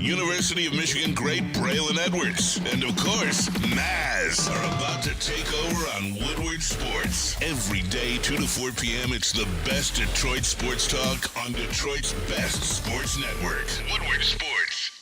University of Michigan great Braylon Edwards, and of course, Maz are about to take over on Woodward Sports. Every day, 2 to 4 p.m., it's the best Detroit sports talk on Detroit's best sports network, Woodward Sports.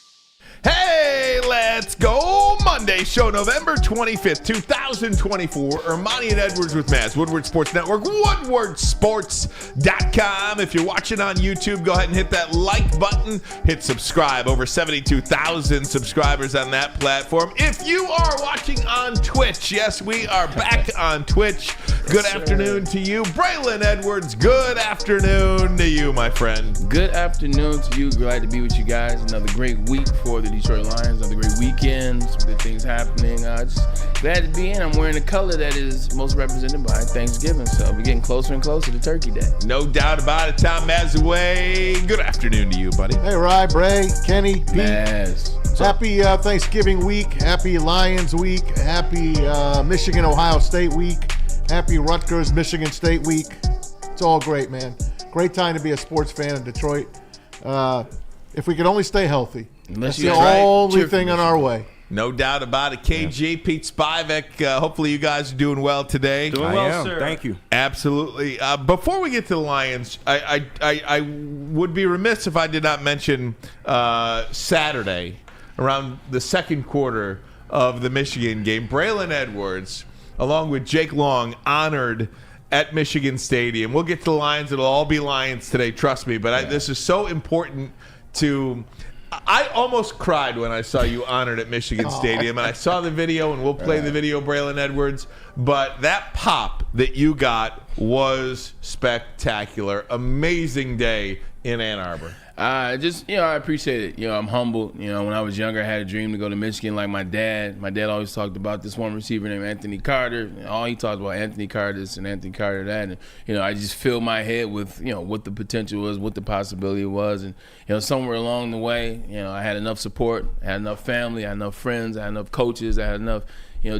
Hey, let's go! Monday show, November 25th, 2024. Ermanni and Edwards with Maz, Woodward Sports Network, woodwardsports.com. If you're watching on YouTube, go ahead and hit that like button. Hit subscribe. Over 72,000 subscribers on that platform. If you are watching on Twitch, yes, we are back on Twitch. Good afternoon to you, Braylon Edwards. Good afternoon to you, my friend. Good afternoon to you. Glad to be with you guys. Another great week for the Detroit Lions. Another great weekend. Some good things happening. Just glad to be in. I'm wearing a color that is most represented by Thanksgiving. So we're getting closer and closer to Turkey Day. No doubt about it. Tom Mazaway. Good afternoon to you, buddy. Hey, Rye, Bray, Kenny, Pete. Maz. Happy Thanksgiving week. Happy Lions week. Happy Michigan-Ohio State week. Happy Rutgers, Michigan State week. It's all great, man. Great time to be a sports fan in Detroit. If we could only stay healthy. That's the only thing on our way. No doubt about it. KG, Pete Spivak, hopefully you guys are doing well today. Doing well, sir. Thank you. Absolutely. Before we get to the Lions, I would be remiss if I did not mention Saturday, around the second quarter of the Michigan game, Braylon Edwards, along with Jake Long, honored at Michigan Stadium. We'll get to the Lions. It'll all be Lions today, trust me. But this is so important to... I almost cried when I saw you honored at Michigan Stadium, and I saw the video, and we'll play the video, Braylon Edwards. But that pop that you got was spectacular. Amazing day in Ann Arbor. I appreciate it. I'm humble. When I was younger, I had a dream to go to Michigan like my dad. My dad always talked about this one receiver named Anthony Carter. All he talked about Anthony Carter this and Anthony Carter that. And, I just filled my head with, what the potential was, what the possibility was. And, somewhere along the way, I had enough support, I had enough family, I had enough friends, I had enough coaches, I had enough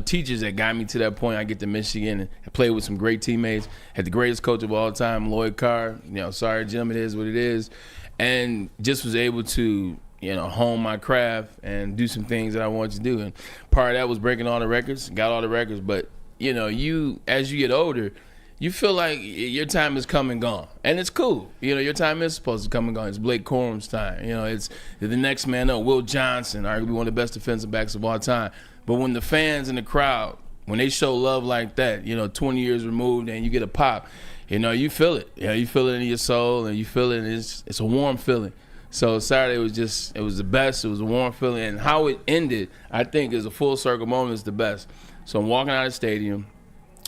teachers that got me to that point. I get to Michigan and I played with some great teammates. Had the greatest coach of all time, Lloyd Carr. Sorry, Jim, it is what it is. And just was able to, hone my craft and do some things that I wanted to do. And part of that was breaking all the records, got all the records. But, as you get older, you feel like your time is come and gone. And it's cool. Your time is supposed to come and gone. It's Blake Corum's time. It's the next man up, Will Johnson, arguably one of the best defensive backs of all time. But when the fans in the crowd, when they show love like that, 20 years removed and you get a pop, you feel it. You feel it in your soul, and you feel it. And it's a warm feeling. So Saturday was it was the best. It was a warm feeling, and how it ended, I think, is a full circle moment. Is the best. So I'm walking out of the stadium.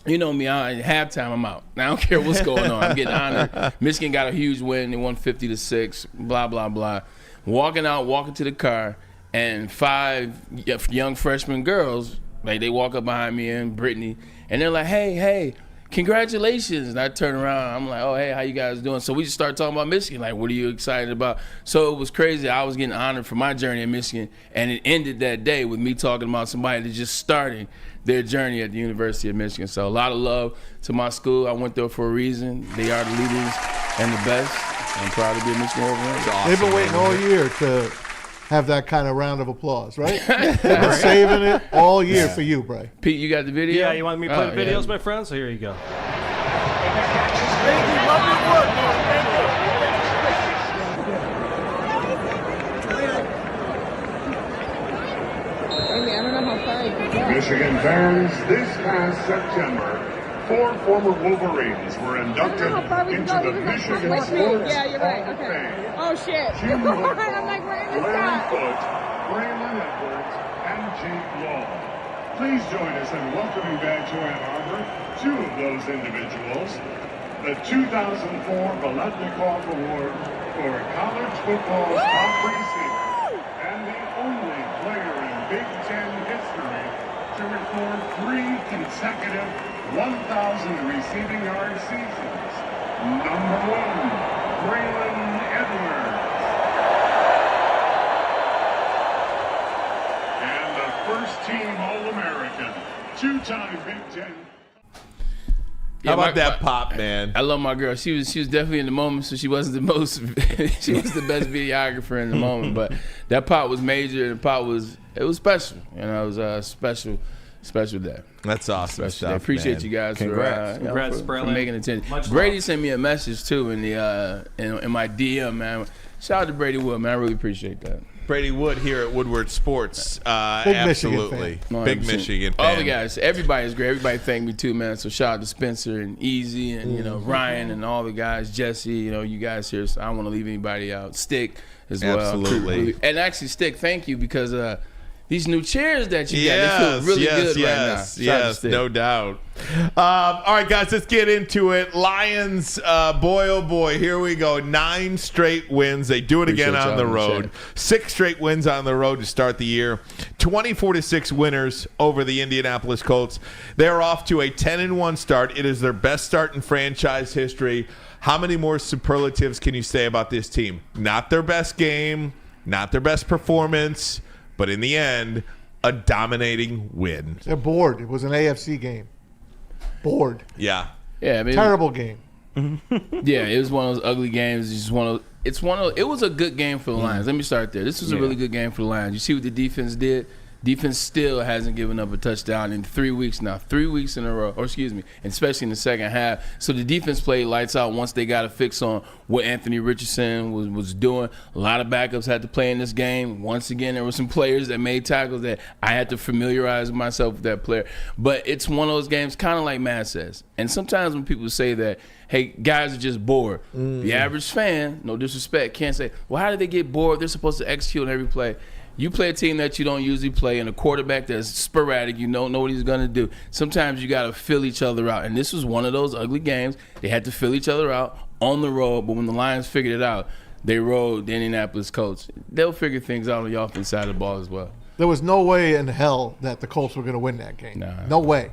You know me, at halftime I'm out. I don't care what's going on. I'm getting honored. Michigan got a huge win. They won 50-6. Blah blah blah. Walking to the car, and 5 young freshman girls, they walk up behind me and Brittany, and they're like, hey. Congratulations. And I turn around, I'm like, oh, hey, how you guys doing? So we just started talking about Michigan, like, what are you excited about? So it was crazy. I was getting honored for my journey in Michigan, and it ended that day with me talking about somebody that's just starting their journey at the University of Michigan. So a lot of love to my school. I went there for a reason. They are the leaders and the best. I'm proud to be a Michigan Wolverine. Awesome. They've been waiting all year to have that kind of round of applause, right? They've been saving it all year for you, Bray. Pete, you got the video? Yeah, you want me to play the videos, my friend? So here you go. Thank you. Love your work, man. Thank you. Michigan fans, this past September, 4 former Wolverines were inducted into the Michigan Sports Hall of Fame. Oh, shit. Jim Woodward, I'm like, where is Larry that? Foote, Braylon Edwards, and Jake Long. Please join us in welcoming back to Ann Arbor 2 of those individuals. The 2004 Biletnikoff Award for college football's top receiver, and the only player in Big Ten history to record 3 consecutive 1,000 receiving yard seasons. Number 1, Braylon Edwards. And the first team All-American, 2-time Big Ten. How about that pop, man? I love my girl. She was definitely in the moment, so she wasn't the most. She was the best videographer in the moment, but that pop was major. And the pop was special. You know, it was a special day. That's awesome stuff. I appreciate man. you guys Congrats, for Braylon. making attention. Much Brady love. sent me a message too in the in my DM, man. Shout out to Brady Wood, man. I really appreciate that. Brady Wood here at Woodward Sports. Absolutely. Michigan fan. Big 100%. Michigan fan. All the guys, everybody's great. Everybody thanked me too, man. So shout out to Spencer and Easy and Ryan and all the guys, Jesse. You guys here. So I don't want to leave anybody out. Stick as well. Absolutely. And actually, Stick, thank you because these new chairs that you got, they feel really good right now. Shout out to Stick. No doubt. All right, guys, let's get into it. Lions, boy, oh boy, here we go. 9 straight wins. They do it again on the road. 6 straight wins on the road to start the year. 24-6 winners over the Indianapolis Colts. They're off to a 10-1 start. It is their best start in franchise history. How many more superlatives can you say about this team? Not their best game, not their best performance, but in the end, a dominating win. They're bored. It was an AFC game. Bored. Yeah. Yeah, I mean, Terrible game. Yeah, it was one of those ugly games. It was a good game for the Lions. Let me start there. This was a really good game for the Lions. You see what the defense did? Defense still hasn't given up a touchdown in 3 weeks now. 3 weeks in a row, and especially in the second half. So the defense played lights out once they got a fix on what Anthony Richardson was doing. A lot of backups had to play in this game. Once again, there were some players that made tackles that I had to familiarize myself with that player. But it's one of those games, kind of like Matt says. And sometimes when people say that, hey, guys are just bored. The average fan, no disrespect, can't say, well, how did they get bored? They're supposed to execute on every play. You play a team that you don't usually play and a quarterback that's sporadic, you don't know what he's going to do. Sometimes you got to fill each other out. And this was one of those ugly games. They had to fill each other out on the road. But when the Lions figured it out, they rode the Indianapolis Colts. They'll figure things out on the offense side of the ball as well. There was no way in hell that the Colts were going to win that game. Nah. No way.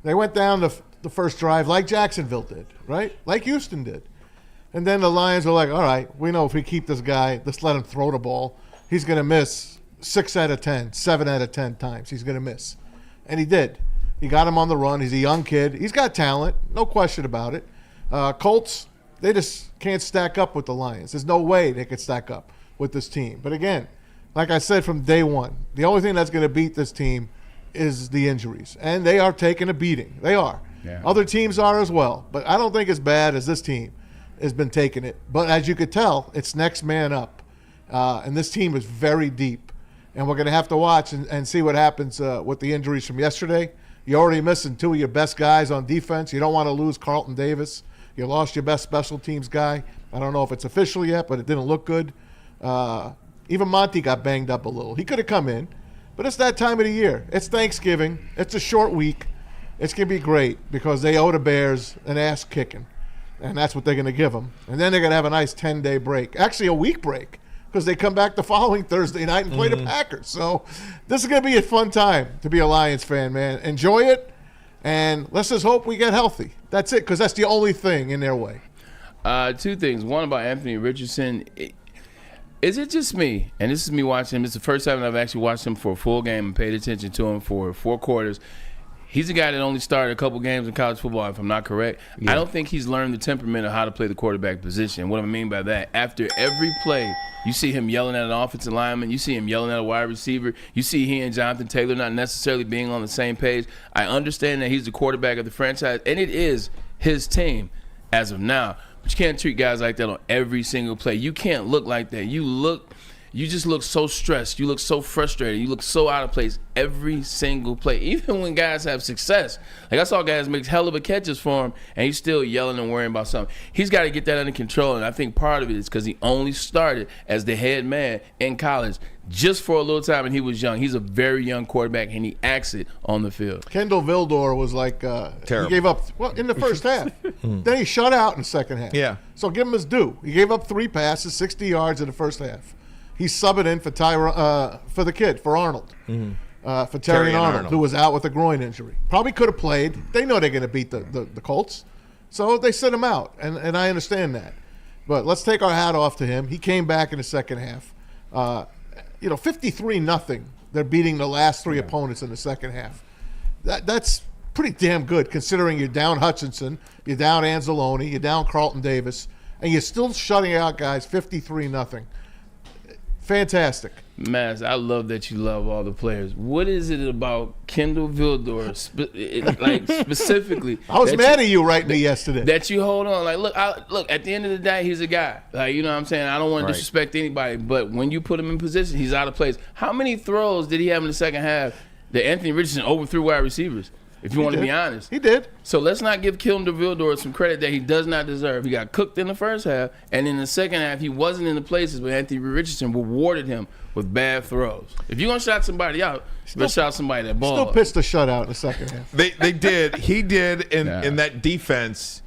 They went down the first drive like Jacksonville did, right? Like Houston did. And then the Lions were like, all right, we know if we keep this guy, let's let him throw the ball. He's going to miss 6 out of 10, 7 out of 10 times. He's going to miss. And he did. He got him on the run. He's a young kid. He's got talent. No question about it. Colts, they just can't stack up with the Lions. There's no way they could stack up with this team. But again, like I said from day one, the only thing that's going to beat this team is the injuries. And they are taking a beating. They are. Yeah. Other teams are as well. But I don't think as bad as this team has been taking it. But as you could tell, it's next man up. And this team is very deep. And we're going to have to watch and see what happens with the injuries from yesterday. You're already missing 2 of your best guys on defense. You don't want to lose Carlton Davis. You lost your best special teams guy. I don't know if it's official yet, but it didn't look good. Even Monty got banged up a little. He could have come in, but it's that time of the year. It's Thanksgiving. It's a short week. It's going to be great because they owe the Bears an ass kicking, and that's what they're going to give them. And then they're going to have a nice 10-day break, actually a week break, because they come back the following Thursday night and play the Packers. So this is going to be a fun time to be a Lions fan, man. Enjoy it, and let's just hope we get healthy. That's it, because that's the only thing in their way. 2 things. One about Anthony Richardson. Is it just me? And this is me watching him. It's the first time I've actually watched him for a full game and paid attention to him for 4 quarters. He's a guy that only started a couple games in college football, if I'm not correct. Yeah. I don't think he's learned the temperament of how to play the quarterback position. What I mean by that, after every play, you see him yelling at an offensive lineman. You see him yelling at a wide receiver. You see he and Jonathan Taylor not necessarily being on the same page. I understand that he's the quarterback of the franchise, and it is his team as of now. But you can't treat guys like that on every single play. You can't look like that. You just look so stressed. You look so frustrated. You look so out of place every single play. Even when guys have success. Like I saw guys make hell of a catches for him, and he's still yelling and worrying about something. He's got to get that under control, and I think part of it is because he only started as the head man in college just for a little time, and he was young. He's a very young quarterback, and he acts it on the field. Kendall Vildor was like terrible. He gave up in the first half. Then he shut out in the second half. Yeah. So give him his due. He gave up 3 passes, 60 yards in the first half. He's subbing in for the kid, for Arnold, for Terry Arnold, who was out with a groin injury. Probably could have played. They know they're going to beat the Colts, so they sit him out, and I understand that. But let's take our hat off to him. He came back in the second half. 53-0. They're beating the last 3 opponents in the second half. That's pretty damn good considering you're down Hutchinson, you're down Anzalone, you're down Carlton Davis, and you're still shutting out guys 53-0. Fantastic. Maz, I love that you love all the players. What is it about Kendall Vildor, specifically? I was mad at you writing me yesterday. That you hold on. Like, look. At the end of the day, he's a guy. Like, you know what I'm saying? I don't want to disrespect anybody, but when you put him in position, he's out of place. How many throws did he have in the second half that Anthony Richardson overthrew wide receivers? If you want to be honest. He did. So let's not give Kendall Vildor some credit that he does not deserve. He got cooked in the first half, and in the second half, he wasn't in the places where Anthony Richardson rewarded him with bad throws. If you're going to shout somebody out, let's shout somebody that ball. Still pitched a shutout in the second half. They did. He did in that defense.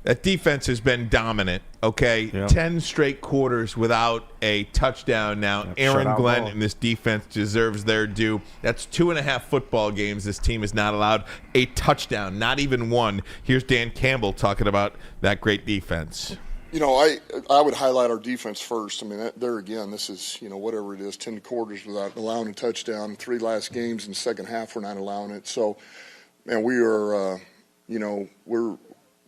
That defense has been dominant, okay? Yep. 10 straight quarters without a touchdown now. Aaron Glenn ball. and this defense deserves their due. That's 2.5 football games this team is not allowed a touchdown, not even one. Here's Dan Campbell talking about that great defense. You know, I would highlight our defense first. I mean, there again, this is, whatever it is, 10 quarters without allowing a touchdown. 3 last games in the second half, we're not allowing it. So, man, we are,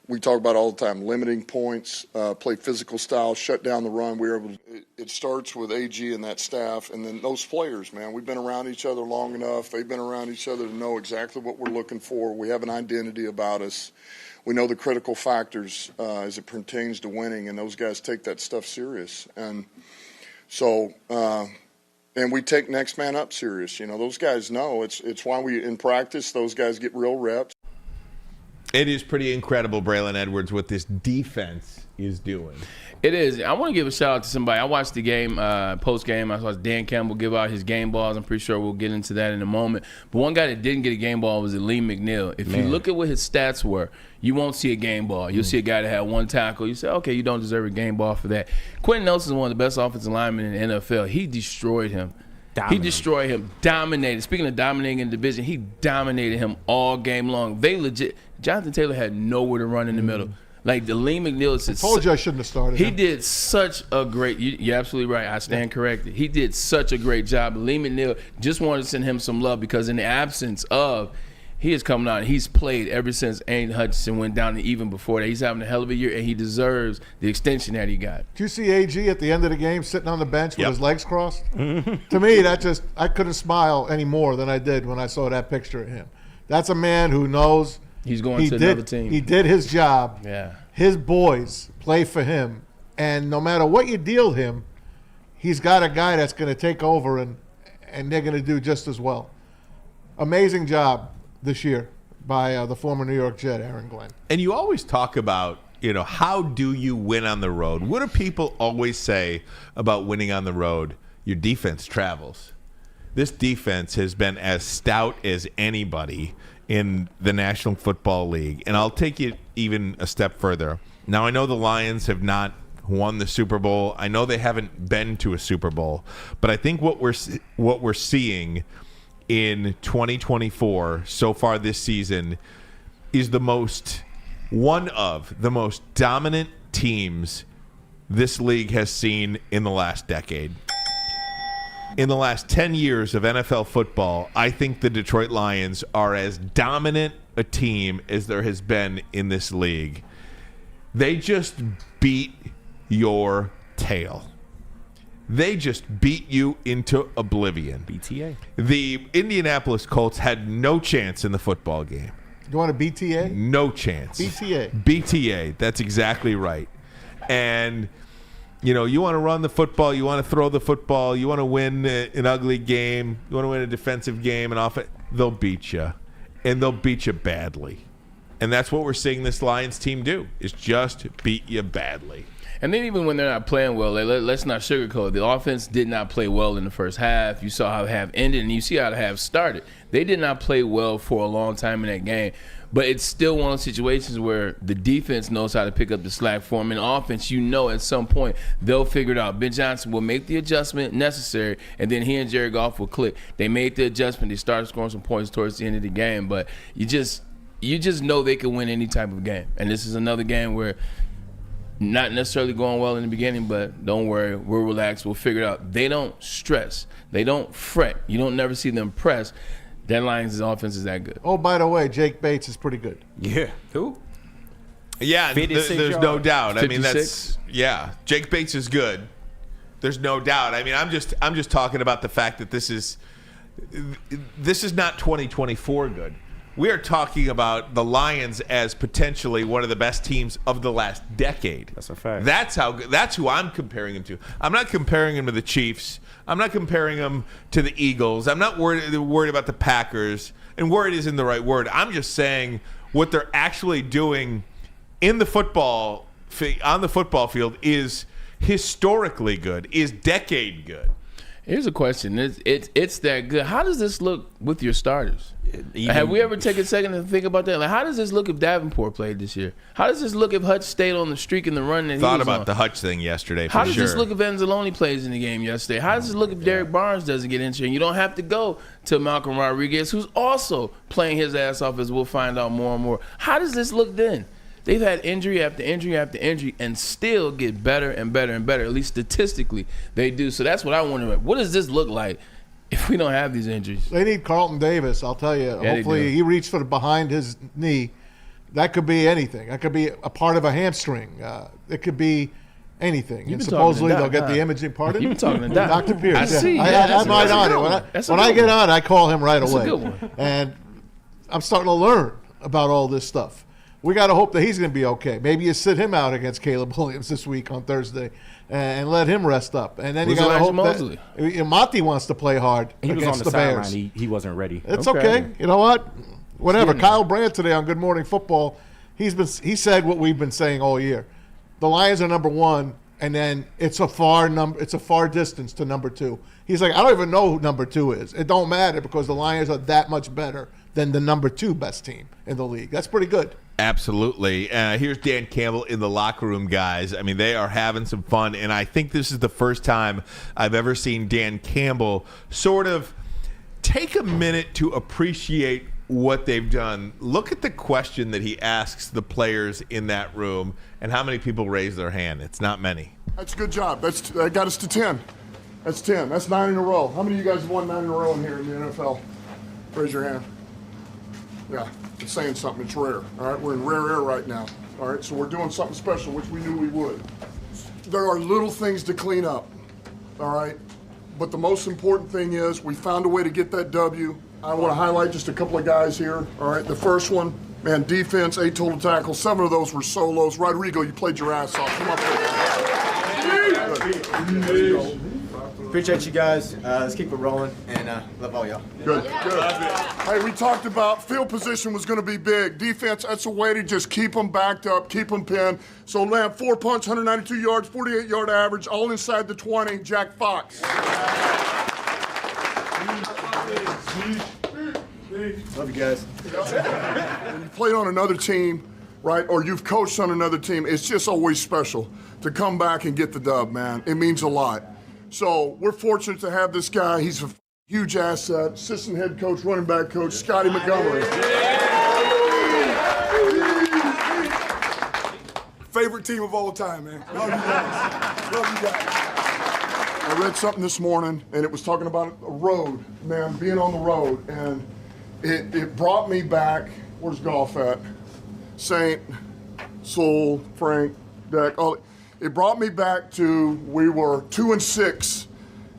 we talk about all the time, limiting points, play physical style, shut down the run. We were able to, it starts with AG and that staff, and then those players, man. We've been around each other long enough. They've been around each other to know exactly what we're looking for. We have an identity about us. We know the critical factors as it pertains to winning, and those guys take that stuff serious. And so, and we take next man up serious. Those guys know. It's why we, in practice, those guys get real reps. It is pretty incredible, Braylon Edwards, what this defense is doing. It is. I want to give a shout out to somebody. I watched the game, post-game. I saw Dan Campbell give out his game balls. I'm pretty sure we'll get into that in a moment. But one guy that didn't get a game ball was Lee McNeil. If you look at what his stats were, you won't see a game ball. You'll see a guy that had 1 tackle. You say, okay, you don't deserve a game ball for that. Quentin Nelson is one of the best offensive linemen in the NFL. He destroyed him. He destroyed him, dominated. Speaking of dominating in the division, he dominated him all game long. Jonathan Taylor had nowhere to run in the middle. Like, the Lee McNeil is. I told you I shouldn't have started. He did such a great. You're absolutely right. I stand corrected. He did such a great job. Lee McNeil, just wanted to send him some love because in the absence of, he is coming out and he's played ever since Aiden Hutchinson went down, and even before that. He's having a hell of a year, and he deserves the extension that he got. Did you see AG at the end of the game sitting on the bench with his legs crossed? To me, I couldn't smile any more than I did when I saw that picture of him. That's a man who knows he's going to another team. He did his job. Yeah. His boys play for him. And no matter what you deal him, he's got a guy that's going to take over, and they're going to do just as well. Amazing job this year by the former New York Jet, Aaron Glenn. And you always talk about, how do you win on the road? What do people always say about winning on the road? Your defense travels. This defense has been as stout as anybody in the National Football League. And I'll take it even a step further. Now, I know the Lions have not won the Super Bowl. I know they haven't been to a Super Bowl. But I think what we're seeing in 2024 so far this season is one of the most dominant teams this league has seen in the last decade. In the last 10 years of NFL football, I think the Detroit Lions are as dominant a team as there has been in this league. They just beat your tail. They just beat you into oblivion. BTA. The Indianapolis Colts had no chance in the football game. You want a BTA? No chance. BTA. That's exactly right. And, you want to run the football, you want to throw the football, you want to win an ugly game, you want to win a defensive game, and they'll beat you. And they'll beat you badly. And that's what we're seeing this Lions team do, is just beat you badly. And then even when they're not playing well, let's not sugarcoat it. The offense did not play well in the first half. You saw how the half ended, and you see how the half started. They did not play well for a long time in that game. But it's still one of those situations where the defense knows how to pick up the slack for them. In offense, at some point they'll figure it out. Ben Johnson will make the adjustment necessary, and then he and Jared Goff will click. They made the adjustment. They started scoring some points towards the end of the game. But you just know they can win any type of game. And this is another game where not necessarily going well in the beginning, but don't worry, we'll relax, we'll figure it out. They don't stress. They don't fret. You don't never see them press. That Lions' offense is that good. Oh, by the way, Jake Bates is pretty good. Yeah. Who? Yeah, 56 there's no yards. doubt. I mean, 56? Jake Bates is good. There's no doubt. I mean, I'm just talking about the fact that this is not 2024 good. We are talking about the Lions as potentially one of the best teams of the last decade. That's a fact. That's who I'm comparing him to. I'm not comparing him to the Chiefs. I'm not comparing him to the Eagles. I'm not worried about the Packers. And worried isn't the right word. I'm just saying what they're actually doing in the football on the football field is historically good, is decade good. Here's a question. It's that good. How does this look with your starters? Have we ever taken a second to think about that? Like, how does this look if Davenport played this year? How does this look if Hutch stayed on the streak and the run that he was Thought about on? the Hutch thing yesterday. How does this look if Anzalone plays in the game yesterday? How does this look if Derek Barnes doesn't get injured? And you don't have to go to Malcolm Rodriguez, who's also playing his ass off, as we'll find out more and more. How does this look then? They've had injury after injury after injury and still get better and better and better. At least statistically, they do. So that's what I wonder. What does this look like if we don't have these injuries? They need Carlton Davis, I'll tell you. Yeah, hopefully he reached for the behind his knee. That could be anything. That could be a part of a hamstring. It could be anything. And supposedly they'll get the imaging. Pardon? You've been talking to Doc. Dr. Pierce. I see. I'm right on it. When I get on, I call him right away. a good one. And I'm starting to learn about all this stuff. We got to hope that he's going to be okay. Maybe you sit him out against Caleb Williams this week on Thursday and let him rest up. And then you got to hope that Monty wants to play hard against the Bears. He wasn't ready. It's okay. You know what? Whatever. Kyle Brandt today on Good Morning Football, he said what we've been saying all year. The Lions are number one, and then it's a far distance to number two. He's like, I don't even know who number two is. It don't matter because the Lions are that much better than the number two best team in the league. That's pretty good. Absolutely. Here's Dan Campbell in the locker room, guys. I mean, they are having some fun, and I think this is the first time I've ever seen Dan Campbell sort of take a minute to appreciate what they've done. Look at the question that he asks the players in that room and how many people raise their hand. It's not many. That's a good job. That got us to 10. That's 10. That's 9 in a row. How many of you guys have won 9 in a row in here in the NFL? Raise your hand. Yeah, it's saying something. It's rare. All right, we're in rare air right now. All right, so we're doing something special, which we knew we would. There are little things to clean up. All right, but the most important thing is we found a way to get that W. I want to highlight just a couple of guys here. All right, the first one, man, defense, 8 total tackles. 7 of those were solos. Rodrigo, you played your ass off. Come up here. Appreciate you guys. Let's keep it rolling, and love all y'all. Good. Hey, we talked about field position was going to be big. Defense, that's a way to just keep them backed up, keep them pinned. So, Lamb, 4 punts, 192 yards, 48-yard average, all inside the 20. Jack Fox. Love you guys. When you played on another team, right, or you've coached on another team, it's just always special to come back and get the dub, man. It means a lot. So we're fortunate to have this guy. He's a huge asset. Assistant head coach, running back coach, Scotty Montgomery. Favorite team of all time, man. Love you guys. Love you guys. I read something this morning, and it was talking about a road, man, being on the road. And it brought me back, where's Goff at? Saint, Soul, Frank, Deck, all. It brought me back to we were 2-6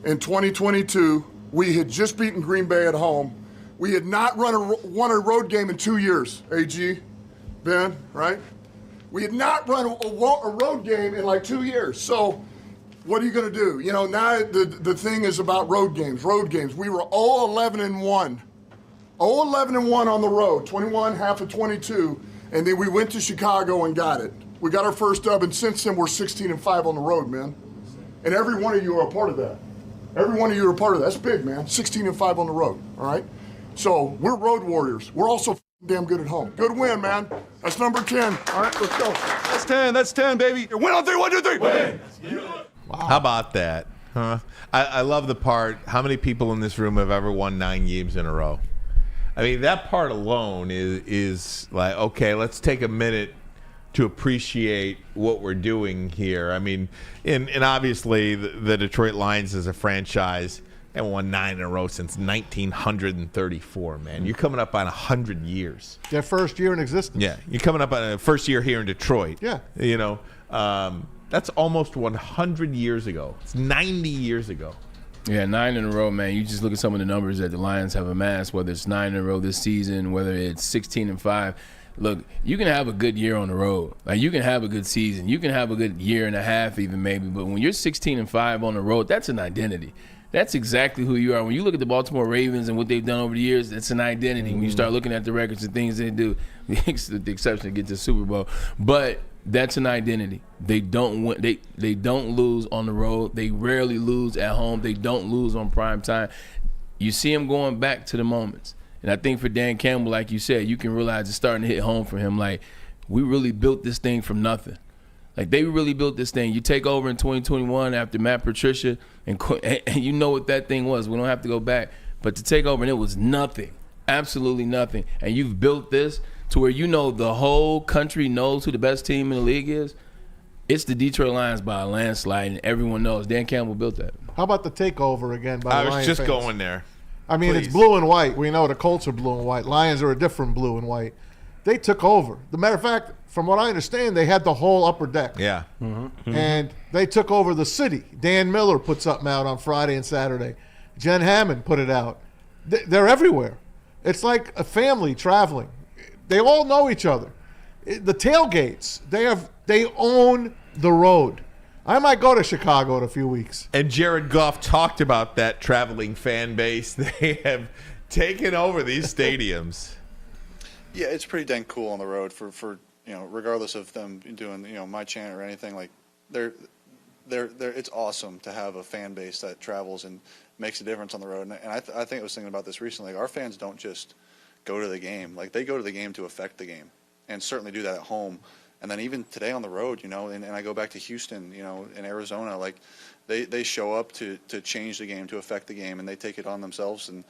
in 2022. We had just beaten Green Bay at home. We had not won a road game in 2 years. AG, Ben, right? We had not run a road game in like 2 years. So what are you going to do? You know, now the thing is about road games. We were 0-11-1. 0-11-1 on the road, 21, half of 22. And then we went to Chicago and got it. We got our first dub, and since then we're 16-5 on the road, man. And every one of you are a part of that. Every one of you are a part of that. That's big, man. 16-5 on the road, all right? So we're road warriors. We're also damn good at home. Good win, man. That's number 10. All right, let's go. That's 10, baby. Win on 3, 1, 2, 3. Win. Wow. How about that? Huh? I love the part, how many people in this room have ever won 9 games in a row? I mean, that part alone is like, okay, let's take a minute to appreciate what we're doing here. I mean, and obviously the Detroit Lions as a franchise haven't won 9 in a row since 1934, man. You're coming up on 100 years. Their first year in existence. Yeah, you're coming up on a first year here in Detroit. Yeah. You know, that's almost 100 years ago. It's 90 years ago. Yeah, 9 in a row, man. You just look at some of the numbers that the Lions have amassed, whether it's 9 in a row this season, whether it's 16-5. Look, you can have a good year on the road. Like, you can have a good season. You can have a good year and a half even maybe. But when you're 16-5 on the road, that's an identity. That's exactly who you are. When you look at the Baltimore Ravens and what they've done over the years, that's an identity. When you start looking at the records and things they do, the exception to get to the Super Bowl. But that's an identity. They don't win. They don't lose on the road. They rarely lose at home. They don't lose on prime time. You see him going back to the moments. And I think for Dan Campbell, like you said, you can realize it's starting to hit home for him. Like, we really built this thing from nothing. Like, they really built this thing. You take over in 2021 after Matt Patricia, and you know what that thing was. We don't have to go back. But to take over, and it was nothing, absolutely nothing. And you've built this to where you know the whole country knows who the best team in the league is. It's the Detroit Lions by a landslide, and everyone knows. Dan Campbell built that. How about the takeover again by the I was Lions just fans? going there. I mean, Please. it's blue and white. We know the Colts are blue and white. Lions are a different blue and white. They took over. The matter of fact, from what I understand, they had the whole upper deck. Yeah. And they took over the city. Dan Miller put something out on Friday and Saturday. Jen Hammond put it out. They're everywhere. It's like a family traveling. They all know each other. The tailgates, they own the road. I might go to Chicago in a few weeks. And Jared Goff talked about that traveling fan base. They have taken over these stadiums. Yeah, it's pretty dang cool on the road for regardless of them doing my chant or anything. Like, it's awesome to have a fan base that travels and makes a difference on the road. And I think I was thinking about this recently. Like, our fans don't just go to the game. Like, they go to the game to affect the game, and certainly do that at home. And then even today on the road, and I go back to Houston, in Arizona, like they show up to change the game, to affect the game, and they take it on themselves, and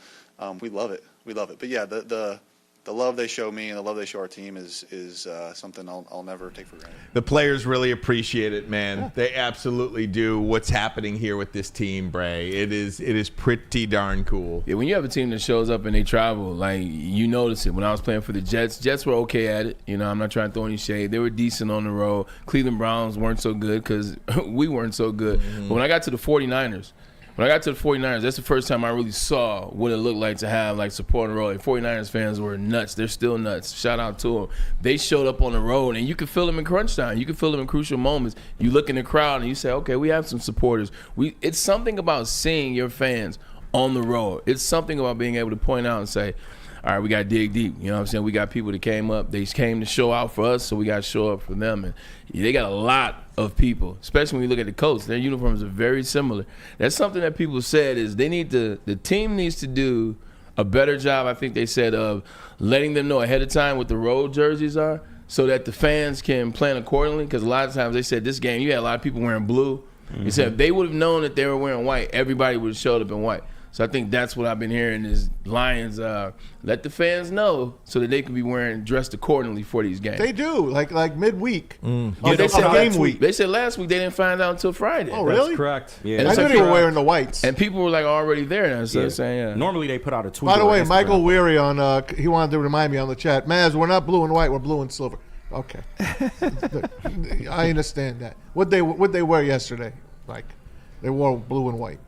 we love it. We love it. But yeah, the love they show me and the love they show our team is something I'll never take for granted. The players really appreciate it, man. Yeah. They absolutely do. What's happening here with this team, Bray? It is pretty darn cool. Yeah, when you have a team that shows up and they travel, like, you notice it. When I was playing for the Jets were okay at it. I'm not trying to throw any shade. They were decent on the road. Cleveland Browns weren't so good because we weren't so good. But when I got to the 49ers, that's the first time I really saw what it looked like to have, like, support on the road. And 49ers fans were nuts. They're still nuts. Shout out to them. They showed up on the road, and you could feel them in crunch time. You could feel them in crucial moments. You look in the crowd, and you say, okay, we have some supporters. It's something about seeing your fans on the road. It's something about being able to point out and say, all right, we got to dig deep. You know what I'm saying? We got people that came up. They came to show out for us, so we got to show up for them. And they got a lot of people, especially when you look at the Colts. Their uniforms are very similar. That's something that people said is the team needs to do a better job, I think they said, of letting them know ahead of time what the road jerseys are so that the fans can plan accordingly. Because a lot of times they said this game, you had a lot of people wearing blue. They said if they would have known that they were wearing white, everybody would have showed up in white. So I think that's what I've been hearing is Lions let the fans know so that they can be dressed accordingly for these games. They do, like midweek. Yeah, they said game week. They said last week they didn't find out until Friday. Oh, really? That's correct. Yeah. I knew they were wearing the whites. And people were like already there now. So they're saying, Normally they put out a tweet. By the way, Michael Weary he wanted to remind me on the chat, Maz, we're not blue and white, we're blue and silver. Okay. I understand that. What'd they wear yesterday? Like, they wore blue and white.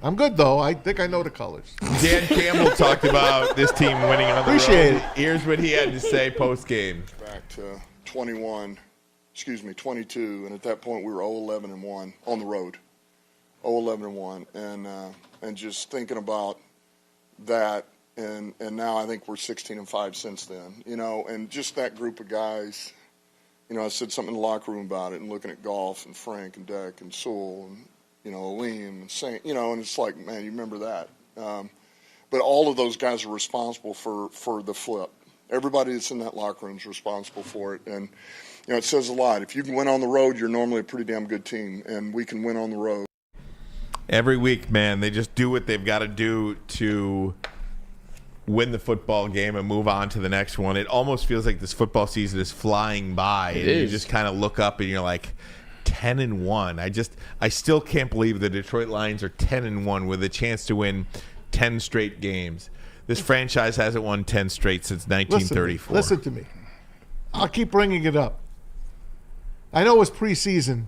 I'm good, though. I think I know the colors. Dan Campbell talked about this team winning on the Appreciate road. it. Here's what he had to say post-game. Back to 22, and at that point we were 0-11-1 on the road. 0-11-1, and just thinking about that, and now I think we're 16-5 since then. And just that group of guys. I said something in the locker room about it, and looking at Goff and Frank and Deck and Sewell and Aleem and Saint, and it's like, man, you remember that. But all of those guys are responsible for the flip. Everybody that's in that locker room is responsible for it. And, it says a lot. If you can win on the road, you're normally a pretty damn good team, and we can win on the road. Every week, man, they just do what they've got to do to win the football game and move on to the next one. It almost feels like this football season is flying by. You just kind of look up and you're like, 10-1. I still can't believe the Detroit Lions are 10-1 with a chance to win 10 straight games. This franchise hasn't won 10 straight since 1934. Listen to me. I'll keep bringing it up. I know it was preseason,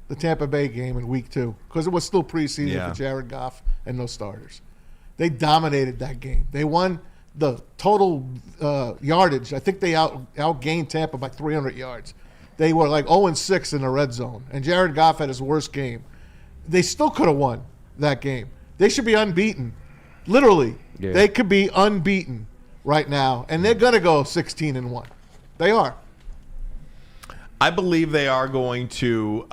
the Tampa Bay game in week 2, because it was still preseason for Jared Goff and no starters. They dominated that game. They won the total yardage. I think they outgained Tampa by 300 yards. They were like 0-6 in the red zone, and Jared Goff had his worst game. They still could have won that game. They should be unbeaten. Literally, they could be unbeaten right now, and they're going to go 16-1. They are. I believe they are going to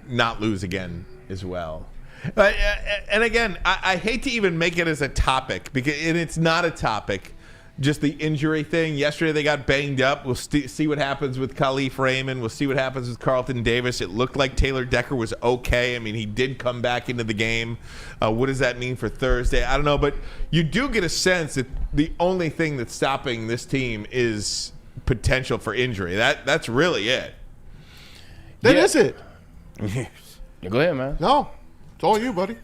not lose again as well. And again, I hate to even make it as a topic, and it's not a topic, just the injury thing. Yesterday they got banged up. We'll see what happens with Khalif Raymond. We'll see what happens with Carlton Davis. It looked like Taylor Decker was okay. I mean, he did come back into the game. What does that mean for Thursday? I don't know, but you do get a sense that the only thing that's stopping this team is potential for injury. That's really it. That is it. Go ahead, man. No, it's all you, buddy.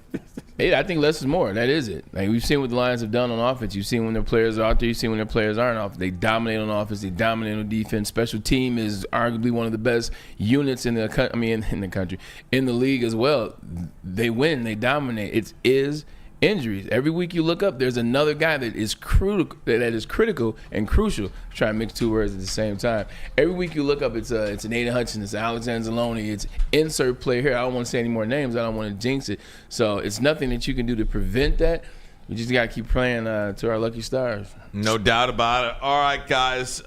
Hey, I think less is more. That is it. Like, we've seen what the Lions have done on offense. You've seen when their players are out there. You've seen when their players aren't off. They dominate on offense. They dominate on defense. Special team is arguably one of the best units in the country, in the league as well. They win. They dominate. It is injuries. Every week you look up, there's another guy that is critical and crucial. I'm trying to mix two words at the same time. Every week you look up, it's an Aiden Hutchinson, it's Alexander Zaloni, it's insert player here. I don't want to say any more names. I don't want to jinx it. So it's nothing that you can do to prevent that. We just got to keep praying to our lucky stars. No doubt about it. All right, guys.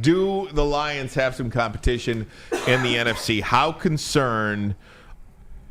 Do the Lions have some competition in the NFC?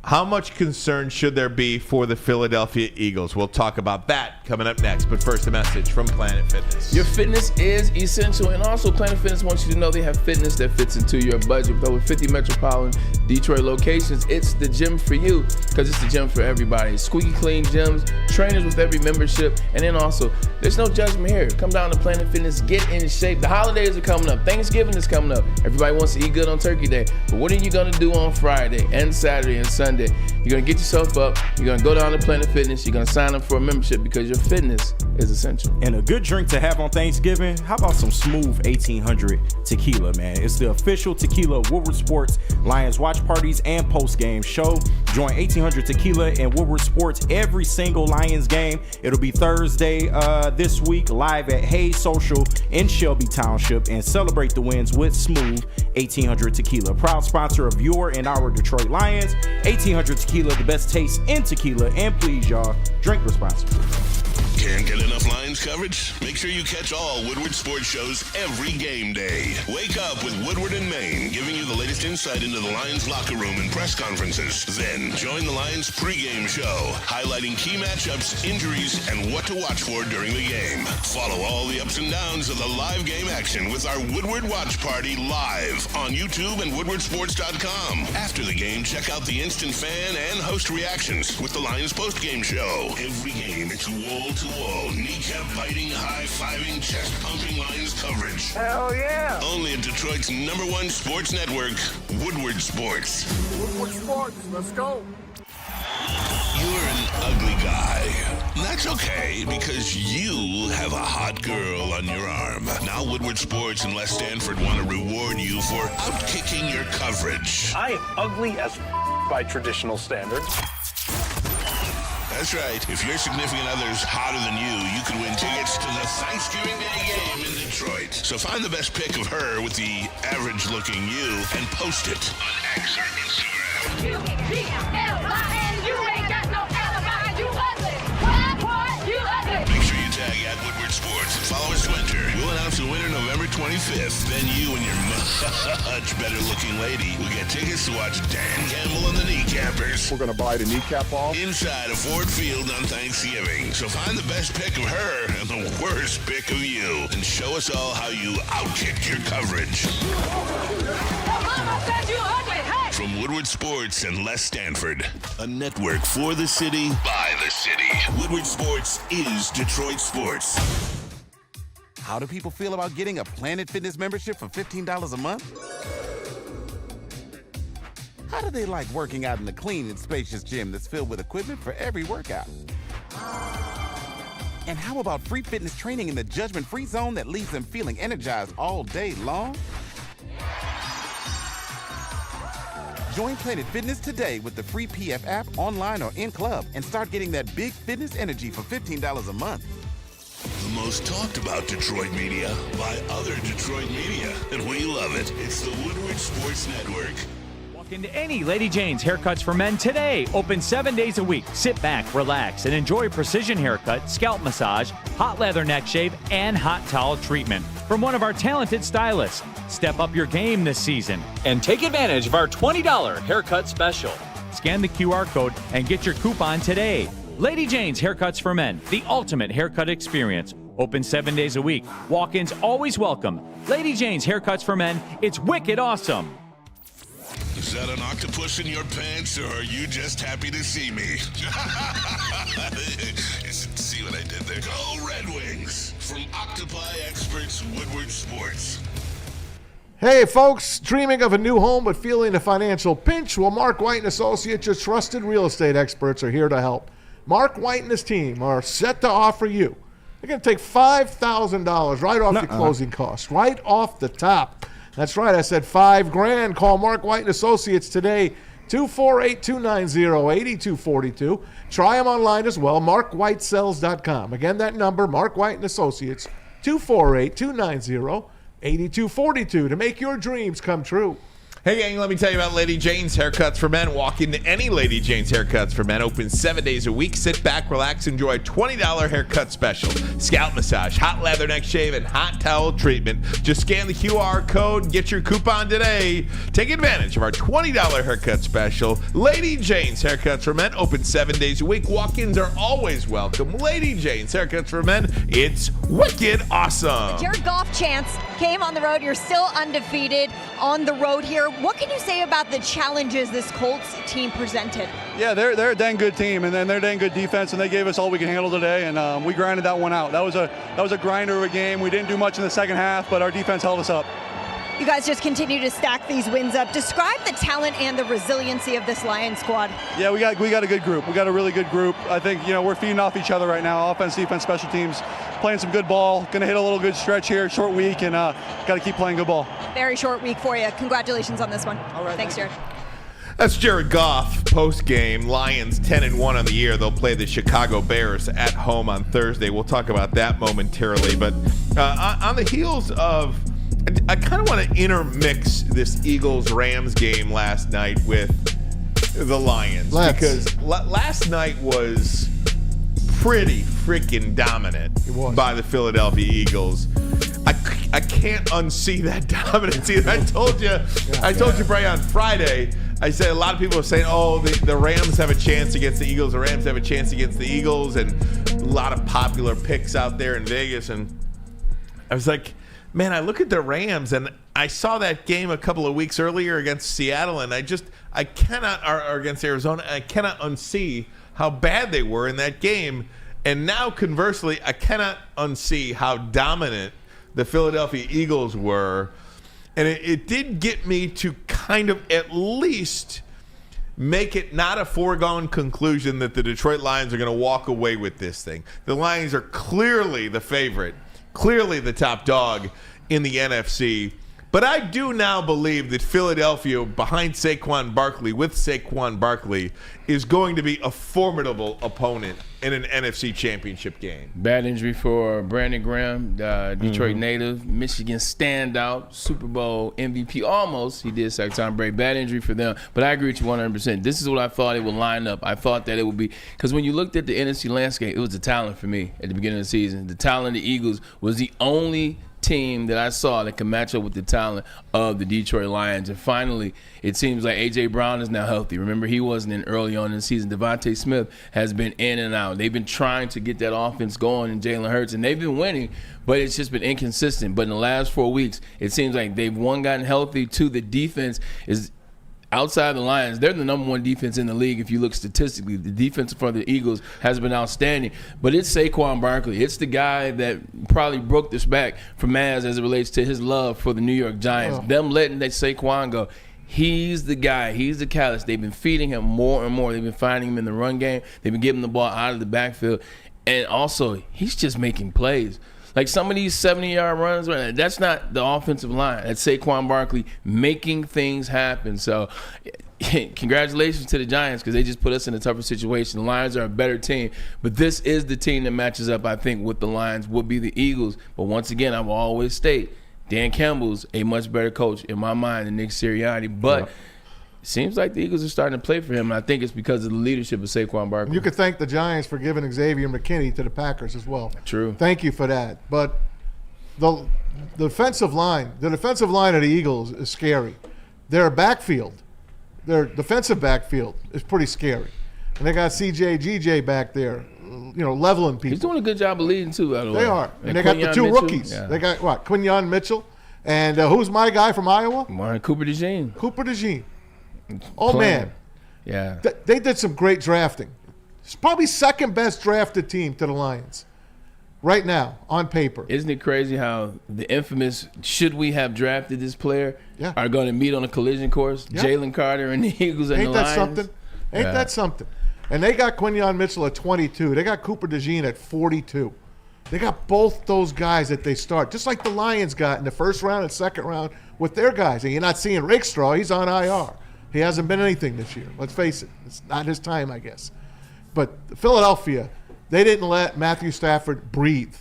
How much concern should there be for the Philadelphia Eagles? We'll talk about that coming up next. But first, a message from Planet Fitness. Your fitness is essential, and also Planet Fitness wants you to know they have fitness that fits into your budget. With over 50 metropolitan Detroit locations, it's the gym for you, because it's the gym for everybody. Squeaky clean gyms, trainers with every membership, and then also, there's no judgment here. Come down to Planet Fitness, get in shape. The holidays are coming up. Thanksgiving is coming up. Everybody wants to eat good on Turkey Day. But what are you going to do on Friday and Saturday and Sunday? You're going to get yourself up. You're going to go down to Planet Fitness. You're going to sign up for a membership because your fitness is essential. And a good drink to have on Thanksgiving, how about some smooth 1800 tequila, man? It's the official tequila of Woodward Sports, Lions watch parties, and post-game show. Join 1800 Tequila and Woodward Sports every single Lions game. It'll be Thursday this week, live at Hayes Social in Shelby Township, and celebrate the wins with smooth 1800 Tequila. Proud sponsor of your and our Detroit Lions. 1800 Tequila, the best taste in tequila. And please, y'all, drink responsibly. Can't get enough Lions coverage? Make sure you catch all Woodward sports shows every game day. Wake up with Woodward and Maine, giving you the latest insight into the Lions locker room and press conferences. Then join the Lions pregame show, highlighting key matchups, injuries, and what to watch for during the game. Follow all the ups and downs of the live game action with our Woodward Watch Party live on YouTube and WoodwardSports.com. After the game, check out the instant fan and host reactions with the Lions postgame show. Every game, it's wall-to-wall, kneecap-biting, high-fiving, chest-pumping Lions coverage. Hell yeah! Only at Detroit's #1 sports network, Woodward Sports. Woodward Sports, let's go. You're an ugly guy. That's okay, because you have a hot girl on your arm. Now Woodward Sports and Les Stanford want to reward you for outkicking your coverage. I am ugly as by traditional standards. That's right. If your significant other's hotter than you can win tickets to the Thanksgiving Day game in Detroit. So find the best pic of her with the average-looking you and post it on X or Instagram. U-B-L-I-N, you ain't got no alibi, you ugly. You ugly. Make sure you tag at Woodward Sports and follow us to enter. We'll announce the winner November 25th. Then you and your much better-looking lady will get tickets to watch Dan Campbell and the Kneecappers. We're going to buy the kneecap off. Inside a Ford Field on Thanksgiving. So find the best pic of her and the worst pic of you. And show us all how you outkicked your coverage. Mama said you ugly, hey! From Woodward Sports and Les Stanford. A network for the city, by the city. Woodward Sports is Detroit Sports. How do people feel about getting a Planet Fitness membership for $15 a month? How do they like working out in the clean and spacious gym that's filled with equipment for every workout? And how about free fitness training in the judgment-free zone that leaves them feeling energized all day long? Join Planet Fitness today with the free PF app, online or in club, and start getting that big fitness energy for $15 a month. The most talked about Detroit media by other Detroit media, and we love it. It's the Woodward Sports Network. Walk into any Lady Jane's Haircuts for Men today. Open 7 days a week. Sit back, relax, and enjoy precision haircut, scalp massage, hot leather neck shave, and hot towel treatment from one of our talented stylists. Step up your game this season and take advantage of our $20 haircut special. Scan the QR code and get your coupon today. Lady Jane's Haircuts for Men, the ultimate haircut experience. Open 7 days a week. Walk-ins always welcome. Lady Jane's Haircuts for Men. It's wicked awesome. Is that an octopus in your pants, or are you just happy to see me? See what I did there? Go Red Wings! From Octopi Experts Woodward Sports. Hey folks, dreaming of a new home but feeling a financial pinch? Well, Mark White & Associates, your trusted real estate experts, are here to help. Mark White and his team are set to offer you. They're going to take $5,000 right off your closing costs, right off the top. That's right, I said $5,000. Call Mark White & Associates today, 248-290-8242. Try them online as well, markwhitesells.com. Again, that number, Mark White & Associates, 248-290-8242 to make your dreams come true. Hey, gang, let me tell you about Lady Jane's Haircuts for Men. Walk into any Lady Jane's Haircuts for Men. Open 7 days a week. Sit back, relax, enjoy a $20 haircut special. Scalp massage, hot leather neck shave, and hot towel treatment. Just scan the QR code and get your coupon today. Take advantage of our $20 haircut special. Lady Jane's Haircuts for Men. Open 7 days a week. Walk-ins are always welcome. Lady Jane's Haircuts for Men. It's wicked awesome. Jared Goff chance came on the road. You're still undefeated on the road here. What can you say about the challenges this Colts team presented? Yeah, they're a dang good team, and then they're dang good defense, and they gave us all we can handle today, and we grinded that one out. That was a grinder of a game. We didn't do much in the second half, but our defense held us up. You guys just continue to stack these wins up. Describe the talent and the resiliency of this Lions squad. Yeah, we got a good group. We got a really good group. I think we're feeding off each other right now. Offense, defense, special teams, playing some good ball. Going to hit a little good stretch here, short week, and got to keep playing good ball. Very short week for you. Congratulations on this one. All right, thanks, Jared. That's Jared Goff post-game. Lions 10-1 on the year. They'll play the Chicago Bears at home on Thursday. We'll talk about that momentarily. But on the heels of, I kind of want to intermix this Eagles-Rams game last night with the Lions. Because last night was pretty freaking dominant by the Philadelphia Eagles. I can't unsee that dominance either. I told you, Bray, on Friday, I said a lot of people are saying, oh, the Rams have a chance against the Eagles. The Rams have a chance against the Eagles. And a lot of popular picks out there in Vegas. And I was like, man, I look at the Rams, and I saw that game a couple of weeks earlier against Seattle, and I cannot, or against Arizona, I cannot unsee how bad they were in that game. And now, conversely, I cannot unsee how dominant the Philadelphia Eagles were. And it did get me to kind of at least make it not a foregone conclusion that the Detroit Lions are going to walk away with this thing. The Lions are clearly the favorite, clearly the top dog in the NFC. But I do now believe that Philadelphia, behind Saquon Barkley, is going to be a formidable opponent in an NFC championship game. Bad injury for Brandon Graham, Detroit native, Michigan standout, Super Bowl MVP, almost. He did sack Tom Brady. Bad injury for them. But I agree with you 100%. This is what I thought it would line up. I thought that it would be, because when you looked at the NFC landscape, it was the talent for me at the beginning of the season. The talent of the Eagles was the only team that I saw that could match up with the talent of the Detroit Lions. And finally, it seems like A.J. Brown is now healthy. Remember, he wasn't in early on in the season. Devontae Smith has been in and out. They've been trying to get that offense going in Jalen Hurts, and they've been winning, but it's just been inconsistent. But in the last 4 weeks, it seems like they've, one, gotten healthy, two, the defense is outside the Lions. They're the number one defense in the league if you look statistically. The defense for the Eagles has been outstanding. But it's Saquon Barkley. It's the guy that probably broke this back for Maz as it relates to his love for the New York Giants. Them letting that Saquon go. He's the guy. He's the catalyst. They've been feeding him more and more. They've been finding him in the run game. They've been giving the ball out of the backfield. And also, he's just making plays. Like some of these 70-yard runs, that's not the offensive line. That's Saquon Barkley making things happen. So congratulations to the Giants because they just put us in a tougher situation. The Lions are a better team. But this is the team that matches up, I think, with the Lions would be the Eagles. But once again, I will always state, Dan Campbell's a much better coach in my mind than Nick Sirianni. But it seems like the Eagles are starting to play for him, and I think it's because of the leadership of Saquon Barkley. You could thank the Giants for giving Xavier McKinney to the Packers as well. True. Thank you for that. But the defensive line of the Eagles is scary. Their defensive backfield is pretty scary. And they got CJ, GJ back there, leveling people. He's doing a good job of leading, too, by the way. They are. And they got the two rookies. Yeah. They got, Quinyon Mitchell. And who's my guy from Iowa? Cooper DeJean. Oh, man. Yeah. They did some great drafting. It's probably second best drafted team to the Lions right now on paper. Isn't it crazy how the infamous should we have drafted this player are going to meet on a collision course? Yeah. Jalen Carter and the Eagles and the Lions. Ain't that something? And they got Quinyon Mitchell at 22. They got Cooper DeJean at 42. They got both those guys that they start, just like the Lions got in the first round and second round with their guys. And you're not seeing Rakestraw. He's on IR. He hasn't been anything this year. Let's face it. It's not his time, I guess. But Philadelphia, they didn't let Matthew Stafford breathe.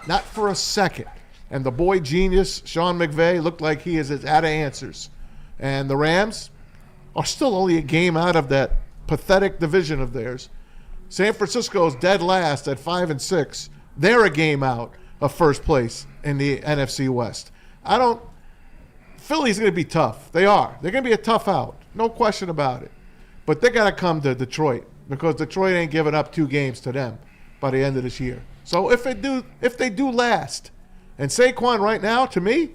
Not for a second. And the boy genius, Sean McVay, looked like he is out of answers. And the Rams are still only a game out of that pathetic division of theirs. San Francisco's dead last at 5-6. They're a game out of first place in the NFC West. Philly's going to be tough. They are. They're going to be a tough out. No question about it. But they got to come to Detroit because Detroit ain't giving up 2 games to them by the end of this year. So if they do last, and Saquon right now, to me,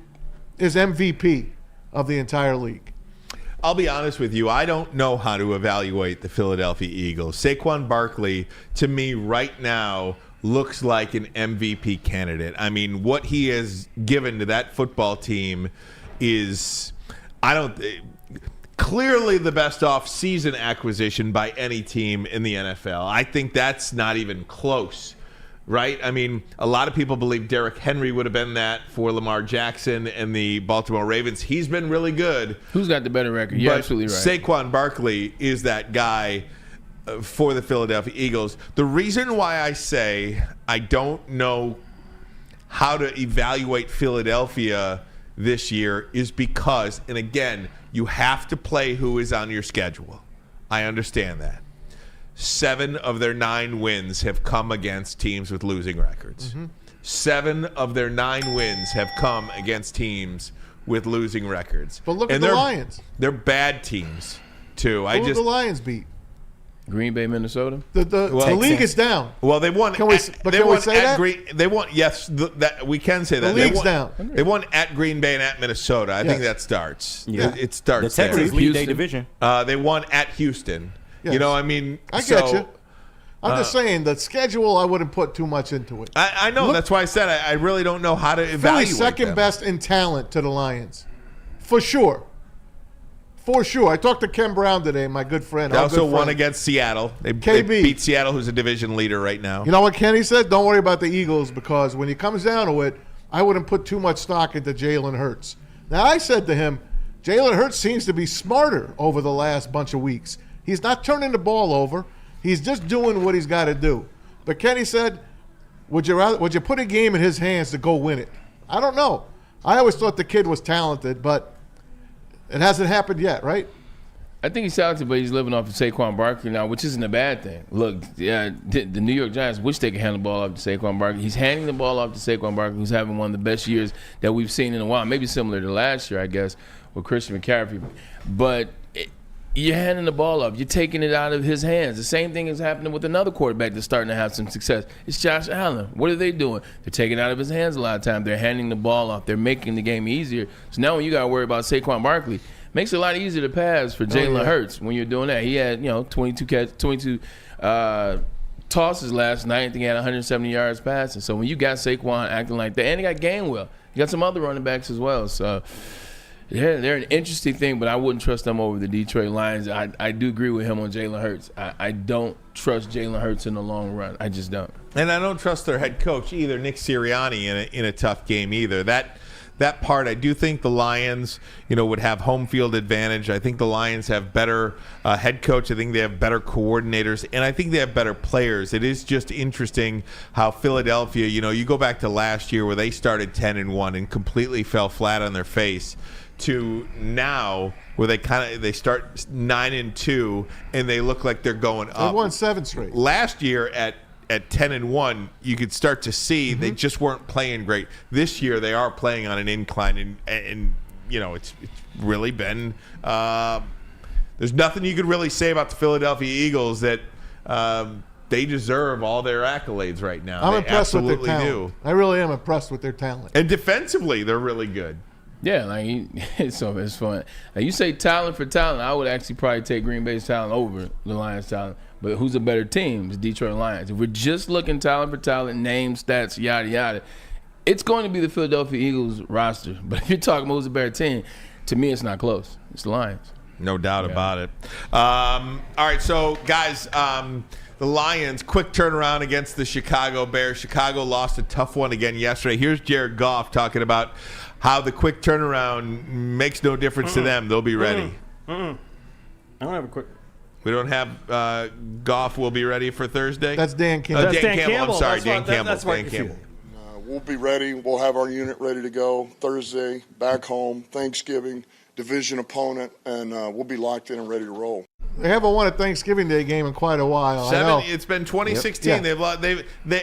is MVP of the entire league. I'll be honest with you. I don't know how to evaluate the Philadelphia Eagles. Saquon Barkley, to me right now, looks like an MVP candidate. I mean, what he has given to that football team is, clearly the best off-season acquisition by any team in the NFL. I think that's not even close, right? I mean, a lot of people believe Derrick Henry would have been that for Lamar Jackson and the Baltimore Ravens. He's been really good. Who's got the better record? You're absolutely right. Saquon Barkley is that guy for the Philadelphia Eagles. The reason why I say I don't know how to evaluate Philadelphia this year is because, and again, you have to play who is on your schedule. I understand that. 7 of their 9 wins have come against teams with losing records. Mm-hmm. 7 of their 9 wins have come against teams with losing records. But look at the Lions. They're bad teams, too. Who did the Lions beat? Green Bay, Minnesota. The league is down. Well, they won. Can we say that? They won. Yes, that we can say that. The league's down. They won at Green Bay and at Minnesota. I think that starts. Yeah. It starts. The Texans lead their division. They won at Houston. Yes. I mean, I get you. I'm just saying the schedule. I wouldn't put too much into it. I know. That's why I said I really don't know how to evaluate. Philly's second best in talent to the Lions, for sure. For sure. I talked to Ken Brown today, my good friend. They also won against Seattle. They beat Seattle, who's a division leader right now. You know what Kenny said? Don't worry about the Eagles because when it comes down to it, I wouldn't put too much stock into Jalen Hurts. Now, I said to him, Jalen Hurts seems to be smarter over the last bunch of weeks. He's not turning the ball over. He's just doing what he's got to do. But Kenny said, would you put a game in his hands to go win it? I don't know. I always thought the kid was talented, but it hasn't happened yet, right? I think he's talented, but he's living off of Saquon Barkley now, which isn't a bad thing. Look, the New York Giants wish they could hand the ball off to Saquon Barkley. He's handing the ball off to Saquon Barkley, who's having one of the best years that we've seen in a while, maybe similar to last year, I guess, with Christian McCaffrey. But you're handing the ball off. You're taking it out of his hands. The same thing is happening with another quarterback that's starting to have some success. It's Josh Allen. What are they doing? They're taking it out of his hands a lot of times. They're handing the ball off. They're making the game easier. So now when you got to worry about Saquon Barkley, makes it a lot easier to pass for Jalen Hurts when you're doing that. He had 22 tosses last night. I think he had 170 yards passing. So when you got Saquon acting like that, and he got Gainwell. You got some other running backs as well. So Yeah, they're an interesting thing, but I wouldn't trust them over the Detroit Lions. I do agree with him on Jalen Hurts. I don't trust Jalen Hurts in the long run. I just don't. And I don't trust their head coach either, Nick Sirianni, in a tough game either. That part, I do think the Lions, would have home field advantage. I think the Lions have better head coach. I think they have better coordinators, and I think they have better players. It is just interesting how Philadelphia, you go back to last year where they started 10-1 and completely fell flat on their face, to now where they start 9-2 and they look like they're going up. They won 7 straight. Last year at 10-1, you could start to see they just weren't playing great. This year they are playing on an incline, and it's really been there's nothing you could really say about the Philadelphia Eagles that they deserve all their accolades right now. I'm they impressed with their absolutely talent. do. I really am impressed with their talent. And defensively, they're really good. Yeah, it's fun. Now, you say talent for talent, I would actually probably take Green Bay's talent over the Lions' talent. But who's a better team? It's Detroit Lions. If we're just looking talent for talent, name, stats, yada, yada, it's going to be the Philadelphia Eagles roster. But if you're talking about who's a better team, to me, it's not close. It's the Lions. No doubt about it. All right, so, guys, the Lions, quick turnaround against the Chicago Bears. Chicago lost a tough one again yesterday. Here's Jared Goff talking about how the quick turnaround makes no difference to them. They'll be ready. I don't have a quick. We don't have Goff will be ready for Thursday? That's Dan Campbell. Dan Campbell. I'm sorry, Dan Campbell. That's why Dan Campbell. We'll be ready. We'll have our unit ready to go Thursday, back home, Thanksgiving, division opponent, and we'll be locked in and ready to roll. They haven't won a Thanksgiving Day game in quite a while. It's been 2016. Yep. They've lost.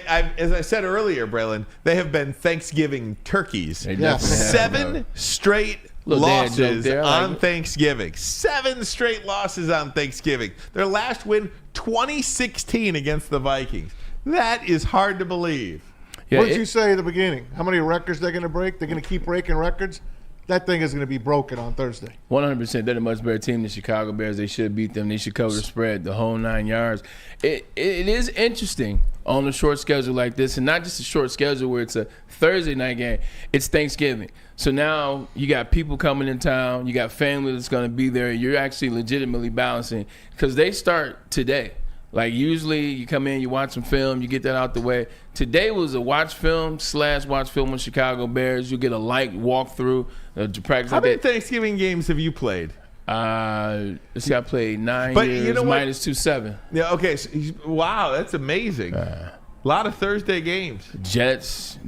As I said earlier, Braylon, they have been Thanksgiving turkeys. Yes. 7 straight losses on Thanksgiving. 7 straight losses on Thanksgiving. Their last win, 2016 against the Vikings. That is hard to believe. Yeah, what did you say at the beginning? How many records they're going to break? They're going to keep breaking records? That thing is going to be broken on Thursday. 100%. They're a much better team than Chicago Bears. They should beat them. They should cover the spread, the whole 9 yards. It is interesting on a short schedule like this, and not just a short schedule where it's a Thursday night game. It's Thanksgiving. So now you got people coming in town. You got family that's going to be there. You're actually legitimately balancing because they start today. Like usually you come in, you watch some film, you get that out the way. Today was a watch film with Chicago Bears. You get a light walkthrough to practice. How many Thanksgiving games have you played? This guy played 9 years, minus 2-7. Yeah, okay. So, wow, that's amazing. A lot of Thursday games. Jets,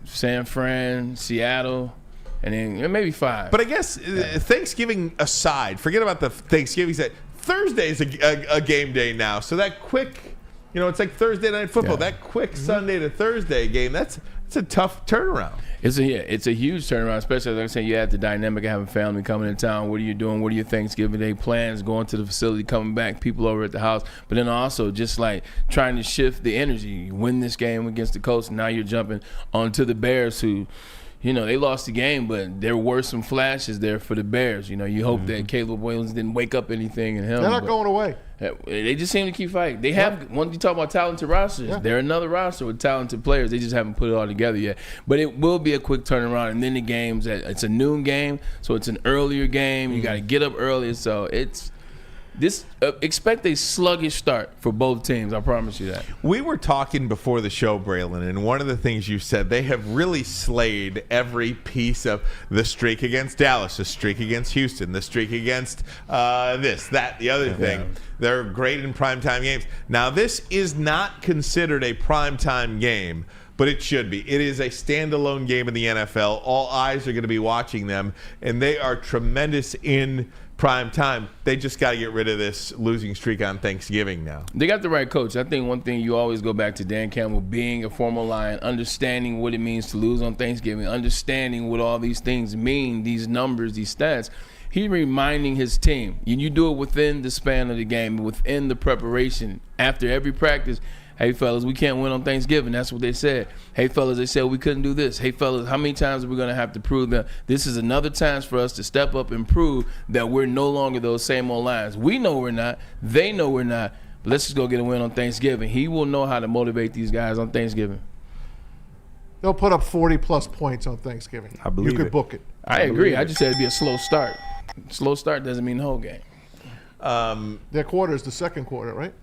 San Fran, Seattle, and then maybe 5. But I guess Thanksgiving aside, forget about the Thanksgiving side. Thursday is a game day now, so that quick, it's like Thursday night football. Yeah. That quick Sunday to Thursday game, it's a tough turnaround. It's a huge turnaround, especially like I said, you have the dynamic of having family coming in town. What are you doing? What are your Thanksgiving Day plans? Going to the facility, coming back, people over at the house, but then also just like trying to shift the energy. You win this game against the Colts, and now you're jumping onto the Bears who. They lost the game, but there were some flashes there for the Bears. You hope that Caleb Williams didn't wake up anything in him. They're not going away. They just seem to keep fighting. They have, when you talk about talented rosters, they're another roster with talented players. They just haven't put it all together yet. But it will be a quick turnaround. And then the games, it's a noon game, so it's an earlier game. You got to get up early. So it's expect a sluggish start for both teams. I promise you that. We were talking before the show, Braylon, and one of the things you said, they have really slayed every piece of the streak against Dallas, the streak against Houston, the streak against this, that, the other thing. Yeah. They're great in primetime games. Now, this is not considered a primetime game, but it should be. It is a standalone game in the NFL. All eyes are going to be watching them, and they are tremendous in prime time. They just got to get rid of this losing streak on Thanksgiving now. They got the right coach. I think one thing you always go back to Dan Campbell being a former Lion, understanding what it means to lose on Thanksgiving, understanding what all these things mean, these numbers, these stats. He's reminding his team. You do it within the span of the game, within the preparation. After every practice, hey, fellas, we can't win on Thanksgiving. That's what they said. Hey, fellas, they said we couldn't do this. Hey, fellas, how many times are we going to have to prove that this is another chance for us to step up and prove that we're no longer those same old Lions? We know we're not. They know we're not. But let's just go get a win on Thanksgiving. He will know how to motivate these guys on Thanksgiving. They'll put up 40-plus points on Thanksgiving. I believe you could book it. I agree. I just said it'd be a slow start. Slow start doesn't mean the whole game. Their quarter is the second quarter, right?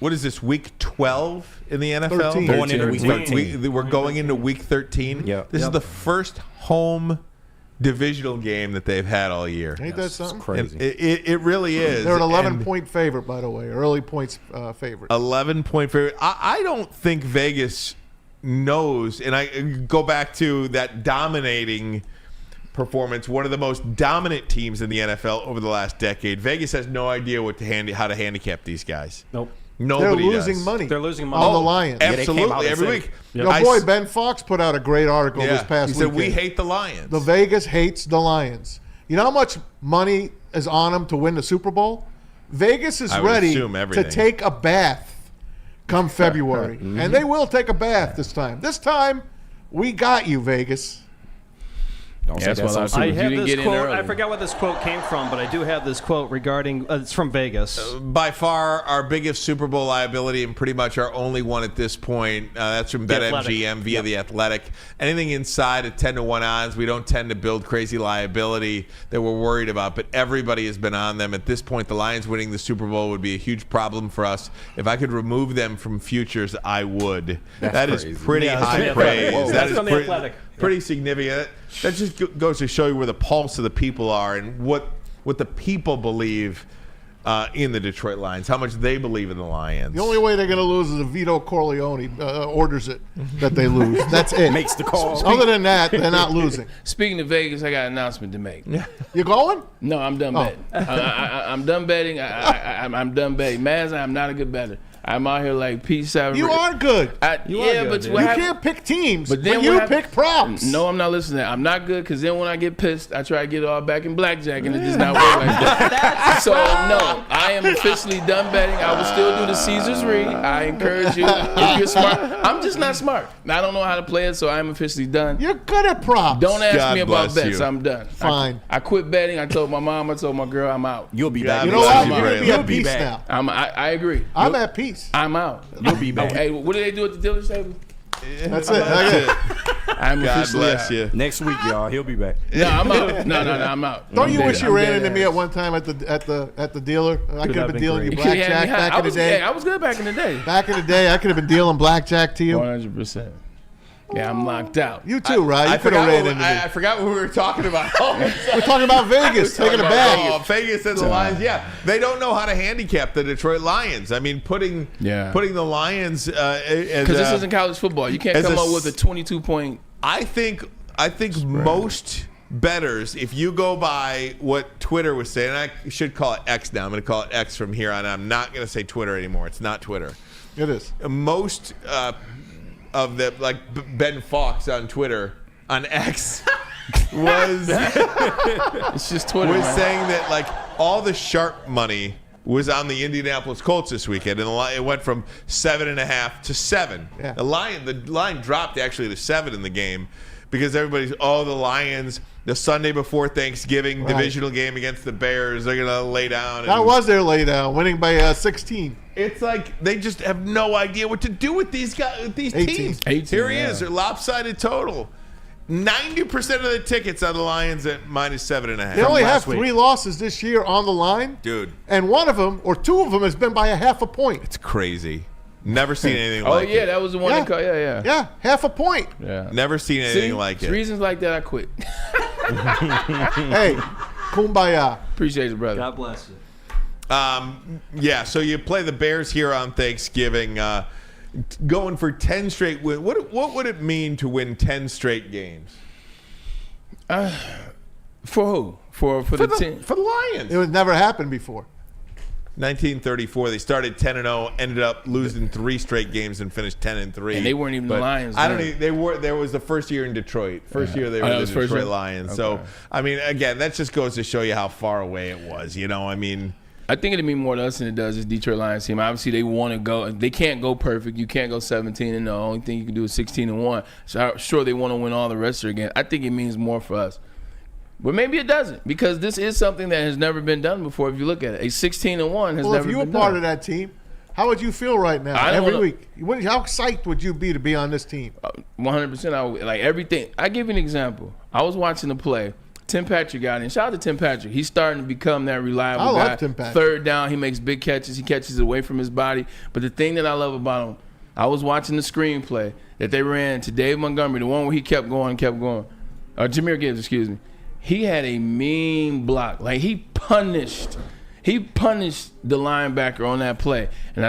What is this, week 12 in the NFL? 13. Going into week 13. We're going into week 13. Yeah. This is the first home divisional game that they've had all year. Ain't that something? Crazy. It really is. They're an And 11-point favorite, by the way. Early points favorite. 11-point favorite. I don't think Vegas knows, and I go back to that dominating performance, one of the most dominant teams in the NFL over the last decade. Vegas has no idea how to handicap these guys. Nope. Nobody They're losing does. money. They're losing money. On the Lions. Absolutely, every week. Yep. Your boy Ben Fox put out a great article this past He said, weekend. we hate the Lions. The Vegas hates the Lions. You know how much money is on them to win the Super Bowl? Vegas is I would ready assume to everything. take a bath come February. And they will take a bath this time. This time, we got you, Vegas. Don't say that's that what I so was I You have didn't this get in quote. early. I forgot what this quote came from, but I do have this quote regarding. It's from Vegas. By far, our biggest Super Bowl liability, and pretty much our only one at this point. That's from The Athletic. BetMGM via The Athletic. Anything inside at 10-1 odds, we don't tend to build crazy liability that we're worried about, but everybody has been on them. At this point, the Lions winning the Super Bowl would be a huge problem for us. If I could remove them from futures, I would. That is crazy. pretty Yeah, that's high from The praise. Athletic. Whoa. That That's is from The Athletic. pretty significant. That just goes to show you where the pulse of the people are and what the people believe in the Detroit Lions, how much they believe in the Lions. The only way they're going to lose is if Vito Corleone orders it that they lose. That's it. Makes the call. Other than that, they're not losing. Speaking of Vegas, I got an announcement to make. You going? No, I'm done betting. I'm done betting. I'm done betting. Maz, I'm not a good bettor. I'm out here like peace out. You are good. You are good, but dude. what You happened- can't pick teams, But but then you what pick props. No, I'm not listening. I'm not good because then when I get pissed, I try to get it all back in blackjack and it does not work like that. So no, I am officially done betting. I will still do the Caesars read. I encourage you if you're smart. I'm just not smart. I don't know how to play it, so I'm officially done. You're good at props. Don't ask God me about bless bets. you. I'm done. Fine. I quit betting. I told my mom. I told my girl. I'm out. You'll be God back. You know bless what? you, You're going to be Braylon. at peace back. now. I agree. I'm at peace. I'm out. You'll be back. Hey, what do they do at the dealer's table? That's it. That's it. I'm God officially bless out. you. Next week, y'all. He'll be back. No, I'm out. No, I'm out. Don't you I'm wish dead. you I'm ran dead into me ass. at one time at the dealer? I could have have been been dealing you great. You could've had blackjack me high. back in the day. I was good back in the day. Back in the day, I could have been dealing blackjack to you. 100%. Yeah, I'm locked out. You too, right? You could have ran into me. I forgot what we were talking about. We're talking about Vegas taking a bath. Oh, Vegas and the Lions. Yeah, they don't know how to handicap the Detroit Lions. I mean, putting the Lions as Because this isn't college football. You can't as come a up with a 22-point. I think most bettors, if you go by what Twitter was saying, and I should call it X now. I'm going to call it X from here on. I'm not going to say Twitter anymore. It's not Twitter. It is. Most of the Ben Fox on Twitter on X was It's just Twitter. was man. saying that like all the sharp money was on the Indianapolis Colts this weekend, and it went from 7.5 to 7. Yeah. The line dropped actually to 7 in the game because everybody's the Lions the Sunday before Thanksgiving divisional game against the Bears, they're gonna lay down. That was their lay down, winning by 16. It's like they just have no idea what to do with these guys, with these 18. teams. 18, Here he yeah. is, they're lopsided total. 90% of the tickets on the Lions at -7.5. They only have last week. 3 losses this year on the line. Dude, And one of them, or 2 of them, has been by a half a point. it's crazy. Never seen anything Oh, like yeah, it. that was the one Yeah. they called. Yeah. Yeah, half a point. Yeah. Never seen anything See, like it's it. reasons like that I quit. Hey, kumbaya. Appreciate it, brother. God bless you. Yeah, so you play the Bears here on Thanksgiving, going for 10 straight wins. What would it mean to win 10 straight games? For who? For the team? For the Lions. It would never happened before. 1934, they started 10-0, ended up losing 3 straight games and finished 10-3. And they weren't even the Lions I don't then. even, they were. There was the first year in Detroit. First year they Oh, were that the was first Detroit year? Lions. Okay. So I mean, again, that just goes to show you how far away it was. You know, I mean, I think it'd mean more to us than it does this Detroit Lions team. Obviously, they want to go. They can't go perfect. You can't go 17-0. The only thing you can do is 16-1. So I'm sure they want to win all the rest of their games. I think it means more for us. But maybe it doesn't, because this is something that has never been done before. If you look at it, a 16-1 has Well, never if you were been part done. of that team, how would you feel right now? I don't Every wanna- week. How psyched would you be to be on this team? 100%. Like everything. I give you an example. I was watching the play. Tim Patrick got in. Shout out to Tim Patrick. He's starting to become that reliable guy. love Tim Patrick. Third down, he makes big catches. He catches away from his body. But the thing that I love about him, I was watching the screenplay that they ran to Dave Montgomery, the one where he kept going. Jahmyr Gibbs, excuse me. He had a mean block. Like, he punished the linebacker on that play. And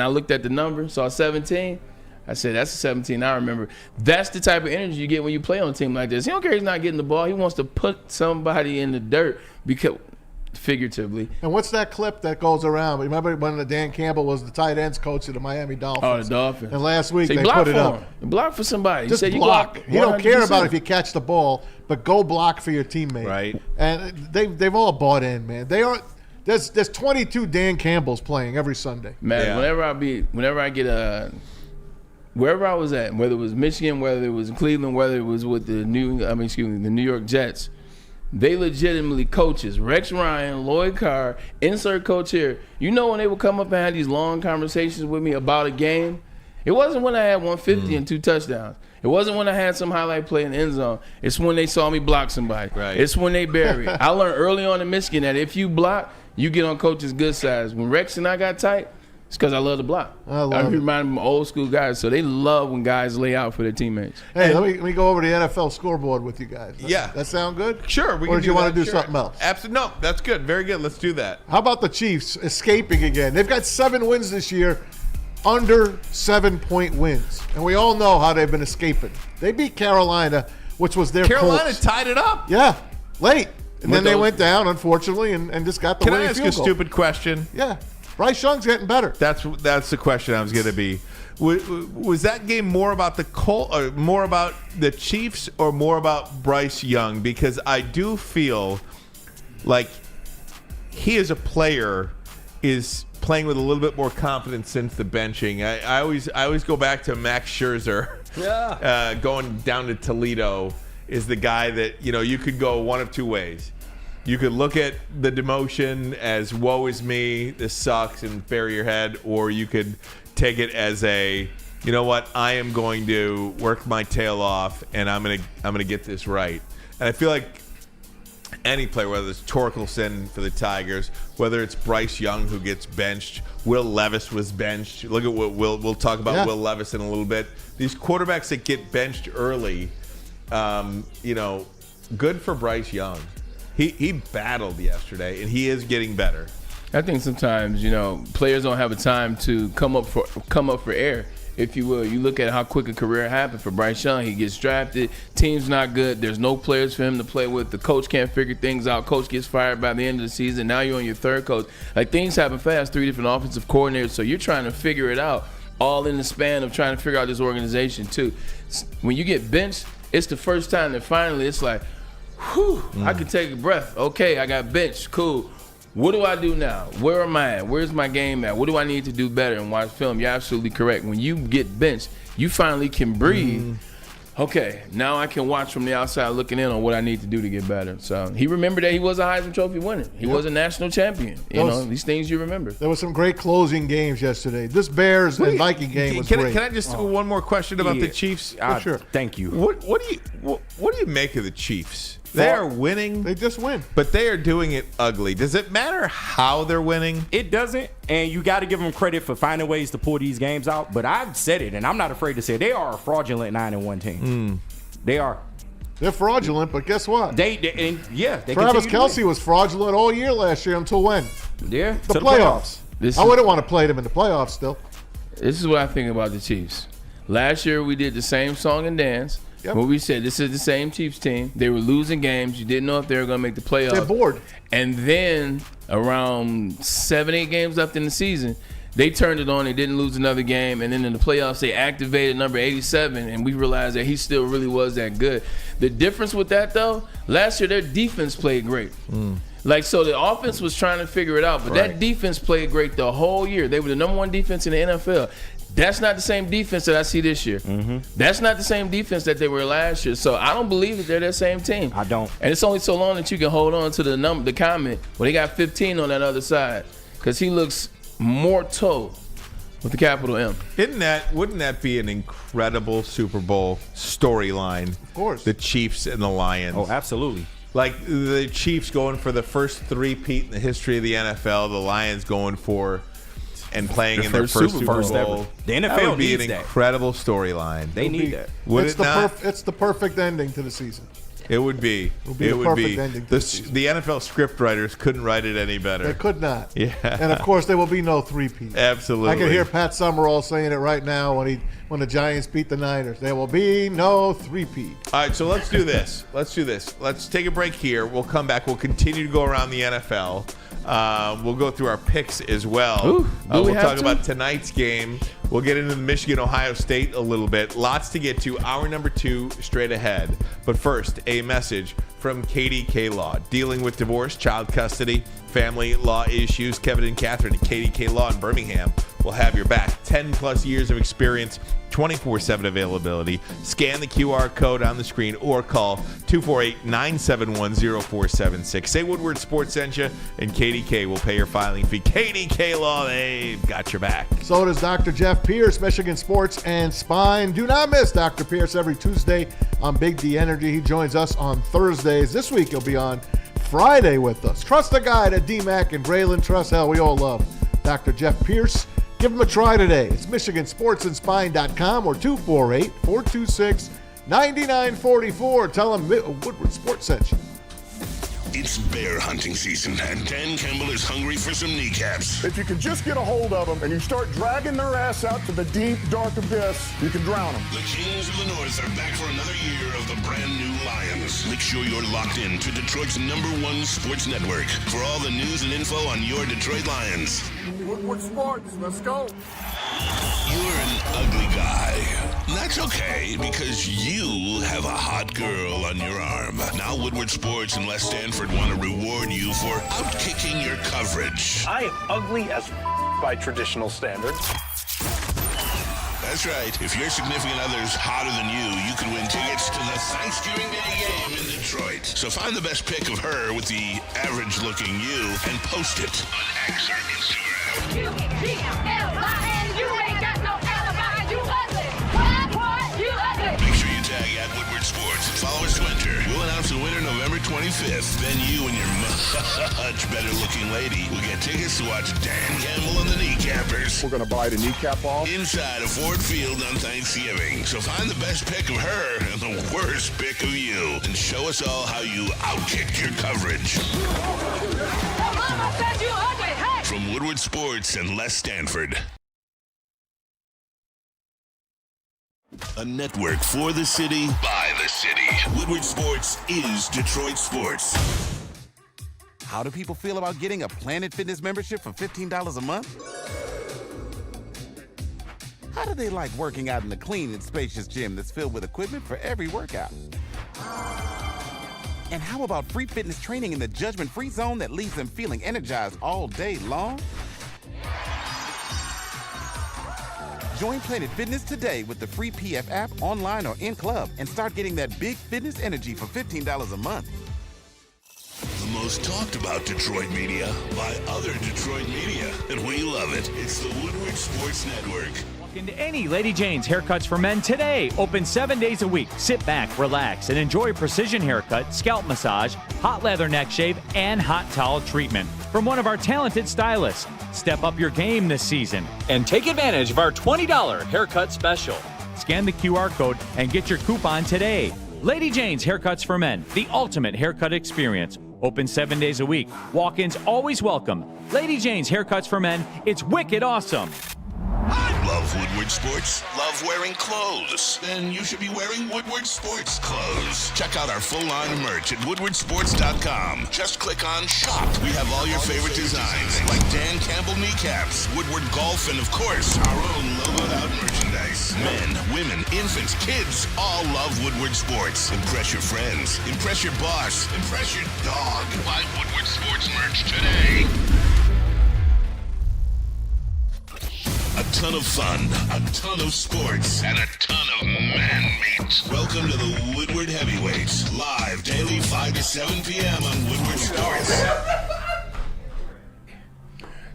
I looked at the number, saw 17. I said, that's a 17. I remember. That's the type of energy you get when you play on a team like this. He don't care he's not getting the ball. He wants to put somebody in the dirt, because figuratively. And what's that clip that goes around? Remember when Dan Campbell was the tight ends coach of the Miami Dolphins? Oh, the Dolphins. And last week so they put it up. Block for somebody. Just you block. You don't care about if you catch the ball, but go block for your teammate. Right. And they've all bought in, man. They are. There's 22 Dan Campbells playing every Sunday. Man, whenever I get wherever I was at, whether it was Michigan, whether it was in Cleveland, whether it was with the New York Jets, they legitimately coaches. Rex Ryan, Lloyd Carr, insert coach here. You know, when they would come up and have these long conversations with me about a game, it wasn't when I had 150 and 2 touchdowns. It wasn't when I had some highlight play in the end zone. It's when they saw me block somebody. Right. It's when they bury. I learned early on in Michigan that if you block, you get on coach's good sides. When Rex and I got tight, it's because I love to block. I remind them of old school guys, so they love when guys lay out for their teammates. Hey, let me go over the NFL scoreboard with you guys. That sound good? Sure. Or do you want to do something else? Absolutely. No, that's good. Very good. Let's do that. How about the Chiefs escaping again? They've got 7 wins this year, under 7-point wins. And we all know how they've been escaping. They beat Carolina, which was their Carolina Colts. tied it up. Yeah, late. And then they went down, unfortunately, and just got the Can winning I ask field a goal. stupid question? Yeah. Bryce Young's getting better. That's the question I was going to be. Was that game more about the Colts, or more about the Chiefs, or more about Bryce Young? Because I do feel like he as a player is playing with a little bit more confidence since the benching. I always go back to Max Scherzer. Yeah. Going down to Toledo is the guy that, you could go one of two ways. You could look at the demotion as woe is me, this sucks, and bury your head, or you could take it as a, you know what, I am going to work my tail off and I'm gonna get this right. And I feel like any player, whether it's Torkelson for the Tigers, whether it's Bryce Young who gets benched, Will Levis was benched. Look at what we'll talk about Will Levis in a little bit. These quarterbacks that get benched early, good for Bryce Young. He battled yesterday, and he is getting better. I think sometimes, players don't have a time to come up for air, if you will. You look at how quick a career happened for Bryce Young. He gets drafted. Team's not good. There's no players for him to play with. The coach can't figure things out. Coach gets fired by the end of the season. Now you're on your third coach. Like, things happen fast. 3 different offensive coordinators. So you're trying to figure it out, all in the span of trying to figure out this organization, too. When you get benched, it's the first time that finally it's like, whew, I can take a breath. Okay, I got benched. Cool. What do I do now? Where am I at? Where's my game at? What do I need to do better? And watch film. You're absolutely correct. When you get benched, you finally can breathe. Okay, now I can watch from the outside looking in on what I need to do to get better. So he remembered that he was a Heisman Trophy winner. He was a national champion. These things you remember. There was some great closing games yesterday. This Bears and Viking game was great. Can I just one more question about the Chiefs? Sure. Thank you. What do you make of the Chiefs? They are winning. They just win. But they are doing it ugly. Does it matter how they're winning? It doesn't, and you got to give them credit for finding ways to pull these games out. But I've said it, and I'm not afraid to say it. They are a fraudulent 9-1 team. They are. They're fraudulent, but guess what? They Travis Kelce was fraudulent all year last year until when? Yeah, the playoffs. I wouldn't want to play them in the playoffs still. This is what I think about the Chiefs. Last year we did the same song and dance. Yep. When we said this is the same Chiefs team, they were losing games. You didn't know if they were going to make the playoffs. They're bored. And then around 7-8 games left in the season, they turned it on. They didn't lose another game. And then in the playoffs, they activated number 87, and we realized that he still really was that good. The difference with that, though, last year their defense played great. So the offense was trying to figure it out, but that defense played great the whole year. They were the number 1 defense in the NFL. That's not the same defense that I see this year. That's not the same defense that they were last year. So I don't believe that they're that same team. I don't. And it's only so long that you can hold on to the comment when they got 15 on that other side, because he looks mortal with the capital M. Wouldn't that be an incredible Super Bowl storyline? Of course. The Chiefs and the Lions. Oh, absolutely. Like the Chiefs going for the first three-peat in the history of the NFL, the Lions going for and playing in their first Super Bowl. Ever. The NFL that would be needs an that. incredible storyline. They need that. Would it not? It's the perfect ending to the season. It would be. It would be the perfect ending to the season. The NFL script writers couldn't write it any better. They could not. Yeah. And of course, there will be no three-peat. Absolutely. I can hear Pat Summerall saying it right now when the Giants beat the Niners. There will be no three-peat. All right, so let's do this. Let's take a break here. We'll come back. We'll continue to go around the NFL. We'll go through our picks as well. Ooh, we'll talk about tonight's game. We'll get into the Michigan-Ohio State a little bit. Lots to get to. Hour number 2 straight ahead. But first, a message from KDK Law. Dealing with divorce, child custody, family law issues. Kevin and Catherine at KDK Law in Birmingham will have your back. 10-plus years of experience, 24/7 availability. Scan the QR code on the screen or call 248-971-0476. Say Woodward Sports sent you, and KDK will pay your filing fee. KDK Law, they've got your back. So does Dr. Jeff Pierce, Michigan Sports and Spine. Do not miss Dr. Pierce every Tuesday on Big D Energy. He joins us on Thursdays. This week he'll be on Friday with us. Trust the guy at DMAC and Braylon. Trust hell, we all love Dr. Jeff Pierce. Give him a try today. It's MichiganSportsAndSpine.com or 248-426-9944. Tell him Woodward Sports sent you. It's bear hunting season, and Dan Campbell is hungry for some kneecaps. If you can just get a hold of them and you start dragging their ass out to the deep, dark abyss, you can drown them. The Kings of the North are back for another year of the brand new Lions. Make sure you're locked in to Detroit's #1 sports network for all the news and info on your Detroit Lions. Woodward Sports, let's go. You're an ugly guy. That's okay, because you have a hot girl on your arm. Now Woodward Sports and Les Stanford want to reward you for outkicking your coverage. I am ugly as by traditional standards. That's right. If your significant other's hotter than you can win tickets to the Thanksgiving Day game in Detroit. So find the best pic of her with the average-looking you and post it on X or Instagram. You ain't got no alibi. You ugly. You ugly. Make sure you tag at Woodward Sports and follow us to enter. We'll announce the winner November 25th. Then you and your much better-looking lady will get tickets to watch Dan Campbell and the Kneecappers. We're going to buy the kneecap off. Inside of Ford Field on Thanksgiving. So find the best pic of her and the worst pic of you. And show us all how you outkicked your coverage. Mama said you ugly. Hey. From Woodward Sports and Les Stanford. A network for the city, by the city. Woodward Sports is Detroit sports. How do people feel about getting a Planet Fitness membership for $15 a month? How do they like working out in a clean and spacious gym that's filled with equipment for every workout? And how about free fitness training in the judgment-free zone that leaves them feeling energized all day long? Join Planet Fitness today with the free PF app, online or in club, and start getting that big fitness energy for $15 a month. The most talked about Detroit media by other Detroit media, and we love it. It's the Woodward Sports Network. Walk into any Lady Jane's Haircuts for Men today. Open 7 days a week. Sit back, relax, and enjoy precision haircut, scalp massage, hot leather neck shave, and hot towel treatment from one of our talented stylists. Step up your game this season and take advantage of our $20 haircut special. Scan the QR code and get your coupon today. Lady Jane's Haircuts for Men, the ultimate haircut experience. Open 7 days a week. Walk-ins always welcome. Lady Jane's Haircuts for Men, it's wicked awesome. Love Woodward Sports? Love wearing clothes? Then you should be wearing Woodward Sports clothes. Check out our full line of merch at woodwardsports.com. Just click on Shop. We have all your favorite designs, like Dan Campbell kneecaps, Woodward Golf, and of course, our own logoed out merchandise. Men, women, infants, kids all love Woodward Sports. Impress your friends. Impress your boss. Impress your dog. Buy Woodward Sports merch today. A ton of fun, a ton of sports, and a ton of man meat. Welcome to the Woodward Heavyweights, live daily 5 to 7 p.m. on Woodward Sports.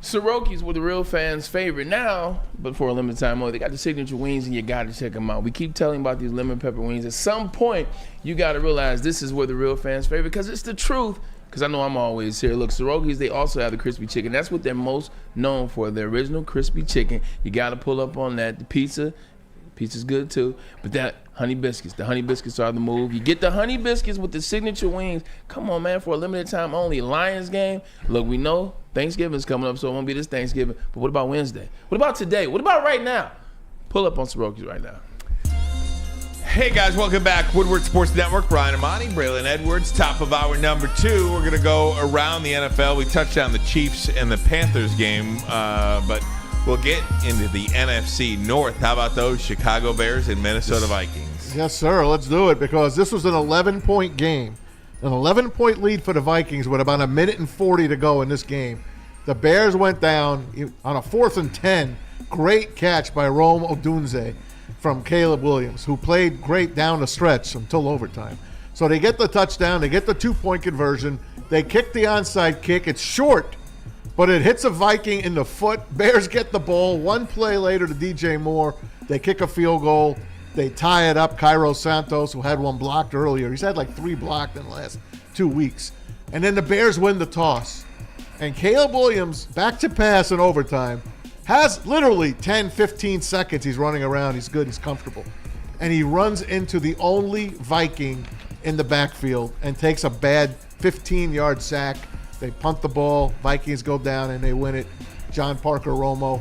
Soroki's were the real fans' favorite now, but for a limited time only. They got the signature wings, and you got to check them out. We keep telling about these lemon pepper wings. At some point, you got to realize this is where the real fans' favorite, because it's the truth. Because I know I'm always here. Look, Soroki's, they also have the crispy chicken. That's what they're most known for, the original crispy chicken. You got to pull up on that. The pizza's good too, but that honey biscuits, the honey biscuits are the move. You get the honey biscuits with the signature wings. Come on, man, for a limited time only. Lions game. Look, we know Thanksgiving's coming up, so it won't be this Thanksgiving. But what about Wednesday? What about today? What about right now? Pull up on Soroki's right now. Hey guys, welcome back. Woodward Sports Network. Ryan Ermanni, Braylon Edwards. Top of hour number 2. We're gonna go around the NFL. We touched on the Chiefs and the Panthers game, but we'll get into the NFC North. How about those Chicago Bears and Minnesota Vikings? Yes, sir. Let's do it, because this was an 11-point game. An 11-point lead for the Vikings with about 1:40 to go in this game. The Bears went down on a 4th and 10. Great catch by Rome Odunze from Caleb Williams, who played great down the stretch until overtime. So they get the touchdown. They get the 2-point conversion. They kick the onside kick. It's short, but it hits a Viking in the foot. Bears get the ball. One play later to DJ Moore. They kick a field goal. They tie it up. Cairo Santos, who had one blocked earlier. He's had like 3 blocked in the last 2 weeks. And then the Bears win the toss. And Caleb Williams, back to pass in overtime, has literally 10, 15 seconds. He's running around. He's good. He's comfortable. And he runs into the only Viking in the backfield and takes a bad 15-yard sack. They punt the ball. Vikings go down, and they win it. John Parker Romo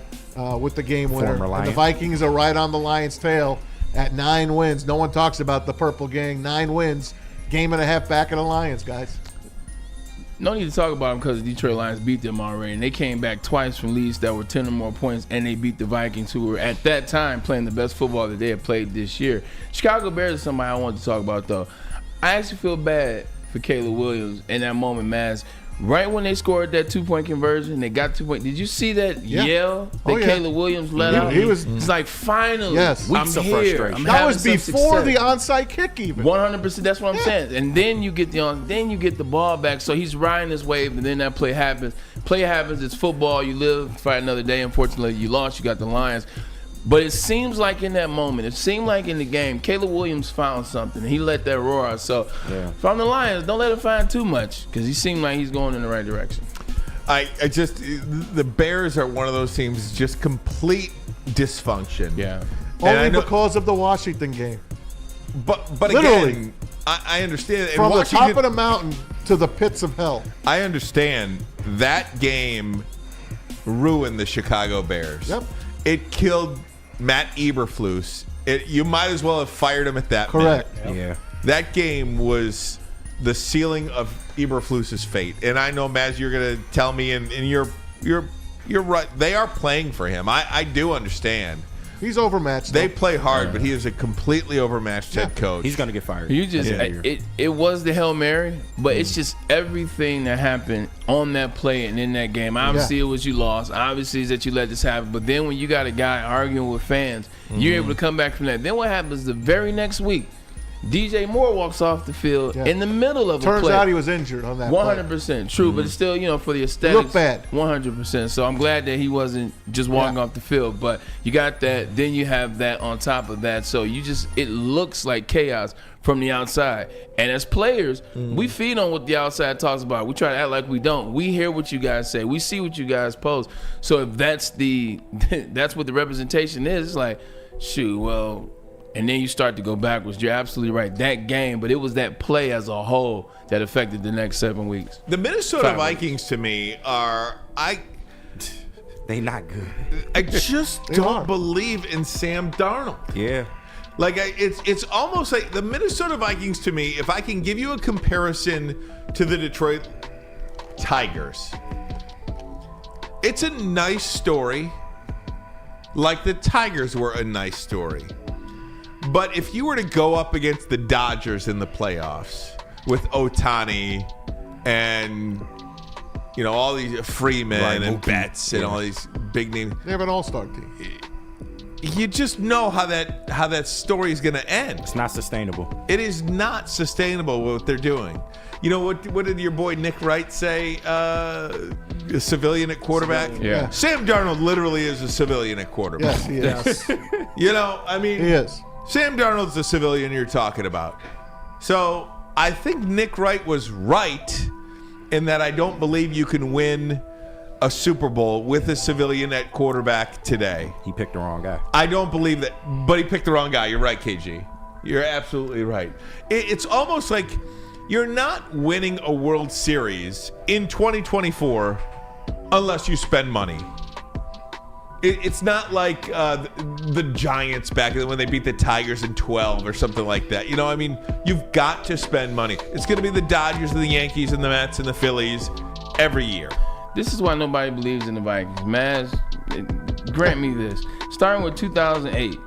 with the game winner. And the Vikings are right on the Lions' tail at 9 wins. No one talks about the Purple Gang. 9 wins. Game and a half back of the Lions, guys. No need to talk about them because the Detroit Lions beat them already. And they came back twice from leads that were 10 or more points, and they beat the Vikings, who were at that time playing the best football that they had played this year. Chicago Bears is somebody I wanted to talk about, though. I actually feel bad for Caleb Williams in that moment, Maz. Right when they scored that 2-point conversion, they got 2 points. Did you see that yell that Caleb Williams let out? It's like, finally, I'm here. That was before the onside kick, even. 100%. That's what I'm saying. And then you get the ball back. So he's riding this wave, and then that play happens. Play happens. It's football. You live, fight another day. Unfortunately, you lost. You got the Lions. But it seems like in that moment, it seemed like in the game, Caleb Williams found something. He let that roar out. So from the Lions, don't let him find too much, because he seemed like he's going in the right direction. The Bears are one of those teams, just complete dysfunction. Yeah. Only because of the Washington game. But literally, again, I understand. From the top of the mountain to the pits of hell. I understand that game ruined the Chicago Bears. Yep. It killed Matt Eberflus. You might as well have fired him at that Correct. minute. Yeah. That game was the sealing of Eberflus's fate. And I know, Maz, you're going to tell me, and you're right. They are playing for him. I do understand. He's overmatched. They play hard, but he is a completely overmatched head coach. He's going to get fired. It was the Hail Mary, but it's just everything that happened on that play and in that game. Obviously, it was you lost. Obviously, it's that you let this happen. But then when you got a guy arguing with fans, you're able to come back from that. Then what happens the very next week? DJ Moore walks off the field in the middle of a play. Turns out he was injured on that 100% true, but it's still, for the aesthetics. Look bad. 100%. So I'm glad that he wasn't just walking off the field. But you got that. Then you have that on top of that. So it looks like chaos from the outside. And as players, we feed on what the outside talks about. We try to act like we don't. We hear what you guys say. We see what you guys post. So if that's what the representation is, it's like, shoot, well. And then you start to go backwards. You're absolutely right. That game, but it was that play as a whole that affected the next 7 weeks. The Minnesota Vikings, to me, they not good. I just don't believe in Sam Darnold. Yeah. Like, it's almost like the Minnesota Vikings, to me, if I can give you a comparison to the Detroit Tigers, it's a nice story, like the Tigers were a nice story. But if you were to go up against the Dodgers in the playoffs with Ohtani and, all these Freeman and Betts and all these big names. They have an all-star team. you just know how that story is going to end. It's not sustainable. It is not sustainable what they're doing. You know, what did your boy Nick Wright say? A civilian at quarterback? Yeah. Sam Darnold literally is a civilian at quarterback. Yes, he is. You know, I mean, He is. Sam Darnold's the civilian you're talking about. So I think Nick Wright was right in that I don't believe you can win a Super Bowl with a civilian at quarterback today. He picked the wrong guy. I don't believe that, but he picked the wrong guy. You're right, KG. You're absolutely right. It's almost like you're not winning a World Series in 2024 unless you spend money. It's not like the Giants back when they beat the Tigers in 12 or something like that. You know, I mean, you've got to spend money. It's going to be the Dodgers and the Yankees and the Mets and the Phillies every year. This is why nobody believes in the Vikings. Maz, grant me this. Starting with 2008,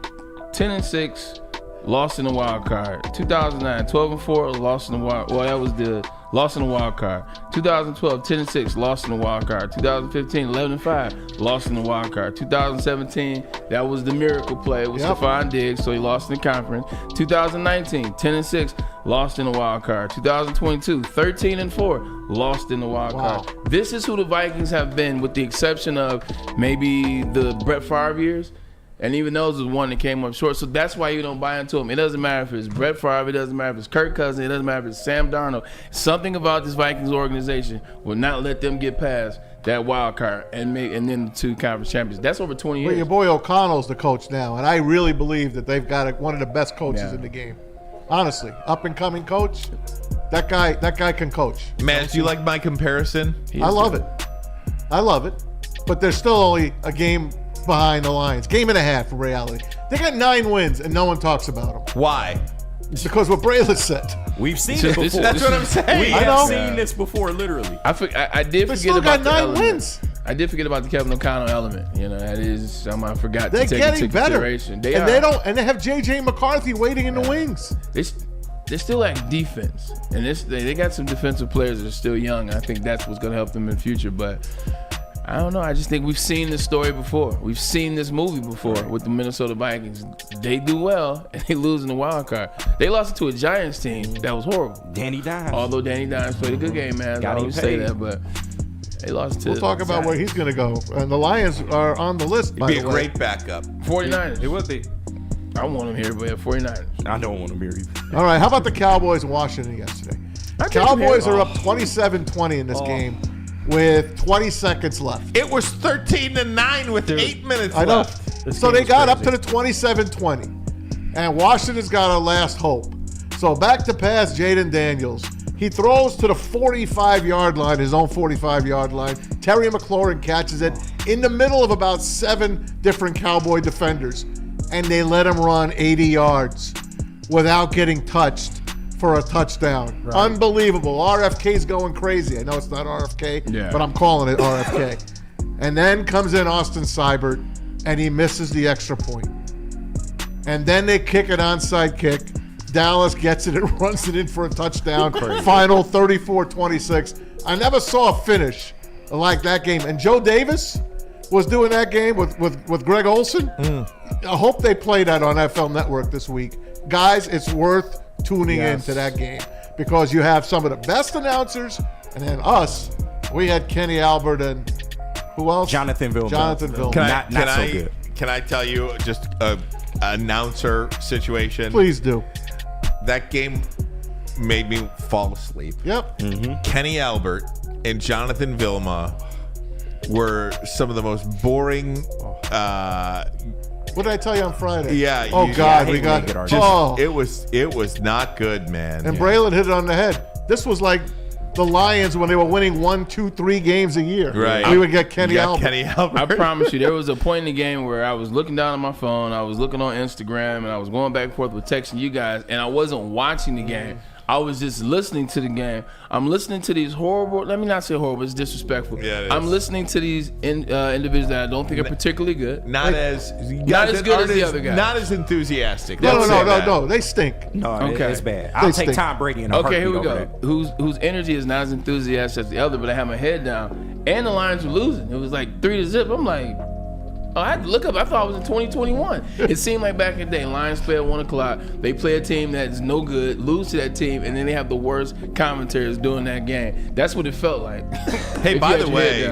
10-6, lost in the wild card. 2009, 12-4, lost in the wild. Well, that was the lost in the wild card. 2012, 10-6, lost in the wild card. 2015, 11-5, lost in the wild card. 2017, that was the miracle play with Stephon Diggs, so he lost in the conference. 2019, 10-6, lost in the wild card. 2022, 13-4, lost in the wild card. This is who the Vikings have been, with the exception of maybe the Brett Favre years. And even those was one that came up short. So that's why you don't buy into him. It doesn't matter if it's Brett Favre. It doesn't matter if it's Kirk Cousins. It doesn't matter if it's Sam Darnold. Something about this Vikings organization will not let them get past that wild card and then the 2 conference champions. That's over 20 years. Well, your boy O'Connell's the coach now, and I really believe that they've got one of the best coaches in the game. Honestly, up-and-coming coach. That guy can coach. Man, do you like my comparison? I love it. I love it. But there's still only a game behind the Lions. Game and a half in reality. They got 9 wins and no one talks about them. Why? It's because what Braylon said. We've seen it before. That's what I'm saying. We have seen this before, literally. I did forget still about got 9 element. wins. I did forget about the Kevin O'Connell element. You know, that is something I forgot They're to take getting into better. consideration. They have J.J. McCarthy waiting in the wings. They still lack defense, and they got some defensive players that are still young. I think that's what's going to help them in the future. But I don't know. I just think we've seen this story before. We've seen this movie before with the Minnesota Vikings. They do well, and they lose in the wild card. They lost to a Giants team that was horrible. Danny Dimes. Although Danny Dimes played a good game, man. I always say that, but they lost to. We'll talk about where he's going to go. And the Lions are on the list, by He'd be the a way. great backup. 49ers. It would be. I want him here, but 49ers. I don't want him here either. All right, how about the Cowboys in Washington yesterday? Cowboys are up 27-20 in this game with 20 seconds left. It was 13-9 with 8 minutes I know. left. So they got up to the 27-20. And Washington's got a last hope. So back to pass Jaden Daniels. He throws to the 45-yard line, his own 45-yard line. Terry McLaurin catches it in the middle of about 7 different Cowboy defenders. And they let him run 80 yards without getting touched for a touchdown. Right. Unbelievable. RFK's going crazy. I know it's not RFK, but I'm calling it RFK. And then comes in Austin Seibert, and he misses the extra point. And then they kick an onside kick. Dallas gets it and runs it in for a touchdown. Final 34-26. I never saw a finish like that game. And Joe Davis was doing that game with Greg Olsen. I hope they play that on NFL Network this week. Guys, it's worth tuning in to that game because you have some of the best announcers, and then us. We had Kenny Albert and who else? Jonathan Vilma. Not so good. Can I tell you just a announcer situation? Please do. That game made me fall asleep. Yep. Kenny Albert and Jonathan Vilma were some of the most boring. What did I tell you on Friday? Yeah. Oh God, we got it. It was not good, man. And Braylon hit it on the head. This was like the Lions when they were winning 1, 2, 3 games a year. Right. We would get Kenny Albert. I promise you, there was a point in the game where I was looking down at my phone, I was looking on Instagram, and I was going back and forth with texting you guys, and I wasn't watching the game. I was just listening to the game. I'm listening to these horrible, let me not say horrible, it's disrespectful. Yeah, it is. I'm listening to these individuals that I don't think are particularly good. Not as good as the other guys. Not as enthusiastic. No. They stink. No, it's bad. They I'll stink. take Tom Brady in a heartbeat here we over go. that. Whose energy is not as enthusiastic as the other, but I have my head down. And the Lions were losing. It was like 3-0. I'm like, Oh, I had to look up. I thought it was in 2021. It seemed like back in the day, Lions play at 1 o'clock. They play a team that's no good, lose to that team, and then they have the worst commentators doing that game. That's what it felt like. Hey, by the way,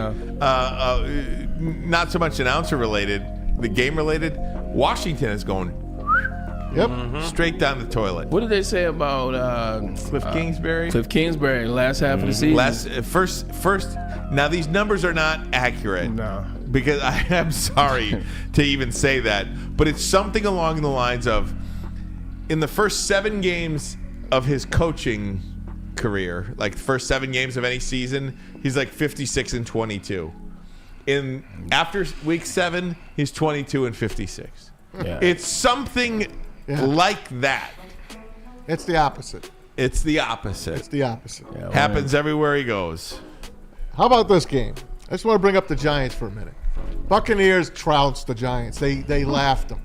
not so much announcer related, the game related, Washington is going straight down the toilet. What did they say about Cliff Kingsbury? Cliff Kingsbury, last half of the season. First. Now these numbers are not accurate. No. Because I am sorry to even say that, but it's something along the lines of, in the first 7 games of his coaching career, like the first 7 games of any season, he's like 56-22. After week 7, he's 22-56. Yeah. It's something like that. It's the opposite. It's the opposite. It's the opposite. Yeah, happens everywhere he goes. How about this game? I just want to bring up the Giants for a minute. Buccaneers trounced the Giants. They laughed them.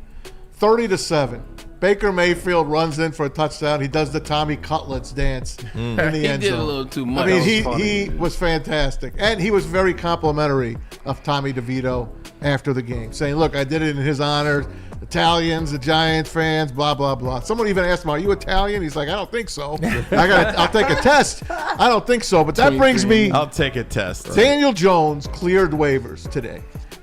30-7. Baker Mayfield runs in for a touchdown. He does the Tommy Cutlets dance in the end zone. He did a little too much. I mean, he was fantastic. And he was very complimentary of Tommy DeVito after the game, saying, look, I did it in his honor. Italians, the Giants fans, blah, blah, blah. Someone even asked him, are you Italian? He's like, I don't think so. I'll take a test. I don't think so. But that brings me. I'll take a test. Daniel Jones cleared waivers today.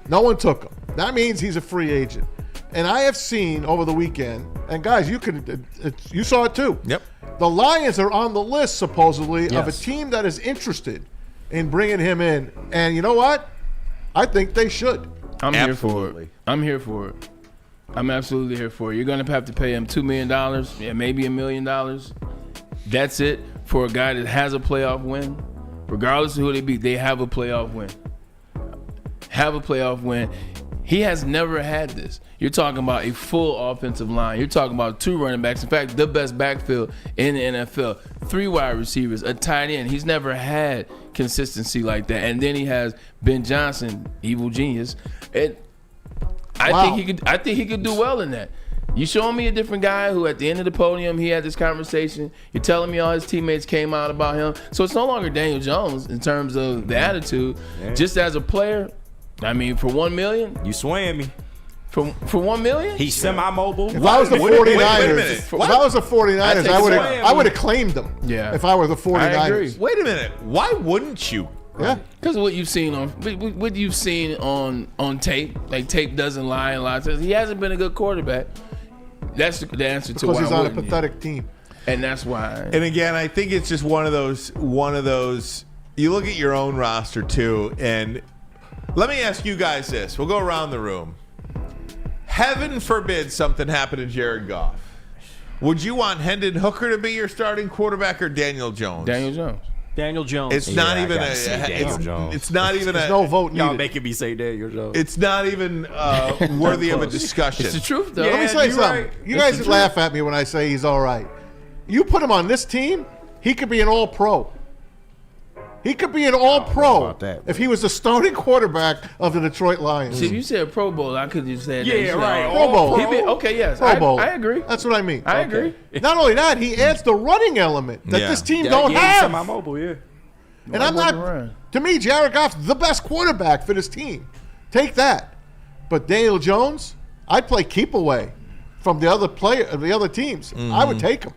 No one took him. That means he's a free agent. And I have seen over the weekend, and guys, you saw it too. Yep. The Lions are on the list, supposedly, of a team that is interested in bringing him in. And you know what? I think they should. I'm here for it. I'm here for it. I'm absolutely here for it. You're going to have to pay him $2 million, maybe $1 million. That's it for a guy that has a playoff win. Regardless of who they beat, they have a playoff win. He has never had this. You're talking about a full offensive line. You're talking about 2 running backs. In fact, the best backfield in the NFL. 3 wide receivers, a tight end. He's never had consistency like that. And then he has Ben Johnson, evil genius. I think he could do well in that. You showing me a different guy who at the end of the podium, he had this conversation. You're telling me all his teammates came out about him. So it's no longer Daniel Jones in terms of the attitude. Yeah. Just as a player, I mean, for $1 million. You swaying me. For $1 million? He's semi-mobile. If I was the 49ers, I would have claimed him. Yeah. If I were the 49ers. I agree. Wait a minute. Why wouldn't you? Yeah. Because of what you've seen on tape. Like, tape doesn't lie a lot of times. He hasn't been a good quarterback. That's the answer to why. Because he's on a pathetic team. And that's why. And again, I think it's just one of those. You look at your own roster too, and let me ask you guys this. We'll go around the room. Heaven forbid something happened to Jared Goff. Would you want Hendon Hooker to be your starting quarterback or Daniel Jones? Daniel Jones. Daniel Jones. It's not even it's not even There's no vote needed. Y'all making me say Daniel Jones. It's not even worthy of a discussion. It's the truth, though. Let me say something. Right. You guys laugh at me when I say he's all right. You put him on this team, he could be an all-pro. He could be an all-pro if he was the starting quarterback of the Detroit Lions. See, if you said Pro Bowl, I could just say that. Yeah, right. Pro Bowl. Okay, yes. Pro Bowl. I agree. That's what I mean. I agree. Not only that, he adds the running element that this team don't have. Semi-mobile, yeah. And I'm not. To me, Jared Goff's the best quarterback for this team. Take that. But Daniel Jones, I'd play keep away from the other teams. I would take him.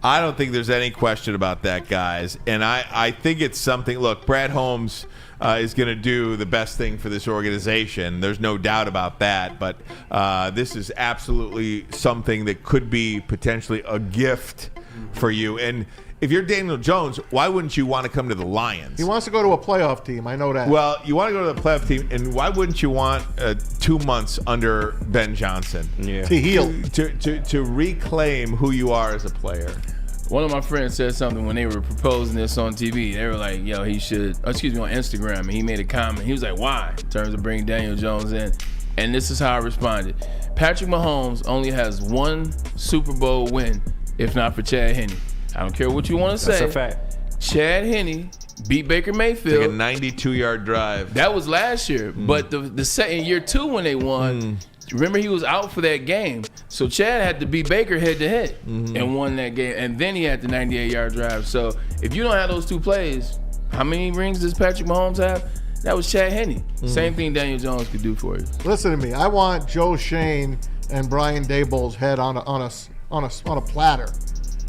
I don't think there's any question about that, guys. And I think it's something. Look, Brad Holmes is going to do the best thing for this organization. There's no doubt about that. But this is absolutely something that could be potentially a gift for you. And if you're Daniel Jones, why wouldn't you want to come to the Lions? He wants to go to a playoff team. I know that. Well, you want to go to the playoff team, and why wouldn't you want 2 months under Ben Johnson? Yeah. To heal. To reclaim who you are as a player. One of my friends said something when they were proposing this on TV. They were like, yo, he should, on Instagram, and he made a comment. He was like, why? In terms of bringing Daniel Jones in. And this is how I responded. Patrick Mahomes only has 1 Super Bowl win, if not for Chad Henne. I don't care what you want to say. That's a fact. Chad Henne beat Baker Mayfield. Like a 92-yard drive. That was last year. But the second year, 2, when they won, remember he was out for that game. So Chad had to beat Baker head-to-head and won that game. And then he had the 98-yard drive. So if you don't have those 2 plays, how many rings does Patrick Mahomes have? That was Chad Henne. Same thing Daniel Jones could do for you. Listen to me. I want Joe Shane and Brian Daboll's head on a platter.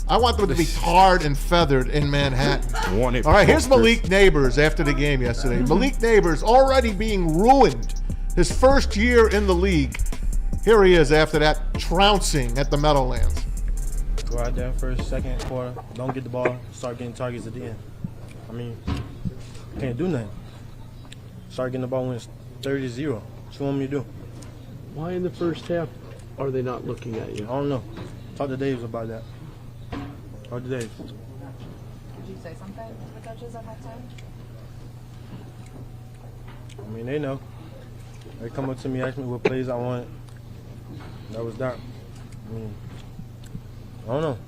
I want them to be tarred and feathered in Manhattan. All right, here's Malik Neighbors after the game yesterday. Malik Neighbors already being ruined. His first year in the league. Here he is after that trouncing at the Meadowlands. Go out there first, second quarter, don't get the ball, start getting targets at the end. I mean, can't do nothing. Start getting the ball when it's 30-0. What you want me to do? Why in the first half are they not looking at you? I don't know. Talk to Dave about that. Talk to Dave. Did you say something to the coaches at that time? I mean, they know. They come up to me, ask me what plays I want. That was that. I mean, I don't know.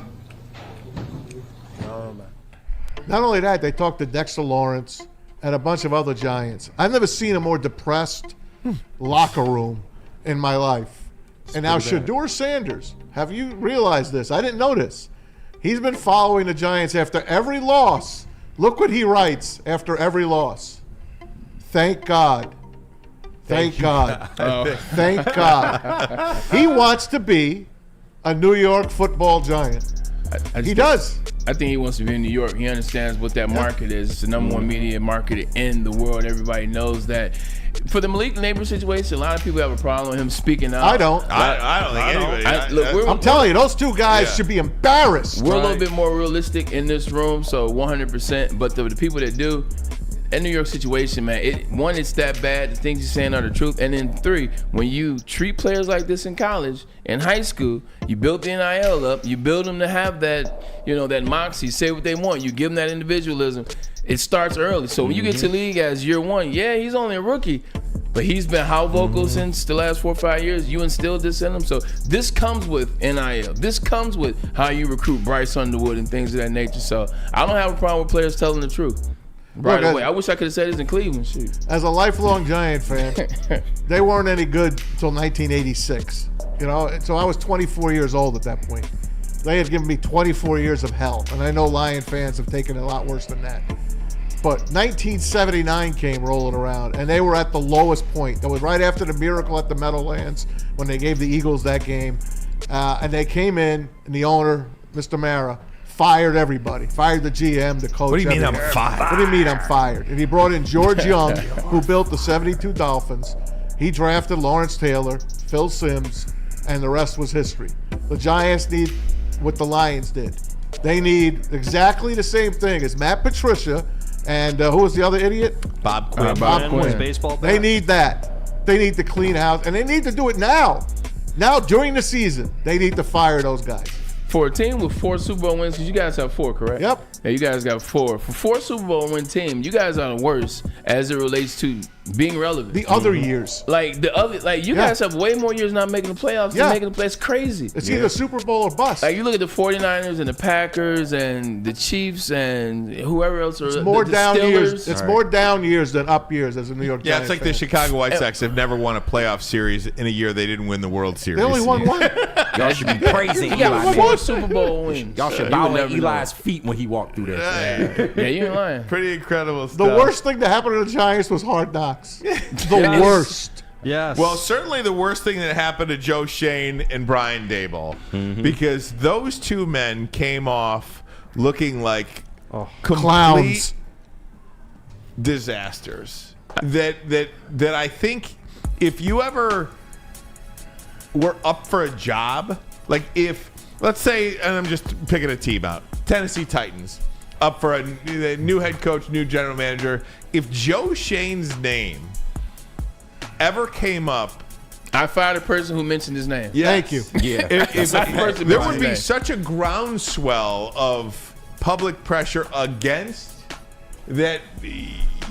I don't know, man. Not only that, they talked to Dexter Lawrence and a bunch of other Giants. I've never seen a more depressed locker room in my life. And now Shedeur Sanders, have you realized this? I didn't know this. He's been following the Giants after every loss. Look what he writes after every loss. Thank God. Thank God. Thank God. He wants to be a New York football Giant. He does. I think he wants to be in New York. He understands what that market is. It's the number one media market in the world. Everybody knows that. For the Malik Neighbors situation, a lot of people have a problem with him speaking out. I don't. I don't think anybody. I'm telling you, those two guys should be embarrassed. We're a little bit more realistic in this room, so 100%. But the people that do, in New York situation, man, it's that bad. The things you're saying are the truth. And then 3, when you treat players like this in college, in high school, you build the NIL up, you build them to have that, that moxie, say what they want. You give them that individualism. It starts early. So when you get to the league as year 1, he's only a rookie, but he's been how vocal since the last 4 or 5 years. You instilled this in him. So this comes with NIL. This comes with how you recruit Bryce Underwood and things of that nature. So I don't have a problem with players telling the truth. Right away. I wish I could have said this in Cleveland. Shoot. As a lifelong Giant fan, they weren't any good until 1986. So I was 24 years old at that point. They had given me 24 years of hell, and I know Lion fans have taken it a lot worse than that. But 1979 came rolling around, and they were at the lowest point. That was right after the miracle at the Meadowlands when they gave the Eagles that game. And they came in, and the owner, Mr. Mara, fired everybody. Fired the GM, the coach. What do you mean everything. I'm fired? What do you mean I'm fired? And he brought in George Young, who built the 72 Dolphins. He drafted Lawrence Taylor, Phil Simms, and the rest was history. The Giants need what the Lions did. They need exactly the same thing as Matt Patricia and who was the other idiot? Bob Quinn. Bob Quinn. Baseball bat. They need that. They need to clean house, and they need to do it now. Now, during the season, they need to fire those guys. For a team with 4 Super Bowl wins, because you guys have 4, correct? Yep. Yeah, you guys got 4. For 4 Super Bowl win team, you guys are the worst as it relates to being relevant. The other years. You guys have way more years not making the playoffs than making the playoffs. It's crazy. It's either Super Bowl or bust. Like, you look at the 49ers and the Packers and the Chiefs and whoever else. It's more the down Steelers. years. It's more down years than up years as a New York Giants it's like fan. the Chicago White Sox have never won a playoff series in a year they didn't win the World Series. They only won one. Y'all should be praising He Eli. got 4 Super Bowl wins. Y'all should bow at Eli's feet when he walked through there. Yeah, you ain't lying. Pretty incredible stuff. The worst thing that happened to the Giants was Hard Knocks. The worst. Yes. Well, certainly the worst thing that happened to Joe Shane and Brian Daboll, because those two men came off looking like complete clowns, disasters. That I think if you ever were up for a job, like if, let's say, and I'm just picking a team out, Tennessee Titans, up for a new head coach, new general manager. If Joe Shane's name ever came up, I fired a person who mentioned his name. Yes. Thank you. Yeah. There would be such a groundswell of public pressure against that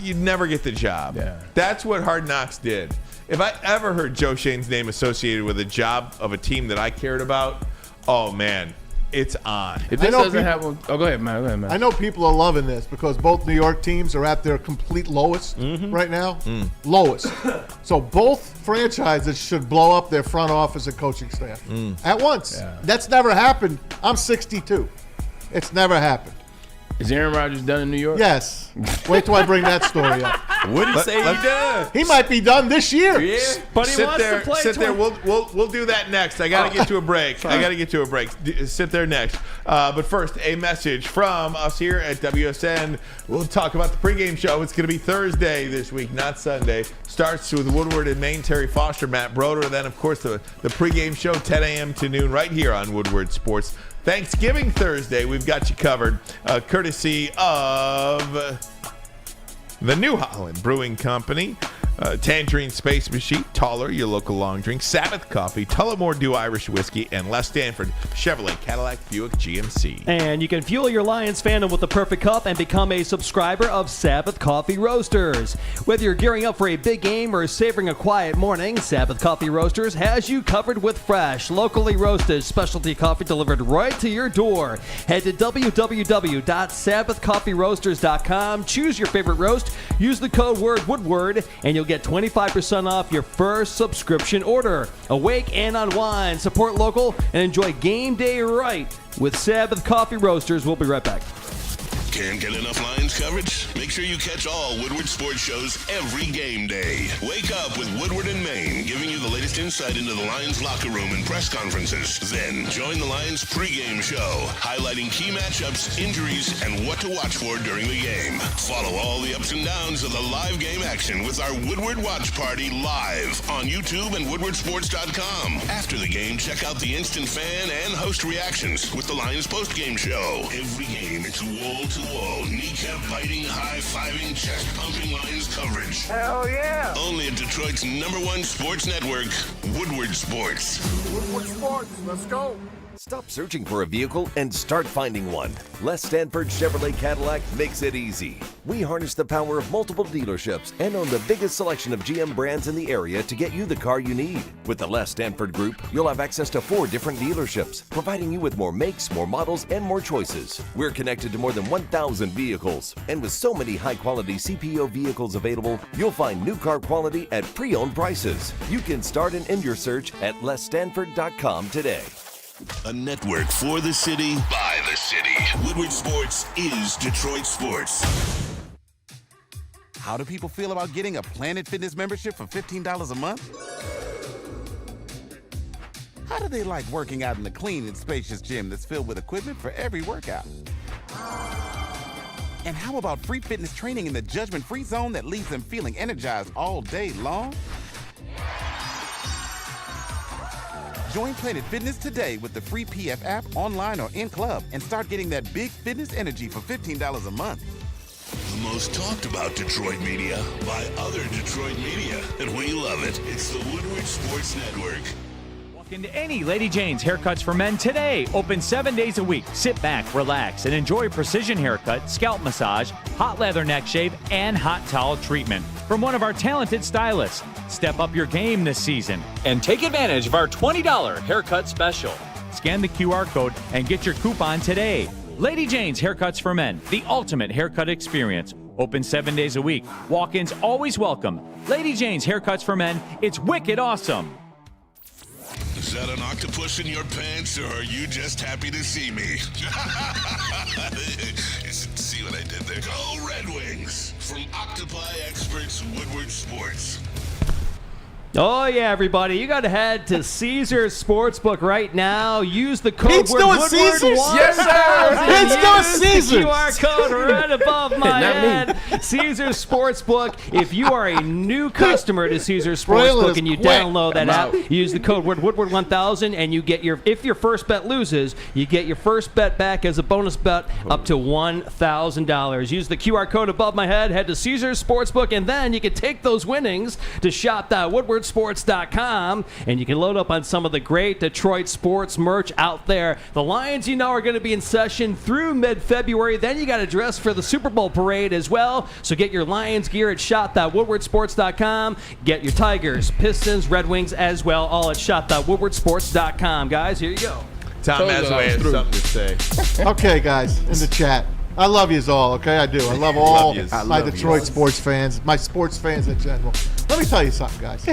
you'd never get the job. Yeah. That's what Hard Knocks did. If I ever heard Joe Shane's name associated with a job of a team that I cared about, oh man, it's on. If this doesn't happen, go ahead, man. I know people are loving this because both New York teams are at their complete lowest right now. Lowest. So both franchises should blow up their front office and coaching staff at once. Yeah. That's never happened. I'm 62. It's never happened. Is Aaron Rodgers done in New York? Yes. Wait till I bring that story up. What did he say he done? He might be done this year. Yeah. But he wants to play. Sit there. We'll do that next. I got to get to a break. Sit there next. But first, a message from us here at WSN. We'll talk about the pregame show. It's going to be Thursday this week, not Sunday. Starts with Woodward and Maine, Terry Foster, Matt Broder. And then, of course, the pregame show, 10 a.m. to noon, right here on Woodward Sports. Thanksgiving Thursday, we've got you covered, courtesy of the New Holland Brewing Company, Tangerine Space Machine, Taller, your local long drink, Sabbath Coffee, Tullamore Dew Irish Whiskey, and Les Stanford Chevrolet Cadillac Buick GMC. And you can fuel your Lions fandom with the perfect cup and become a subscriber of Sabbath Coffee Roasters. Whether you're gearing up for a big game or savoring a quiet morning, Sabbath Coffee Roasters has you covered with fresh, locally roasted specialty coffee delivered right to your door. Head to www.sabbathcoffeeroasters.com, choose your favorite roast, use the code word Woodward, and you'll get 25% off your first subscription order. Awake and unwind, support local, and enjoy game day right with Sabbath Coffee Roasters. We'll be right back. Can't get enough Lions coverage? Make sure you catch all Woodward sports shows every game day. Wake up with Woodward and Maine, giving you the latest insight into the Lions locker room and press conferences. Then join the Lions pregame show, highlighting key matchups, injuries, and what to watch for during the game. Follow all the ups and downs of the live game action with our Woodward Watch Party live on YouTube and WoodwardSports.com. After the game, check out the instant fan and host reactions with the Lions postgame show. Every game, it's wall-to-wall, kneecap-biting, high-fiving, chest-pumping Lions coverage. Hell yeah! Only at Detroit's #1 sports network, Woodward Sports. Woodward Sports, let's go. Stop searching for a vehicle and start finding one. Les Stanford Chevrolet Cadillac makes it easy. We harness the power of multiple dealerships and own the biggest selection of GM brands in the area to get you the car you need. With the Les Stanford Group, you'll have access to 4 different dealerships, providing you with more makes, more models, and more choices. We're connected to more than 1,000 vehicles. And with so many high-quality CPO vehicles available, you'll find new car quality at pre-owned prices. You can start and end your search at lesstanford.com today. A network for the city, by the city. Woodward Sports is Detroit Sports. How do people feel about getting a Planet Fitness membership for $15 a month? How do they like working out in the clean and spacious gym that's filled with equipment for every workout? And how about free fitness training in the judgment-free zone that leaves them feeling energized all day long? Join Planet Fitness today with the free PF app, online or in club, and start getting that big fitness energy for $15 a month. The most talked about Detroit media by other Detroit media, and we love it. It's the Woodward Sports Network. Walk into any Lady Jane's Haircuts for Men today. Open 7 days a week. Sit back, relax, and enjoy precision haircut, scalp massage, hot leather neck shave, and hot towel treatment from one of our talented stylists. Step up your game this season and take advantage of our $20 haircut special. Scan the QR code and get your coupon today. Lady Jane's Haircuts for Men, the ultimate haircut experience. Open 7 days a week. Walk-ins always welcome. Lady Jane's Haircuts for Men. It's wicked awesome. Is that an octopus in your pants, or are you just happy to see me? See what I did there? Go Red Wings! From Octopi Experts, Woodward Sports. Oh, yeah, everybody. You got to head to Caesars Sportsbook right now. Use the code Pete's word doing Woodward. Caesars? Yes, sir. Pete's doing Caesars. The QR code right above my Not head. Caesars Sportsbook. If you are a new customer to Caesars Sportsbook and you download that app, use the code word Woodward 1000, and you get if your first bet loses, you get your first bet back as a bonus bet up to $1,000. Use the QR code above my head. Head to Caesars Sportsbook, and then you can take those winnings to shop.woodwardsports.com, and you can load up on some of the great Detroit sports merch out there. The Lions, are going to be in session through mid-February. Then you got to dress for the Super Bowl parade as well. So get your Lions gear at shop.woodwardsports.com. Get your Tigers, Pistons, Red Wings as well, all at shop.woodwardsports.com. Guys, here you go. Tom Mazaway has something to say. Okay, guys, in the chat. I love yous all, okay? I do. I love all my Detroit sports fans, my sports fans in general. Let me tell you something, guys.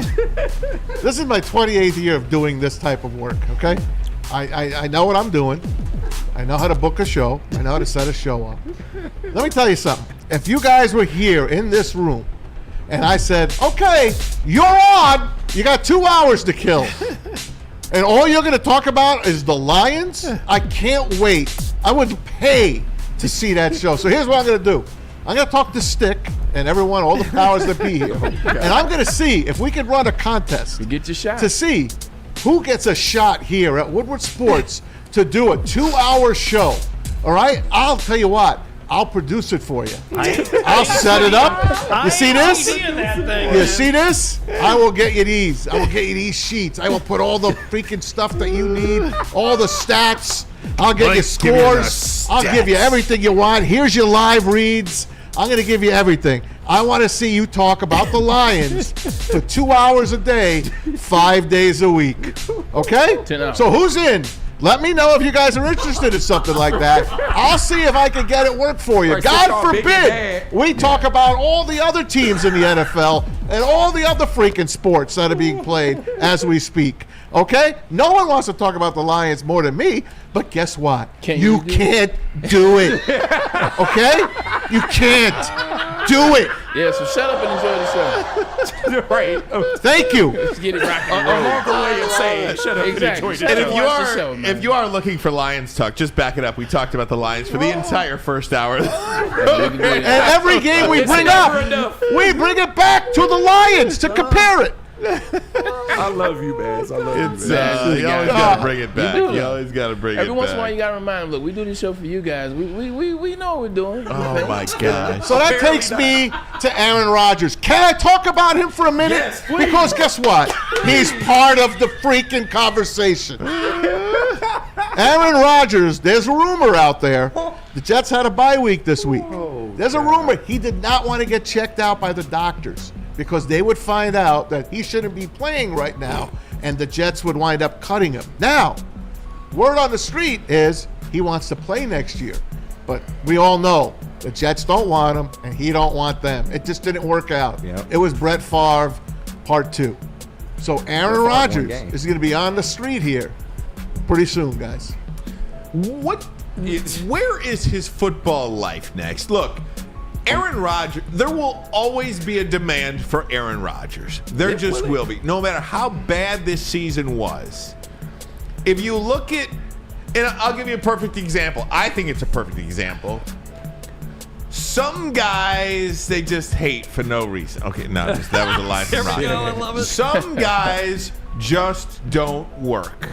This is my 28th year of doing this type of work, okay? I know what I'm doing. I know how to book a show. I know how to set a show up. Let me tell you something. If you guys were here in this room And I said, okay, you're on. You got 2 hours to kill. And all you're going to talk about is the Lions? I can't wait. I would pay to see that show. So here's what I'm going to do. I'm going to talk to Stick and everyone, all the powers that be here. And I'm going to see if we can run a contest. You get your shot. To see who gets a shot here at Woodward Sports to do a 2-hour show. All right? I'll tell you what. I'll produce it for you. I'll set it up. You see this? You see this? I will get you these. I will get you these sheets. I will put all the freaking stuff that you need, all the stats. I'll get you scores. I'll give you everything you want. Here's your live reads. I'm going to give you everything. I want to see you talk about the Lions for 2 hours a day, 5 days a week. Okay? 10 hours. So who's in? Let me know if you guys are interested in something like that. I'll see if I can get it work for you. God forbid we talk about all the other teams in the NFL and all the other freaking sports that are being played as we speak. Okay? No one wants to talk about the Lions more than me, but guess what? You can't do it. Okay? You can't do it. Yeah, so shut up and enjoy the show. Right. Thank you. Let's get it rocking. A longer way of saying shut up and enjoy the show. And if you are looking for Lions talk, just back it up. We talked about the Lions for the entire first hour. And every game we bring up, we bring it back to the Lions to compare it. I love you, man. I love you, man. You always got to bring it back. You always got to bring it back. Every once in a while, you got to remind them, look, we do this show for you guys. We know what we're doing. Oh, my God. So that takes me to Aaron Rodgers. Can I talk about him for a minute? Yes, please. Because guess what? He's part of the freaking conversation. Aaron Rodgers, there's a rumor out there. The Jets had a bye week this week. There's a rumor he did not want to get checked out by the doctors because they would find out that he shouldn't be playing right now, and the Jets would wind up cutting him. Now, word on the street is he wants to play next year, but we all know the Jets don't want him, and he don't want them. It just didn't work out. Yep. It was Brett Favre Part 2. So Aaron Rodgers is going to be on the street here pretty soon, guys. Where is his football life next? Look, Aaron Rodgers, there will always be a demand for Aaron Rodgers. There just will be. No matter how bad this season was. If you look at, and I'll give you a perfect example. I think it's a perfect example. Some guys, they just hate for no reason. Okay, no, that was a line from Rodgers. I love it. Some guys just don't work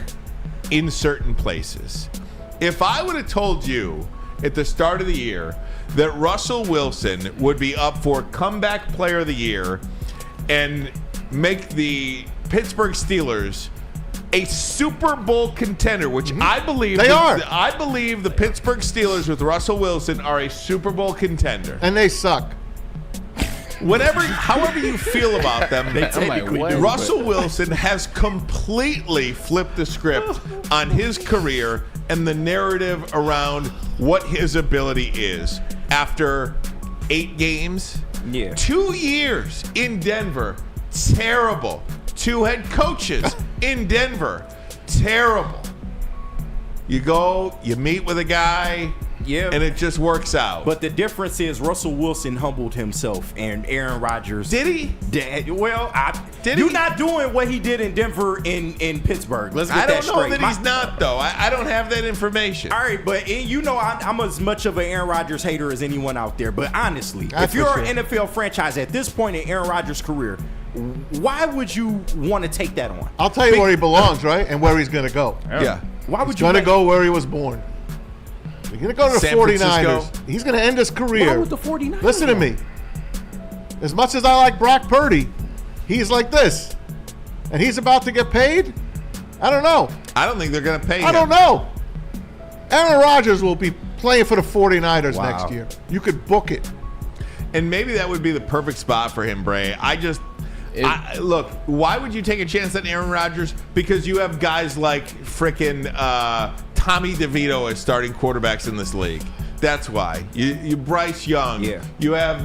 in certain places. If I would have told you at the start of the year that Russell Wilson would be up for comeback player of the year and make the Pittsburgh Steelers a Super Bowl contender, which I believe they are. I believe the Pittsburgh Steelers with Russell Wilson are a Super Bowl contender. And they suck. However you feel about them, Russell Wilson has completely flipped the script on his career and the narrative around what his ability is. After 8 games, 2 years in Denver, terrible. 2 head coaches in Denver, terrible. You go, you meet with a guy, and it just works out. But the difference is Russell Wilson humbled himself, and Aaron Rodgers. Did he? You're not doing what he did in Denver in Pittsburgh. Let's get that straight. I don't know that he's not, though. I don't have that information. All right, but I'm as much of an Aaron Rodgers hater as anyone out there. But honestly, if you're an NFL franchise at this point in Aaron Rodgers' career, why would you want to take that on? I'll tell you where he belongs, right? And where he's going to go. Yeah. Why would he's going to go where he was born. He's going to go to the 49ers. He's going to end his career. Why would the 49ers? Listen to me. As much as I like Brock Purdy, he's like this. And he's about to get paid? I don't know. I don't think they're going to pay him. I don't know. Aaron Rodgers will be playing for the 49ers next year. You could book it. And maybe that would be the perfect spot for him, Bray. Look, why would you take a chance on Aaron Rodgers? Because you have guys like frickin' Tommy DeVito as starting quarterbacks in this league. That's why. You Bryce Young. Yeah. You have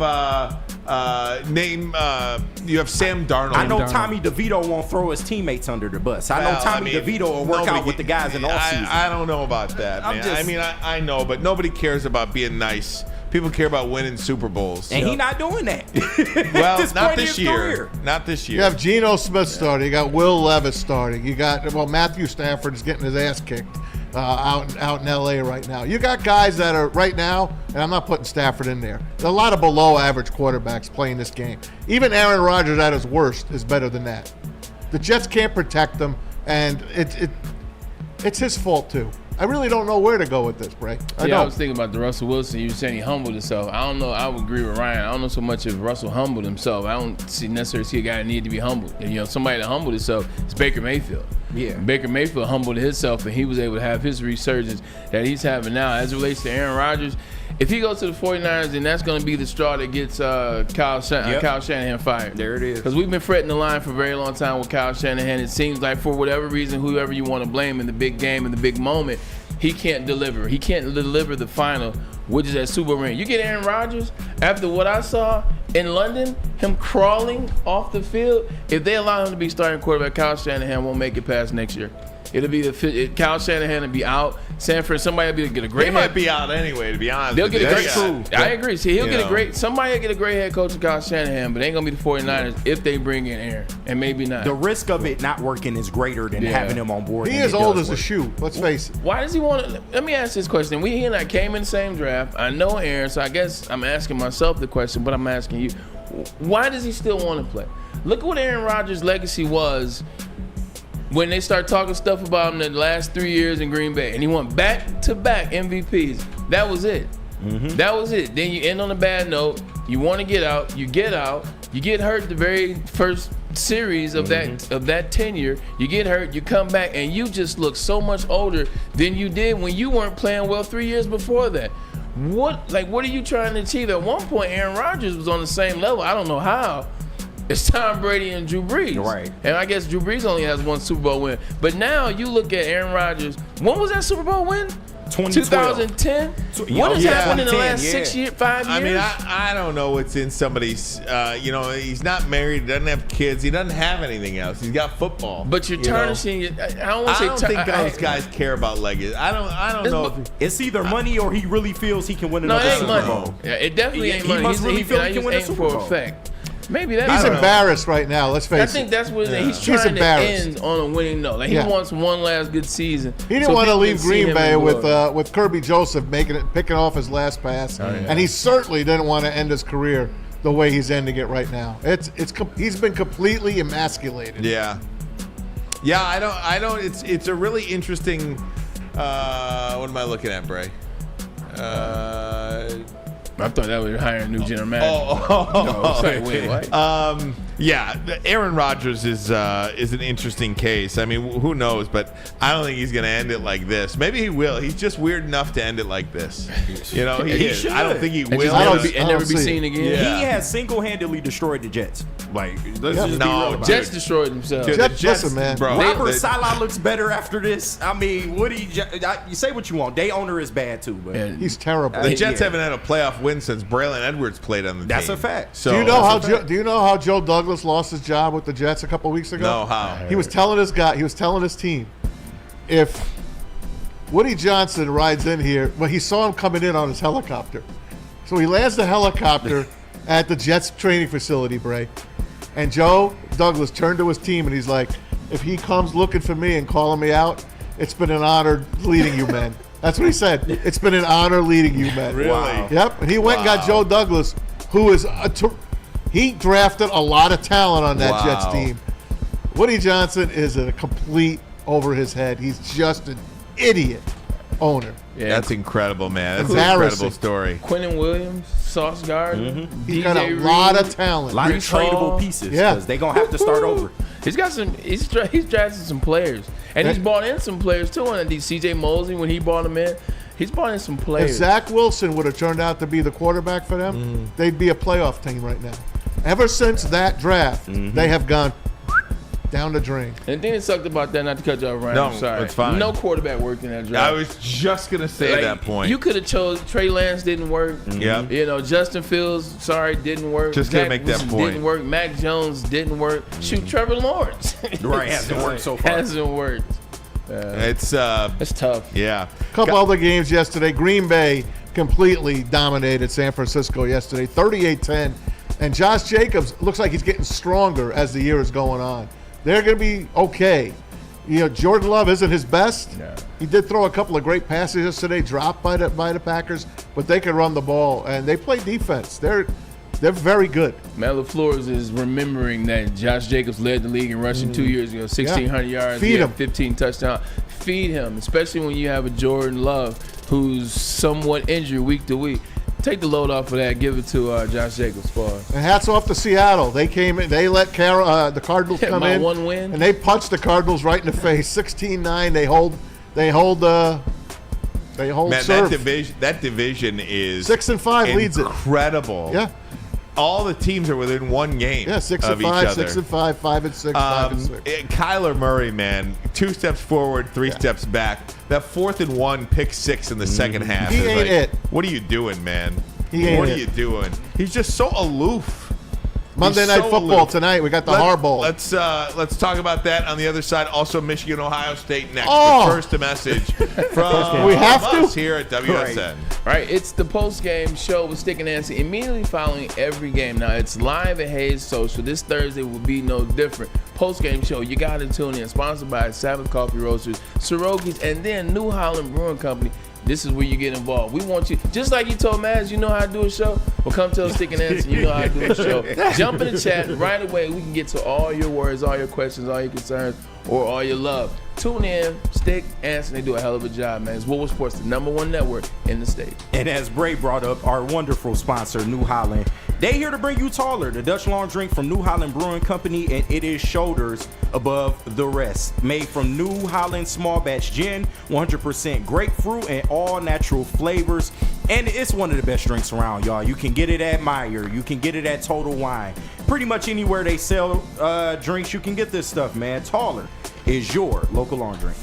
you have Sam Darnold. I know Tommy DeVito won't throw his teammates under the bus. I know Tommy DeVito will work out with the guys in the offseason. I don't know about that, man. I know, but nobody cares about being nice People care about winning Super Bowls. And he not doing that. Well, this not point in this his year. career. Not this year. You have Geno Smith starting. You got Will Levis starting. You got Matthew Stafford is getting his ass kicked out in L.A. right now. You got guys that are right now, and I'm not putting Stafford in there. There's a lot of below-average quarterbacks playing this game. Even Aaron Rodgers at his worst is better than that. The Jets can't protect them, and it's his fault too. I really don't know where to go with this, Bray. I was thinking about the Russell Wilson. You were saying he humbled himself. I don't know. I would agree with Ryan. I don't know so much if Russell humbled himself. I don't necessarily see a guy that need to be humbled. And, somebody that humbled himself is Baker Mayfield. Yeah. Baker Mayfield humbled himself, and he was able to have his resurgence that he's having now. As it relates to Aaron Rodgers, if he goes to the 49ers, then that's going to be the straw that gets Kyle Shanahan fired. There it is. Because we've been fretting the line for a very long time with Kyle Shanahan. It seems like for whatever reason, whoever you want to blame in the big game, in the big moment, he can't deliver. He can't deliver the final, which is that Super Bowl ring. You get Aaron Rodgers, after what I saw in London, him crawling off the field, if they allow him to be starting quarterback, Kyle Shanahan won't make it past next year. It'll be Kyle Shanahan will be out. Sanford, somebody will get a great. He might be out anyway, to be honest. They'll get a great. True. I agree. See, he'll get a great. Somebody will get a great head coach in Kyle Shanahan, but it ain't gonna be the 49ers if they bring in Aaron, and maybe not. The risk of it not working is greater than having him on board. He is old as a shoe. Let's face it. Why does he want to? Let me ask this question. He and I came in the same draft. I know Aaron, so I guess I'm asking myself the question, but I'm asking you. Why does he still want to play? Look at what Aaron Rodgers' legacy was when they start talking stuff about him the last 3 years in Green Bay, and he won back-to-back MVPs. That was it. That was it. Then you end on a bad note. You want to get out. You get out. You get hurt the very first series of that tenure. You get hurt. You come back, and you just look so much older than you did when you weren't playing well 3 years before that. What are you trying to achieve? At one point, Aaron Rodgers was on the same level. I don't know how. It's Tom Brady and Drew Brees. Right. And I guess Drew Brees only has one Super Bowl win. But now you look at Aaron Rodgers. When was that Super Bowl win? 2010? What has happened in the last 5 years? I mean, I don't know what's in somebody's, he's not married, he doesn't have kids, he doesn't have anything else. He's got football. But you're tarnishing it. I don't think those guys care about legacy. I don't know. It's either money or he really feels he can win another Super Bowl. Yeah, it definitely ain't money. He must really feel he can win a Super Bowl. Effect. Maybe that's he's embarrassed right now. Let's face it. I think that's what he's trying to end on a winning note. Like he wants one last good season. He didn't want to leave Green Bay with Kirby Joseph picking off his last pass, and he certainly didn't want to end his career the way he's ending it right now. He's been completely emasculated. Yeah. I don't. It's a really interesting. What am I looking at, Bray? I thought that was hiring a new general manager. Wait, what? Aaron Rodgers is an interesting case. I mean, who knows? But I don't think he's going to end it like this. Maybe he will. He's just weird enough to end it like this. He is. I don't think he will. Never be seen again. Yeah. He has single-handedly destroyed the Jets. Jets destroyed themselves. Listen, man. Bro, Robert Saleh looks better after this. I mean, you say what you want. Day owner is bad too, but he's terrible. The Jets haven't had a playoff win since Braylon Edwards played on the team. That's a fact. So, do you know how Joe Douglas lost his job with the Jets a couple weeks ago? No, how? He was telling his team, if Woody Johnson rides in here, he saw him coming in on his helicopter. So he lands the helicopter at the Jets training facility, Bray. And Joe Douglas turned to his team and he's like, if he comes looking for me and calling me out, it's been an honor leading you men. That's what he said. It's been an honor leading you men. Really? Wow. Yep. And he went and got Joe Douglas, who is he drafted a lot of talent on that Jets team. Woody Johnson is a complete over his head. He's just an idiot owner. Yeah, that's incredible, man. That's an incredible story. Quentin Williams, Sauce Gardner. He's got a lot of talent. A lot of tradable pieces. Yeah, they're gonna have to start over. He's got some. He's drafted some players, and he's brought in some players too. On the C.J. Mosley when he brought him in, he's brought in some players. If Zach Wilson would have turned out to be the quarterback for them, they'd be a playoff team right now. Ever since that draft, they have gone down the drain. And the thing that sucked about that, not to cut you off, Ryan, no, I'm sorry. It's fine. No quarterback worked in that draft. I was just going to say that point. You could have chose Trey Lance, didn't work. Yeah. Justin Fields, didn't work. Just going to make that point. Didn't work. Mac Jones didn't work. Shoot, Trevor Lawrence. Right, hasn't worked so far. Hasn't worked. It's tough. Yeah. A couple other games yesterday. Green Bay completely dominated San Francisco yesterday, 38-10. And Josh Jacobs looks like he's getting stronger as the year is going on. They're going to be okay. You know, Jordan Love isn't his best. Yeah. He did throw a couple of great passes yesterday, dropped by the Packers, but they can run the ball, and they play defense. They're very good. Matt LaFleur is remembering that Josh Jacobs led the league in rushing 2 years ago, 1,600 yards, Feed him. 15 touchdowns. Feed him, especially when you have a Jordan Love who's somewhat injured week to week. Take the load off of that. Give it to Josh Jacobs for us. And hats off to Seattle. They came in. They let the Cardinals come in. One win. And they punched the Cardinals right in the face. 16-9. They hold Man, serve. that division is 6-5 leads it. Incredible. Yeah. All the teams are within one game. Yeah, 6-5, of each other. 6-5, 5-6, 5-6. Kyler Murray, man, 2 steps forward, 3 steps back. That 4th and 1 pick 6 in the second half. He is ain't like, it. What are you doing, man? What are you doing? He's just so aloof. Monday Night Football tonight. We got the Harbaugh. Let's talk about that on the other side. Also, Michigan, Ohio State next. Oh. But first, a message from We have to? us here at WSN. Right, it's the post-game show with Stick and Nancy immediately following every game. Now, it's live at Hayes Social. This Thursday will be no different. Post-game show, you got to tune in. Sponsored by Sabbath Coffee Roasters, Soroki's, and then New Holland Brewing Company. This is where you get involved. We want you, just like you told Maz, you know how to do a show? Well, come tell Stick and Nancy you know how to do a show. Jump in the chat right away. We can get to all your worries, all your questions, all your concerns, or all your love. Tune in, Stick, Answer. They do a hell of a job, man. It's Woodward Sports, the #1 network in the state. And as Bray brought up, our wonderful sponsor, New Holland, they here to bring you Taller, the Dutch long drink from New Holland Brewing Company, and it is shoulders above the rest. Made from New Holland small batch gin, 100% grapefruit and all natural flavors. And it's one of the best drinks around, y'all. You can get it at Meyer. You can get it at Total Wine. Pretty much anywhere they sell drinks, you can get this stuff, man. Taller is your local long drink.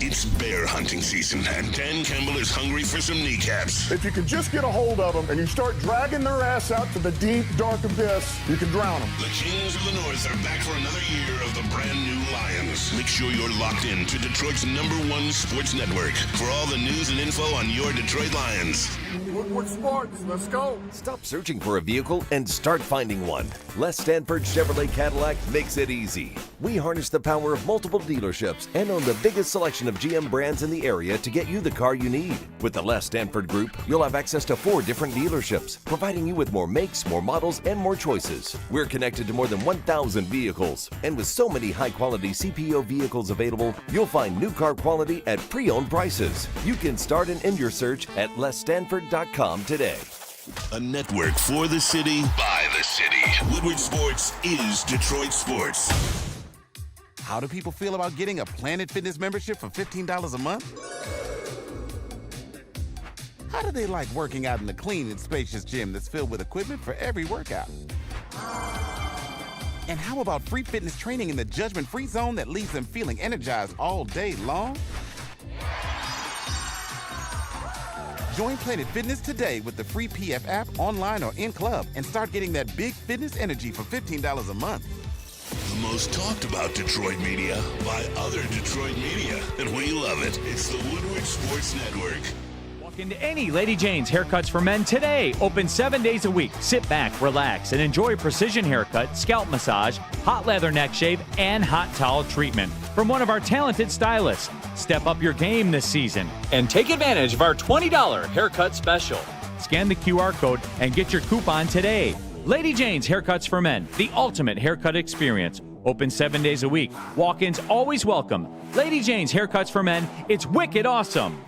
It's bear hunting season, and Dan Campbell is hungry for some kneecaps. If you can just get a hold of them and you start dragging their ass out to the deep, dark abyss, you can drown them. The Kings of the North are back for another year of the brand new Lions. Make sure you're locked in to Detroit's #1 sports network for all the news and info on your Detroit Lions. Woodward Sports, let's go. Stop searching for a vehicle and start finding one. Les Stanford Chevrolet Cadillac makes it easy. We harness the power of multiple dealerships and own the biggest selection of GM brands in the area to get you the car you need. With the Les Stanford Group, you'll have access to 4 different dealerships, providing you with more makes, more models, and more choices. We're connected to more than 1,000 vehicles, and with so many high-quality CPO vehicles available, you'll find new car quality at pre-owned prices. You can start and end your search at lesstanford.com today. A network for the city, by the city. Woodward Sports is Detroit Sports. How do people feel about getting a Planet Fitness membership for $15 a month? How do they like working out in a clean and spacious gym that's filled with equipment for every workout? And how about free fitness training in the judgment-free zone that leaves them feeling energized all day long? Join Planet Fitness today with the free PF app, online or in club, and start getting that big fitness energy for $15 a month. The most talked about Detroit media by other Detroit media, and we love it. It's the Woodward Sports Network. Walk into any Lady Jane's Haircuts for Men today. Open 7 days a week. Sit back, relax, and enjoy precision haircut, scalp massage, hot leather neck shave, and hot towel treatment from one of our talented stylists. Step up your game this season and take advantage of our $20 haircut special. Scan the QR code and get your coupon today. Lady Jane's Haircuts for Men, the ultimate haircut experience. Open 7 days a week. Walk-ins always welcome. Lady Jane's Haircuts for Men, it's wicked awesome.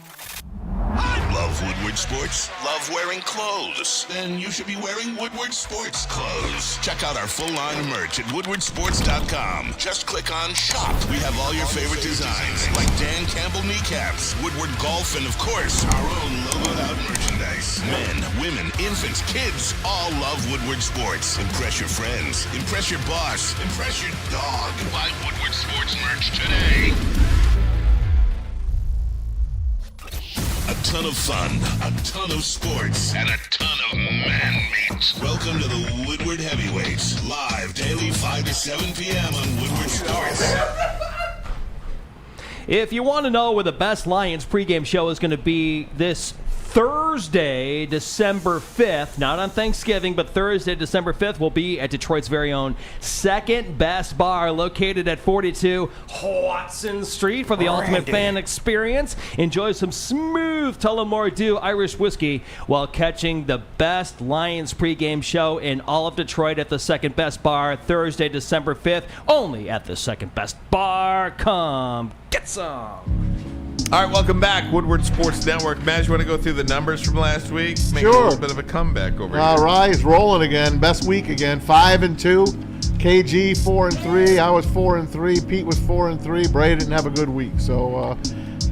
Love Woodward Sports? Love wearing clothes? Then you should be wearing Woodward Sports clothes. Check out our full line of merch at woodwardsports.com. Just click on shop. We have all your favorite designs, like Dan Campbell kneecaps, Woodward golf, and of course, our own logoed out merchandise. Men, women, infants, kids all love Woodward Sports. Impress your friends. Impress your boss. Impress your dog. Buy Woodward Sports merch today. A ton of fun, a ton of sports, and a ton of man meat. Welcome to the Woodward Heavyweights, live daily 5 to 7 p.m. on Woodward Sports. If you want to know where the best Lions pregame show is going to be this Thursday, December 5th, not on Thanksgiving, but Thursday, December 5th, will be at Detroit's very own Second Best Bar, located at 42 Watson Street for the ultimate fan experience. Enjoy some smooth Tullamore Dew Irish whiskey while catching the best Lions pregame show in all of Detroit at the Second Best Bar, Thursday, December 5th, only at the Second Best Bar. Come get some. All right, welcome back. Woodward Sports Network. Maz, you want to go through the numbers from last week? Make a Sure. little bit of a comeback over here. All right, he's rolling again. Best week again. 5-2. KG 4-3. I was 4-3. Pete was 4-3. Bray didn't have a good week. So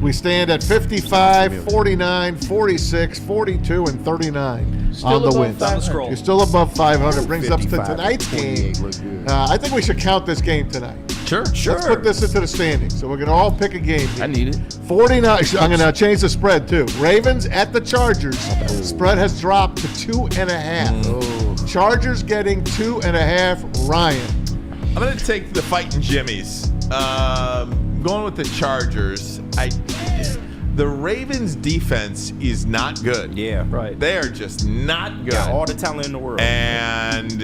we stand at 55, 49, 46, 42, and 39 on the wins. You're still above 500. Brings us to tonight's game. I think we should count this game tonight. Sure. Let's put this into the standings. So we're going to all pick a game here. I need it. 49. I'm going to change the spread, too. Ravens at the Chargers. Spread has dropped to 2.5. Chargers getting 2.5. Ryan. I'm going to take the Fighting Jimmies. Going with the Chargers. The Ravens' defense is not good. Yeah, right. They are just not good. Got all the talent in the world. And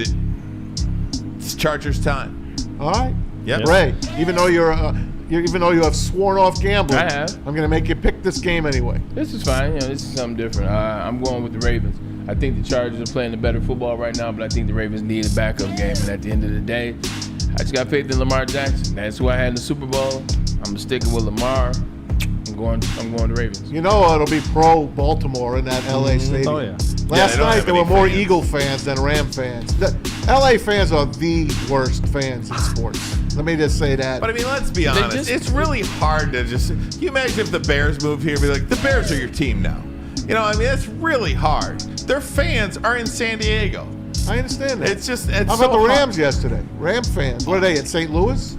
it's Chargers' time. All right. Yep. Ray, even though you have sworn off gambling, I have. I'm going to make you pick this game anyway. This is fine. This is something different. I'm going with the Ravens. I think the Chargers are playing the better football right now, but I think the Ravens need a backup game. And at the end of the day, I just got faith in Lamar Jackson. That's who I had in the Super Bowl. I'm sticking with Lamar. I'm going the Ravens. You know it'll be pro Baltimore in that L.A. stadium. Oh, yeah. Last night there were more Eagle fans than Ram fans. The L.A. fans are the worst fans in sports. Let me just say that. But I mean, let's be honest. It's really hard to just. Can you imagine if the Bears moved here and be like, the Bears are your team now? You know, I mean, that's really hard. Their fans are in San Diego. I understand that. It's just. How about the Rams yesterday? Ram fans. What are they at St. Louis?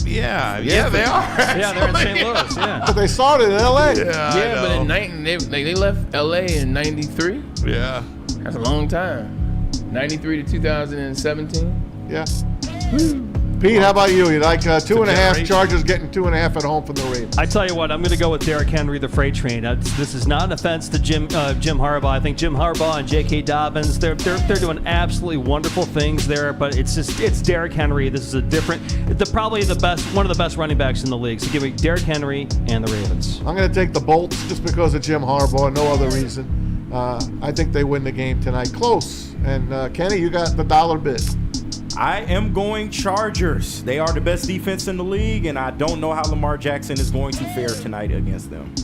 Yeah, they are. Yeah, they're in St. Louis. Yeah. But they started in L.A. Yeah, but they left L.A. in '93. Yeah, that's a long time. '93 to 2017. Yeah. Pete, how about you? You like 2.5? Chargers getting 2.5 at home from the Ravens. I tell you what, I'm going to go with Derrick Henry, the freight train. This is not an offense to Jim Harbaugh. I think Jim Harbaugh and J.K. Dobbins, they're doing absolutely wonderful things there. But it's Derrick Henry. This is probably one of the best running backs in the league. So give me Derrick Henry and the Ravens. I'm going to take the Bolts just because of Jim Harbaugh, no other reason. I think they win the game tonight. Close. And Kenny, you got the dollar bid. I am going Chargers. They are the best defense in the league, and I don't know how Lamar Jackson is going to fare tonight against them.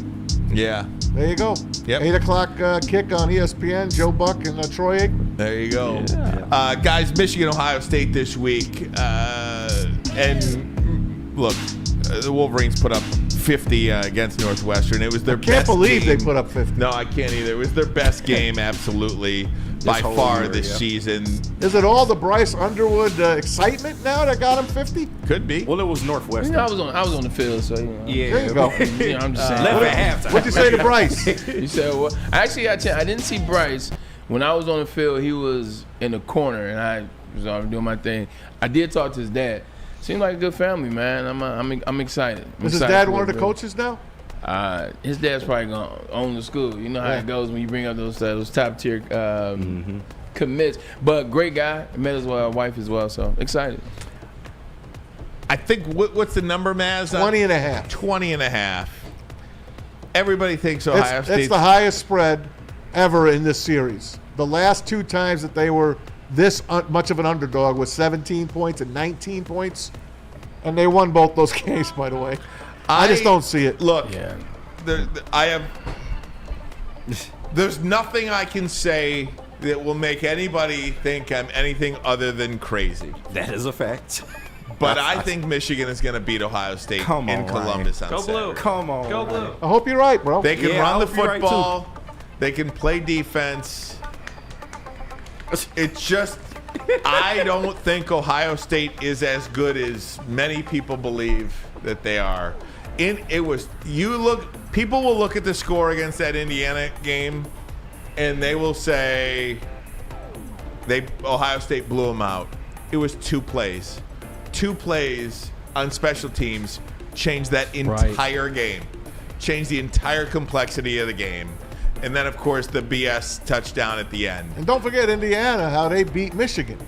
Yeah. There you go. Yep. 8 o'clock kick on ESPN. Joe Buck and Troy Aikman. There you go. Yeah. Guys, Michigan, Ohio State this week. And look, the Wolverines put up 50 against Northwestern. It was their best game. I can't believe they put up 50. No, I can't either. It was their best game, absolutely, by far this season. Is it all the Bryce Underwood excitement now that got him 50? Could be. Well, it was Northwestern. You know, I was on the field, so yeah. There you go. I'm just saying. What'd you say to Bryce? You said what? Actually, I didn't see Bryce when I was on the field. He was in the corner, and I was doing my thing. I did talk to his dad. Seemed like a good family, man. I'm excited. Is his dad one of the coaches now? His dad's probably gonna own the school. You know how it goes when you bring up those top tier commits. But great guy. Met his wife as well. So excited. I think what's the number, Maz? 20.5. 20.5. Everybody thinks Ohio State. It's the highest spread ever in this series. The last two times that they were this much of an underdog was 17 points and 19 points, and they won both those games, by the way. I just don't see it. Look, there's nothing I can say that will make anybody think I'm anything other than crazy. That is a fact. But I think Michigan is going to beat Ohio State in Columbus on Saturday. Blue. Come on. Go Blue. I hope you're right, bro. They can run the right, football. They can play defense. It's just, I don't think Ohio State is as good as many people believe that they are. People will look at the score against that Indiana game, and they will say Ohio State blew them out. It was 2 plays. 2 plays on special teams change that entire game, change the entire complexity of the game. And then, of course, the BS touchdown at the end. And don't forget Indiana, how they beat Michigan.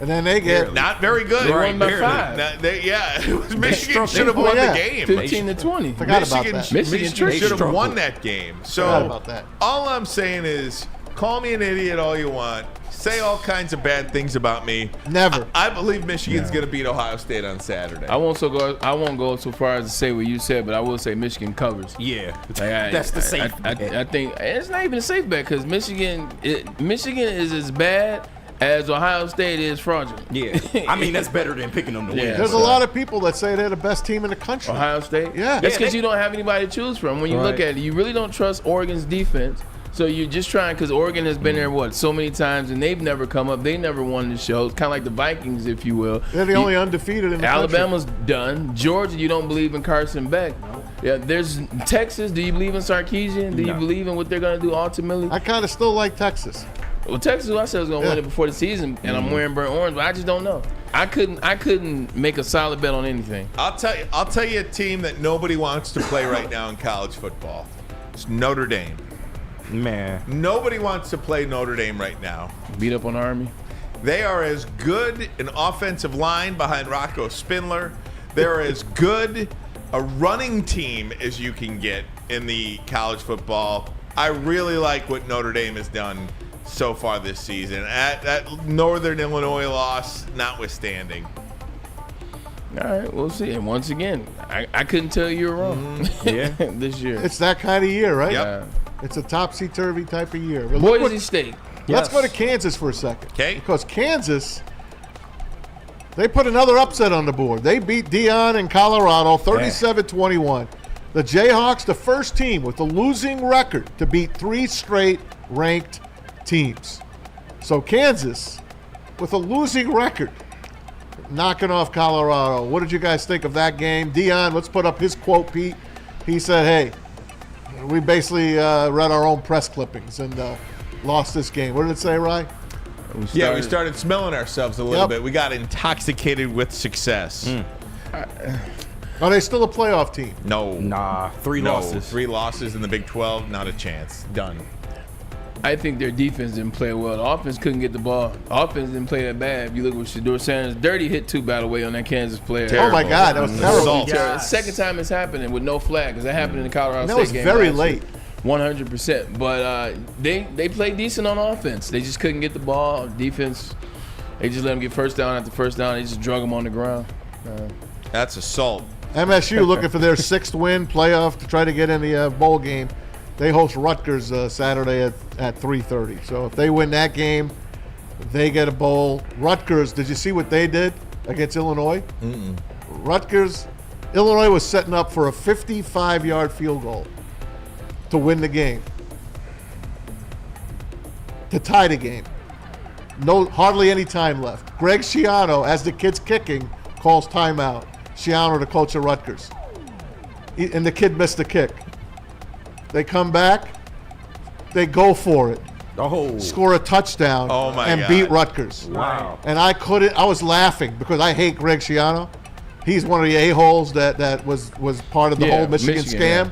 And then they get... Not very good. They won by 5. It was Michigan should have won the game. 15-20. Forgot about that. Michigan should have won that game. So Forgot about that. all I'm saying is, call me an idiot all you want. Say all kinds of bad things about me. Never. I believe Michigan's going to beat Ohio State on Saturday. I won't go so far as to say what you said, but I will say Michigan covers. Yeah, that's the safe bet. I think it's not even a safe bet because Michigan is as bad as Ohio State is fraudulent. Yeah, I mean that's better than picking them to win. There's a lot of people that say they're the best team in the country. Ohio State? Yeah. That's because you don't have anybody to choose from. When you look at it, you really don't trust Oregon's defense. So you're just trying, because Oregon has been there, so many times, and they've never come up. They never won the show. It's kind of like the Vikings, if you will. They're the only undefeated in the Alabama's done. Georgia, you don't believe in Carson Beck. Yeah, there's Texas. Do you believe in Sarkisian? Do you believe in what they're going to do ultimately? I kind of still like Texas. Well, Texas, I said was going to win it before the season, and I'm wearing burnt orange, but I just don't know. I couldn't make a solid bet on anything. I'll tell you a team that nobody wants to play right now in college football. It's Notre Dame. Man, nobody wants to play Notre Dame right now. Beat up on Army. They are as good an offensive line behind Rocco Spindler. They're as good a running team as you can get in the college football. I really like what Notre Dame has done so far this season. That Northern Illinois loss notwithstanding. All right, we'll see. And once again, I couldn't tell you were wrong. This year. It's that kind of year, right? Yep. It's a topsy-turvy type of year. But Boise State. Let's go to Kansas for a second. Okay. Because Kansas, they put another upset on the board. They beat Deion in Colorado 37-21. The Jayhawks, the first team with a losing record to beat 3 straight ranked teams. So Kansas, with a losing record, knocking off Colorado. What did you guys think of that game? Deion, let's put up his quote, Pete. He said, hey, we basically read our own press clippings and lost this game. What did it say, Rye? We started smelling ourselves a little bit. We got intoxicated with success. Are they still a playoff team? No. Nah, 3 losses. 3 losses in the Big 12, not a chance. Done. I think their defense didn't play well. The offense couldn't get the ball. Offense didn't play that bad. If you look what Shedeur Sanders, dirty hit 2 by the way on that Kansas player. Terrible. Oh my God, that was terrible. The second time it's happening with no flag because that happened in the Colorado State game. That was very late. 100%. But they played decent on offense. They just couldn't get the ball. Defense, they just let them get first down after first down. They just drug them on the ground. That's assault. MSU looking for their 6th win playoff to try to get in the bowl game. They host Rutgers Saturday at 3:30. So if they win that game, they get a bowl. Rutgers, did you see what they did against Illinois? Mm-mm. Rutgers, Illinois was setting up for a 55-yard field goal to win the game, to tie the game. Hardly any time left. Greg Schiano, as the kid's kicking, calls timeout. Schiano, the coach of Rutgers. And the kid missed the kick. They come back, they go for it. Score a touchdown and beat Rutgers. Wow. And I was laughing because I hate Greg Schiano. He's one of the a-holes that was part of the whole Michigan scam.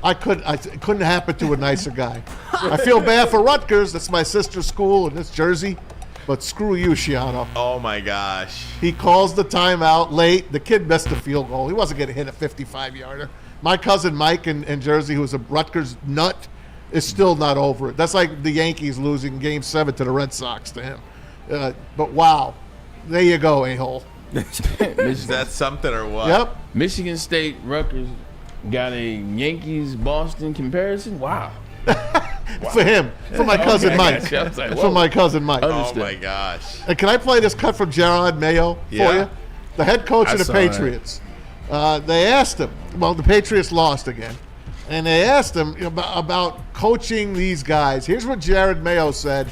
Yeah. It couldn't happen to a nicer guy. I feel bad for Rutgers. That's my sister's school in this Jersey. But screw you, Schiano. Oh, my gosh. He calls the timeout late. The kid missed the field goal. He wasn't going to hit a 55-yarder. My cousin Mike in Jersey, who's a Rutgers nut, is still not over it. That's like the Yankees losing Game 7 to the Red Sox to him. But wow. There you go, a-hole. Is that something or what? Yep. Michigan State, Rutgers got a Yankees-Boston comparison? Wow. For him. For my cousin Mike. Like, for my cousin Mike. Oh, my gosh. And can I play this cut from Gerard Mayo for you? The head coach of the Patriots. They asked him, the Patriots lost again, and they asked him about coaching these guys. Here's what Jared Mayo said.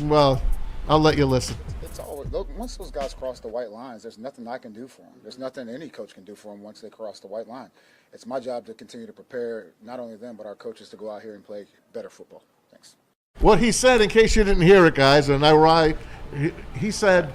Well, I'll let you listen. It's always, once those guys cross the white lines, there's nothing I can do for them. There's nothing any coach can do for them once they cross the white line. It's my job to continue to prepare not only them, but our coaches to go out here and play better football. Thanks. What he said, in case you didn't hear it, guys, and he said,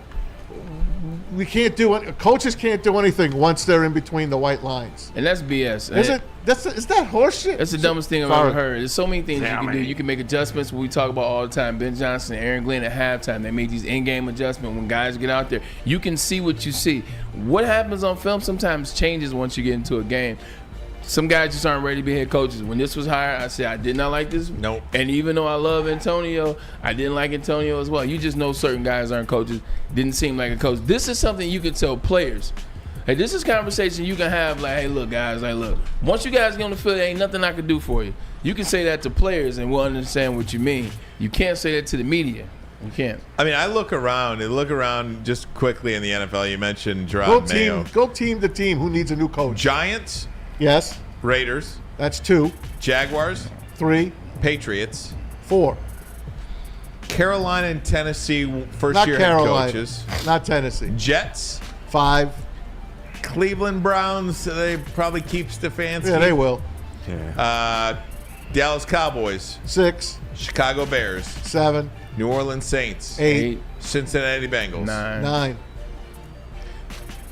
we can't do it. Coaches can't do anything once they're in between the white lines. And that's BS. Is it? Is that horseshit? That's the dumbest thing I've ever heard. There's so many things you can do. You can make adjustments. We talk about all the time. Ben Johnson and Aaron Glenn at halftime, they made these in-game adjustments. When guys get out there, you can see what you see. What happens on film sometimes changes once you get into a game. Some guys just aren't ready to be head coaches. When this was hired, I said I did not like this. Nope. And even though I love Antonio, I didn't like Antonio as well. You just know certain guys aren't coaches. Didn't seem like a coach. This is something you could tell players. Hey, this is conversation you can have like, hey, look, guys, like, look, once you guys get on the field, there ain't nothing I can do for you. You can say that to players and we'll understand what you mean. You can't say that to the media. You can't. I mean, I look around just quickly in the NFL. You mentioned Gerard Mayo. Go team to team. Who needs a new coach? Giants. Yes. Raiders. That's 2. Jaguars. 3. Patriots. 4. Carolina and Tennessee first-year head coaches. Not Tennessee. Jets. 5. Cleveland Browns. They probably keep Stefanski. Yeah, they will. Dallas Cowboys. 6. Chicago Bears. 7. New Orleans Saints. 8. Cincinnati Bengals. 9.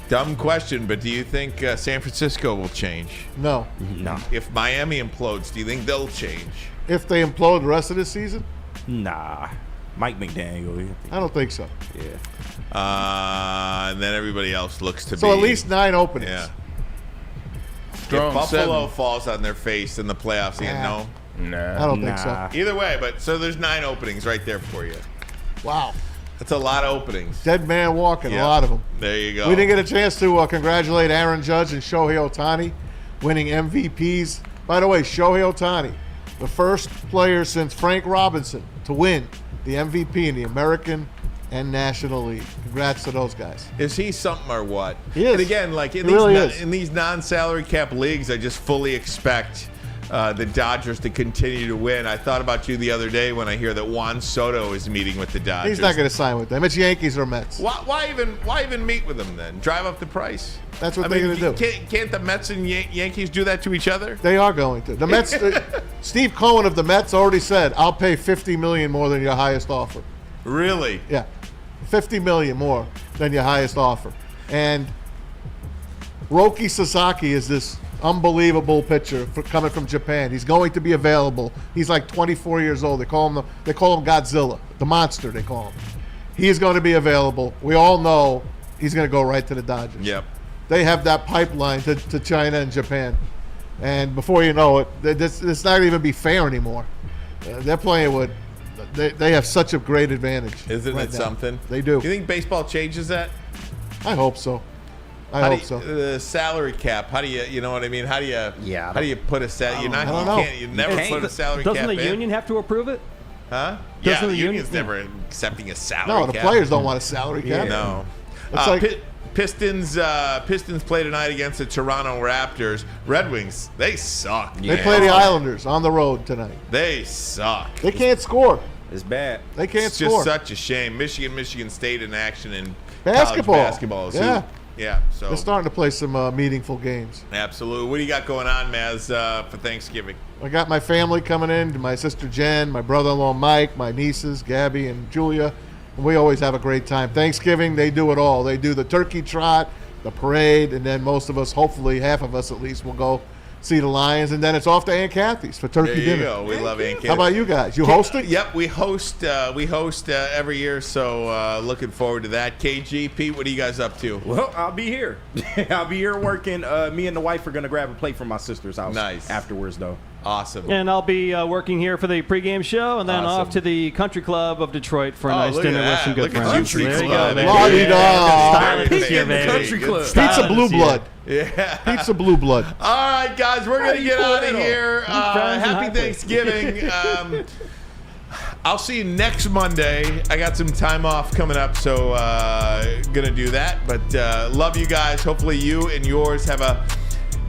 Dumb question, but do you think San Francisco will change? No. No. If Miami implodes, do you think they'll change? If they implode the rest of the season? Nah. Mike McDaniel. I don't think so. Yeah. And then everybody else looks to be. So at least 9 openings. Yeah. Strong if Buffalo 7. falls on their face in the playoffs, no. Nah. I don't think so. Either way, but so there's 9 openings right there for you. Wow. That's a lot of openings. Dead man walking, a lot of them. There you go. We didn't get a chance to congratulate Aaron Judge and Shohei Ohtani winning MVPs. By the way, Shohei Ohtani, the first player since Frank Robinson to win the MVP in the American and National League. Congrats to those guys. Is he something or what? He is. And again, like in these non-salary cap leagues, I just fully expect the Dodgers to continue to win. I thought about you the other day when I hear that Juan Soto is meeting with the Dodgers. He's not going to sign with them. It's Yankees or Mets. Why even meet with them then? Drive up the price? That's what they're going to do. Can't the Mets and Yankees do that to each other? They are going to. The Mets. Steve Cohen of the Mets already said, "I'll pay $50 million more than your highest offer." Really? Yeah, $50 million more than your highest offer. And Roki Sasaki is this unbelievable pitcher coming from Japan. He's going to be available. He's like 24 years old. They call him Godzilla, the monster. They call him. He is going to be available. We all know he's going to go right to the Dodgers. Yep. They have that pipeline to China and Japan, and before you know it, it's not even be fair anymore. They're playing with. They have such a great advantage. Isn't it something? They do. You think baseball changes that? I hope so. I hope so. The salary cap. How do you know what I mean? How do you put a salary? You never put a salary cap. Doesn't the union have to approve it? Huh? Doesn't the union's never accepting a salary No, cap. the players don't want a salary cap. No. It's like Pistons play tonight against the Toronto Raptors. Red Wings, they suck. They play the Islanders on the road tonight. They suck. They can't score. It's bad. They can't it's score. It's just such a shame. Michigan State in action in basketball. College basketball. Yeah. So they're starting to play some meaningful games. Absolutely. What do you got going on, Maz, for Thanksgiving? I got my family coming in. My sister Jen, my brother-in-law Mike, my nieces Gabby and Julia. And we always have a great time. Thanksgiving, they do it all. They do the turkey trot, the parade, and then most of us, hopefully half of us at least, will go see the Lions, and then it's off to Aunt Kathy's for turkey dinner. There you go. We love Aunt Kathy. How about you guys? You host it? Yep, we host every year, so looking forward to that. KG, Pete, what are you guys up to? Well, I'll be here. I'll be here working. Me and the wife are going to grab a plate from my sister's house. Nice. Afterwards, though. Awesome. And I'll be working here for the pregame show, and then off to the Country Club of Detroit for a nice dinner with some good friends. There you go. Country Club. Pizza Blue Blood. Yeah. Pizza Blue Blood. All right, guys, we're going to get out of here. Happy Thanksgiving. I'll see you next Monday. I got some time off coming up, so going to do that. But love you guys. Hopefully you and yours have a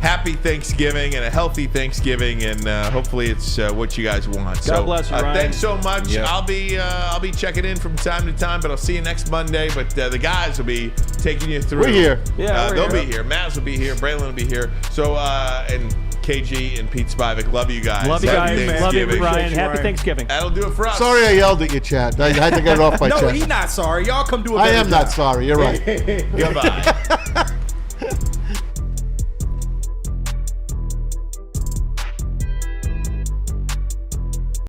happy Thanksgiving and a healthy Thanksgiving, and hopefully it's what you guys want. God bless you, Ryan. Thanks so much. Yep. I'll be checking in from time to time, but I'll see you next Monday. But the guys will be taking you through. We're here. Yeah, they'll be here. Maz will be here. Braylon will be here. So and KG and Pete Spivak. Love you guys. Love you Happy guys. Love you, Thanksgiving. Brian. Happy Thanksgiving. That'll do it for us. Sorry I yelled at you, Chad. I had to get it off my chest. No, he's not sorry. Y'all come do a I better am job. not sorry. You're right. Goodbye.